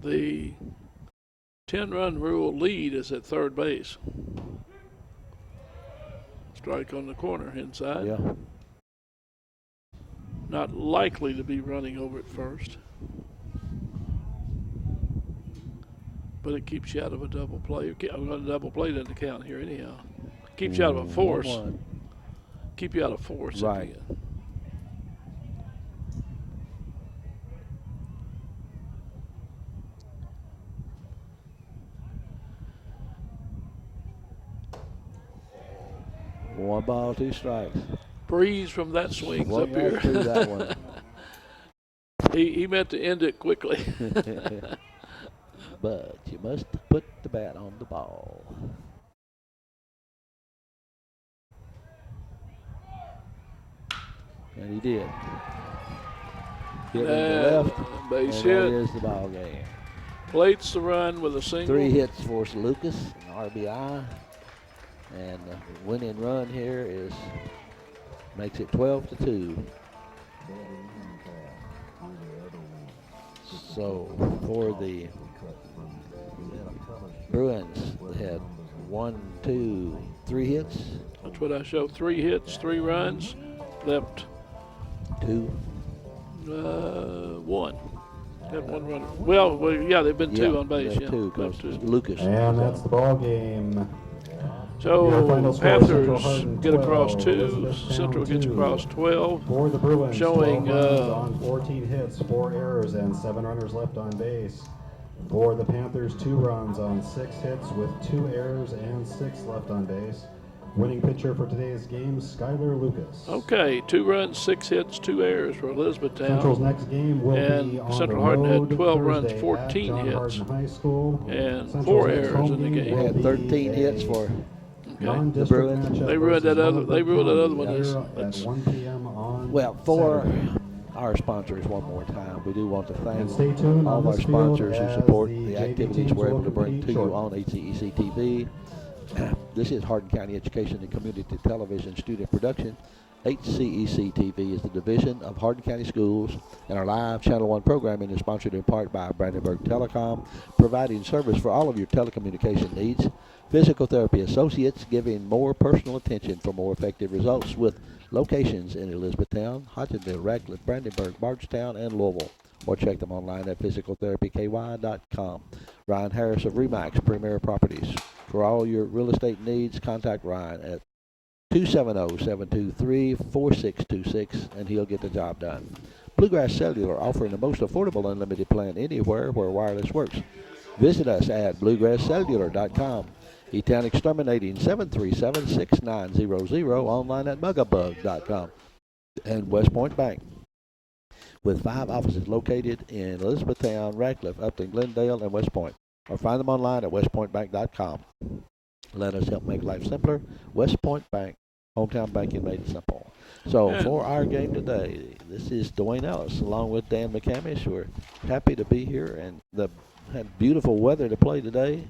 Speaker 2: The 10-run rule lead is at third base. Strike on the corner inside.
Speaker 1: Yeah.
Speaker 2: Not likely to be running over at first. But it keeps you out of a double play. A double play doesn't count here anyhow. Keeps you out of a force.
Speaker 1: 1-1.
Speaker 2: Keep you out of force.
Speaker 1: Right. One ball, 2 strikes.
Speaker 2: Breeze from that swings
Speaker 1: Swung
Speaker 2: up here.
Speaker 1: right through that one.
Speaker 2: He meant to end it quickly.
Speaker 1: But you must put the bat on the ball. And he did. Hit in the left.
Speaker 2: Base
Speaker 1: and
Speaker 2: hit.
Speaker 1: that is the ball game.
Speaker 2: Plates the run with a single.
Speaker 1: 3 hits for Lucas, an RBI. And the winning run here makes it 12-2. So for the Bruins, they had 1, 2, 3 hits.
Speaker 2: That's what I showed. 3 hits, 3 runs. Left
Speaker 1: 2.
Speaker 2: 1. Had 1 runner. Well, yeah, they've been 2 on base.
Speaker 1: left
Speaker 2: Yeah,
Speaker 1: 2 'cause
Speaker 2: left 2.
Speaker 1: Lucas.
Speaker 5: And that's the ball game.
Speaker 2: So
Speaker 5: Your final score, Central
Speaker 2: Panthers
Speaker 5: Hardin
Speaker 2: get across
Speaker 5: 12,
Speaker 2: 2.
Speaker 5: Elizabethtown
Speaker 2: Central gets
Speaker 5: 2.
Speaker 2: across 12.
Speaker 5: For the Bruins,
Speaker 2: Showing,
Speaker 5: 12 runs on 14 hits, 4 errors, and 7 runners left on base. For the Panthers, 2 runs on 6 hits with 2 errors and 6 left on base. Winning pitcher for today's game, Skylar Lucas.
Speaker 2: Okay, 2 runs, 6 hits, 2 errors for Elizabethtown.
Speaker 5: Central's next game will
Speaker 2: And
Speaker 5: be on
Speaker 2: Central
Speaker 5: the
Speaker 2: Hardin had
Speaker 5: road
Speaker 2: 12 runs,
Speaker 5: Thursday
Speaker 2: 14
Speaker 5: at John
Speaker 2: hits.
Speaker 5: Hardin High School.
Speaker 2: And
Speaker 5: Central's
Speaker 2: 4
Speaker 5: next
Speaker 2: errors
Speaker 5: home
Speaker 2: in the game.
Speaker 1: They
Speaker 5: will
Speaker 1: had
Speaker 5: be
Speaker 1: 13 hits
Speaker 5: a
Speaker 1: for
Speaker 5: non-district
Speaker 1: Bruins.
Speaker 5: matchup
Speaker 2: They ruined that
Speaker 5: versus
Speaker 2: other- they ruined that other one.
Speaker 5: County
Speaker 2: That's-
Speaker 5: at 1 p.m. on
Speaker 1: Well, for
Speaker 5: Saturday.
Speaker 1: our sponsors one more time, we do want to thank
Speaker 5: And stay tuned
Speaker 1: all
Speaker 5: on
Speaker 1: of our
Speaker 5: this field
Speaker 1: sponsors who
Speaker 5: as
Speaker 1: support
Speaker 5: the
Speaker 1: the
Speaker 5: JV
Speaker 1: activities
Speaker 5: teams
Speaker 1: we're able
Speaker 5: will
Speaker 1: to bring
Speaker 5: compete
Speaker 1: to you
Speaker 5: shortly.
Speaker 1: on HCEC-TV. This is Hardin County Education and Community Television Student Production. HCEC-TV is the division of Hardin County Schools, and our live Channel 1 programming is sponsored in part by Brandenburg Telecom, providing service for all of your telecommunication needs. Physical Therapy Associates, giving more personal attention for more effective results with locations in Elizabethtown, Hodgenville, Radcliffe, Brandenburg, Bardstown, and Louisville. Or check them online at physicaltherapyky.com. Ryan Harris of Remax Premier Properties. For all your real estate needs, contact Ryan at 270-723-4626, and he'll get the job done. Bluegrass Cellular, offering the most affordable unlimited plan anywhere where wireless works. Visit us at bluegrasscellular.com. E-Town Exterminating, 737-6900, online at mugabug.com. And West Point Bank, with 5 offices located in Elizabethtown, Radcliffe, Upton, Glendale, and West Point. Or find them online at westpointbank.com. Let us help make life simpler. West Point Bank, hometown banking made simple. So for our game today, this is Dwayne Ellis along with Dan McCamish. We're happy to be here and had beautiful weather to play today.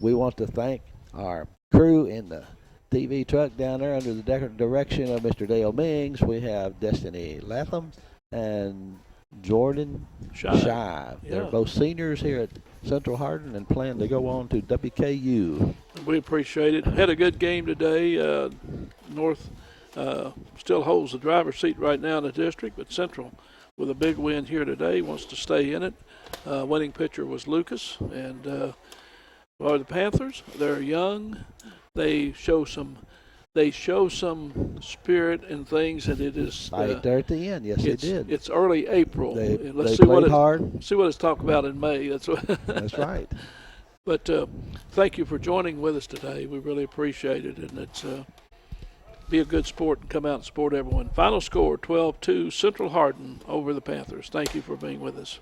Speaker 1: We want to thank our crew in the TV truck down there under the direction of Mr. Dale Mings. We have Destiny Latham and Jordan Shive. They're
Speaker 2: Yeah.
Speaker 1: both seniors here at Central Hardin and plan to go on to WKU.
Speaker 2: We appreciate it. Had a good game today. North still holds the driver's seat right now in the district, but Central, with a big win here today, wants to stay in it. Winning pitcher was Lucas. And for the Panthers, they're young. They show some spirit and things, and it is
Speaker 1: Right there at the end, yes, they did.
Speaker 2: It's early April.
Speaker 1: They
Speaker 2: Let's
Speaker 1: played hard.
Speaker 2: See what it's talked about in May. That's what.
Speaker 1: That's right.
Speaker 2: But thank you for joining with us today. We really appreciate it, and it's be a good sport and come out and support everyone. Final score: 12-2, Central Hardin over the Panthers. Thank you for being with us.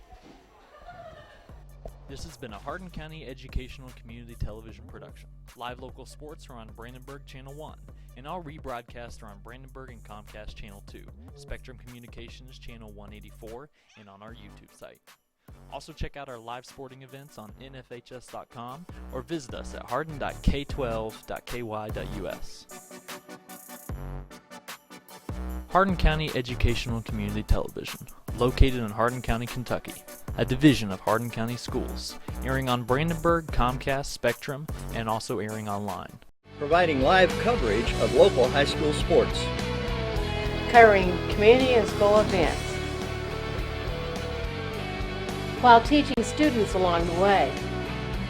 Speaker 7: This has been a Hardin County Educational Community Television production. Live local sports are on Brandenburg Channel 1, and all rebroadcasts are on Brandenburg and Comcast Channel 2, Spectrum Communications Channel 184, and on our YouTube site. Also check out our live sporting events on nfhs.com or visit us at hardin.k12.ky.us. Hardin County Educational Community Television, located in Hardin County, Kentucky, a division of Hardin County Schools, airing on Brandenburg, Comcast, Spectrum, and also airing online.
Speaker 8: Providing live coverage of local high school sports.
Speaker 9: Covering community and school events, while teaching students along the way.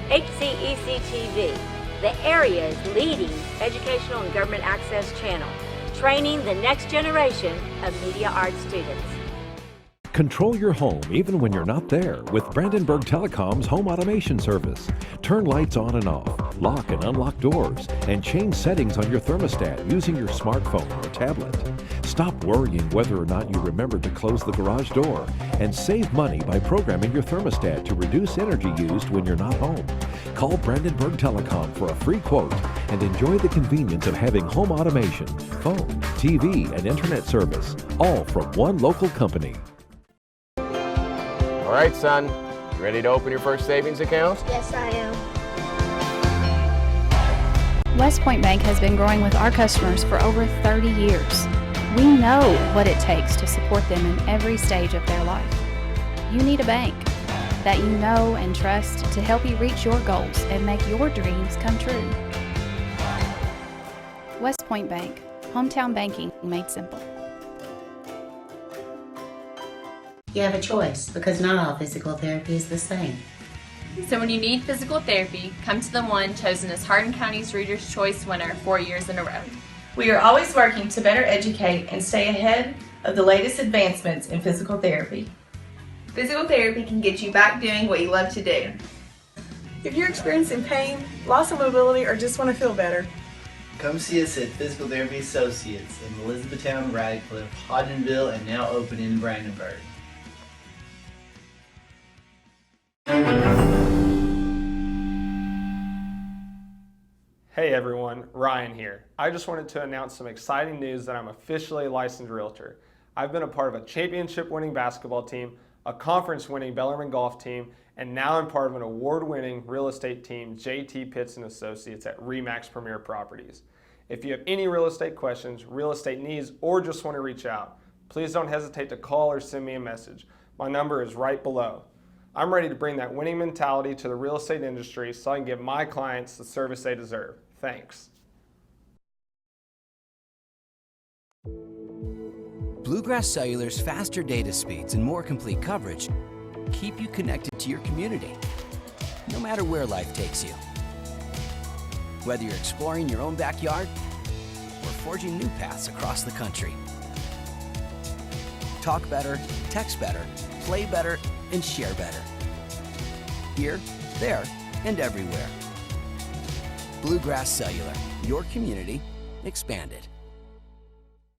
Speaker 10: HCEC-TV, the area's leading educational and government access channel, training the next generation of media arts students.
Speaker 11: Control your home even when you're not there with Brandenburg Telecom's home automation service. Turn lights on and off, lock and unlock doors, and change settings on your thermostat using your smartphone or tablet. Stop worrying whether or not you remember to close the garage door, and save money by programming your thermostat to reduce energy used when you're not home. Call Brandenburg Telecom for a free quote and enjoy the convenience of having home automation, phone, TV, and internet service, all from one local company.
Speaker 12: All right, son, you ready to open your first savings account?
Speaker 10: Yes, I am.
Speaker 13: West Point Bank has been growing with our customers for over 30 years. We know what it takes to support them in every stage of their life. You need a bank that you know and trust to help you reach your goals and make your dreams come true. West Point Bank, hometown banking made simple.
Speaker 14: You have a choice because not all physical therapy is the same.
Speaker 15: So when you need physical therapy, come to the one chosen as Hardin County's Reader's Choice winner 4 years in a row.
Speaker 16: We are always working to better educate and stay ahead of the latest advancements in physical therapy.
Speaker 15: Physical therapy can get you back doing what you love to do.
Speaker 16: If you're experiencing pain, loss of mobility, or just want to feel better,
Speaker 17: come see us at Physical Therapy Associates in Elizabethtown, Radcliffe, Hodgenville, and now open in Brandenburg.
Speaker 18: Hey everyone, Ryan here. I just wanted to announce some exciting news that I'm officially a licensed realtor. I've been a part of a championship-winning basketball team, a conference-winning Bellarmine golf team, and now I'm part of an award-winning real estate team, JT Pitts & Associates at RE/MAX Premier Properties. If you have any real estate questions, real estate needs, or just want to reach out, please don't hesitate to call or send me a message. My number is right below. I'm ready to bring that winning mentality to the real estate industry so I can give my clients the service they deserve. Thanks.
Speaker 19: Bluegrass Cellular's faster data speeds and more complete coverage keep you connected to your community, no matter where life takes you. Whether you're exploring your own backyard or forging new paths across the country. Talk better, text better, play better, and share better. Here, there, and everywhere. Bluegrass Cellular, your community expanded.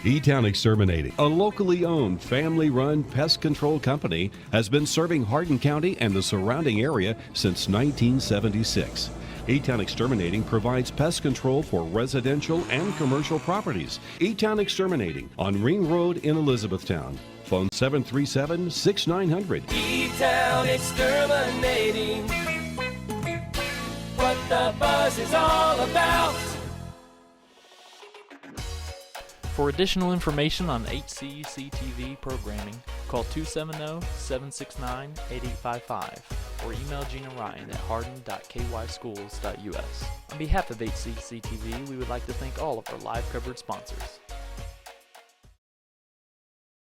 Speaker 11: E-Town Exterminating, a locally owned, family-run pest control company, has been serving Hardin County and the surrounding area since 1976. E-Town Exterminating provides pest control for residential and commercial properties. E-Town Exterminating on Ring Road in Elizabethtown. Phone 737-6900.
Speaker 20: E-Town Exterminating. What the buzz is all about.
Speaker 7: For additional information on HCEC-TV programming, call 270-769-8855 or email Gina Ryan at hardin.kyschools.us. On behalf of HCEC-TV, we would like to thank all of our live coverage sponsors.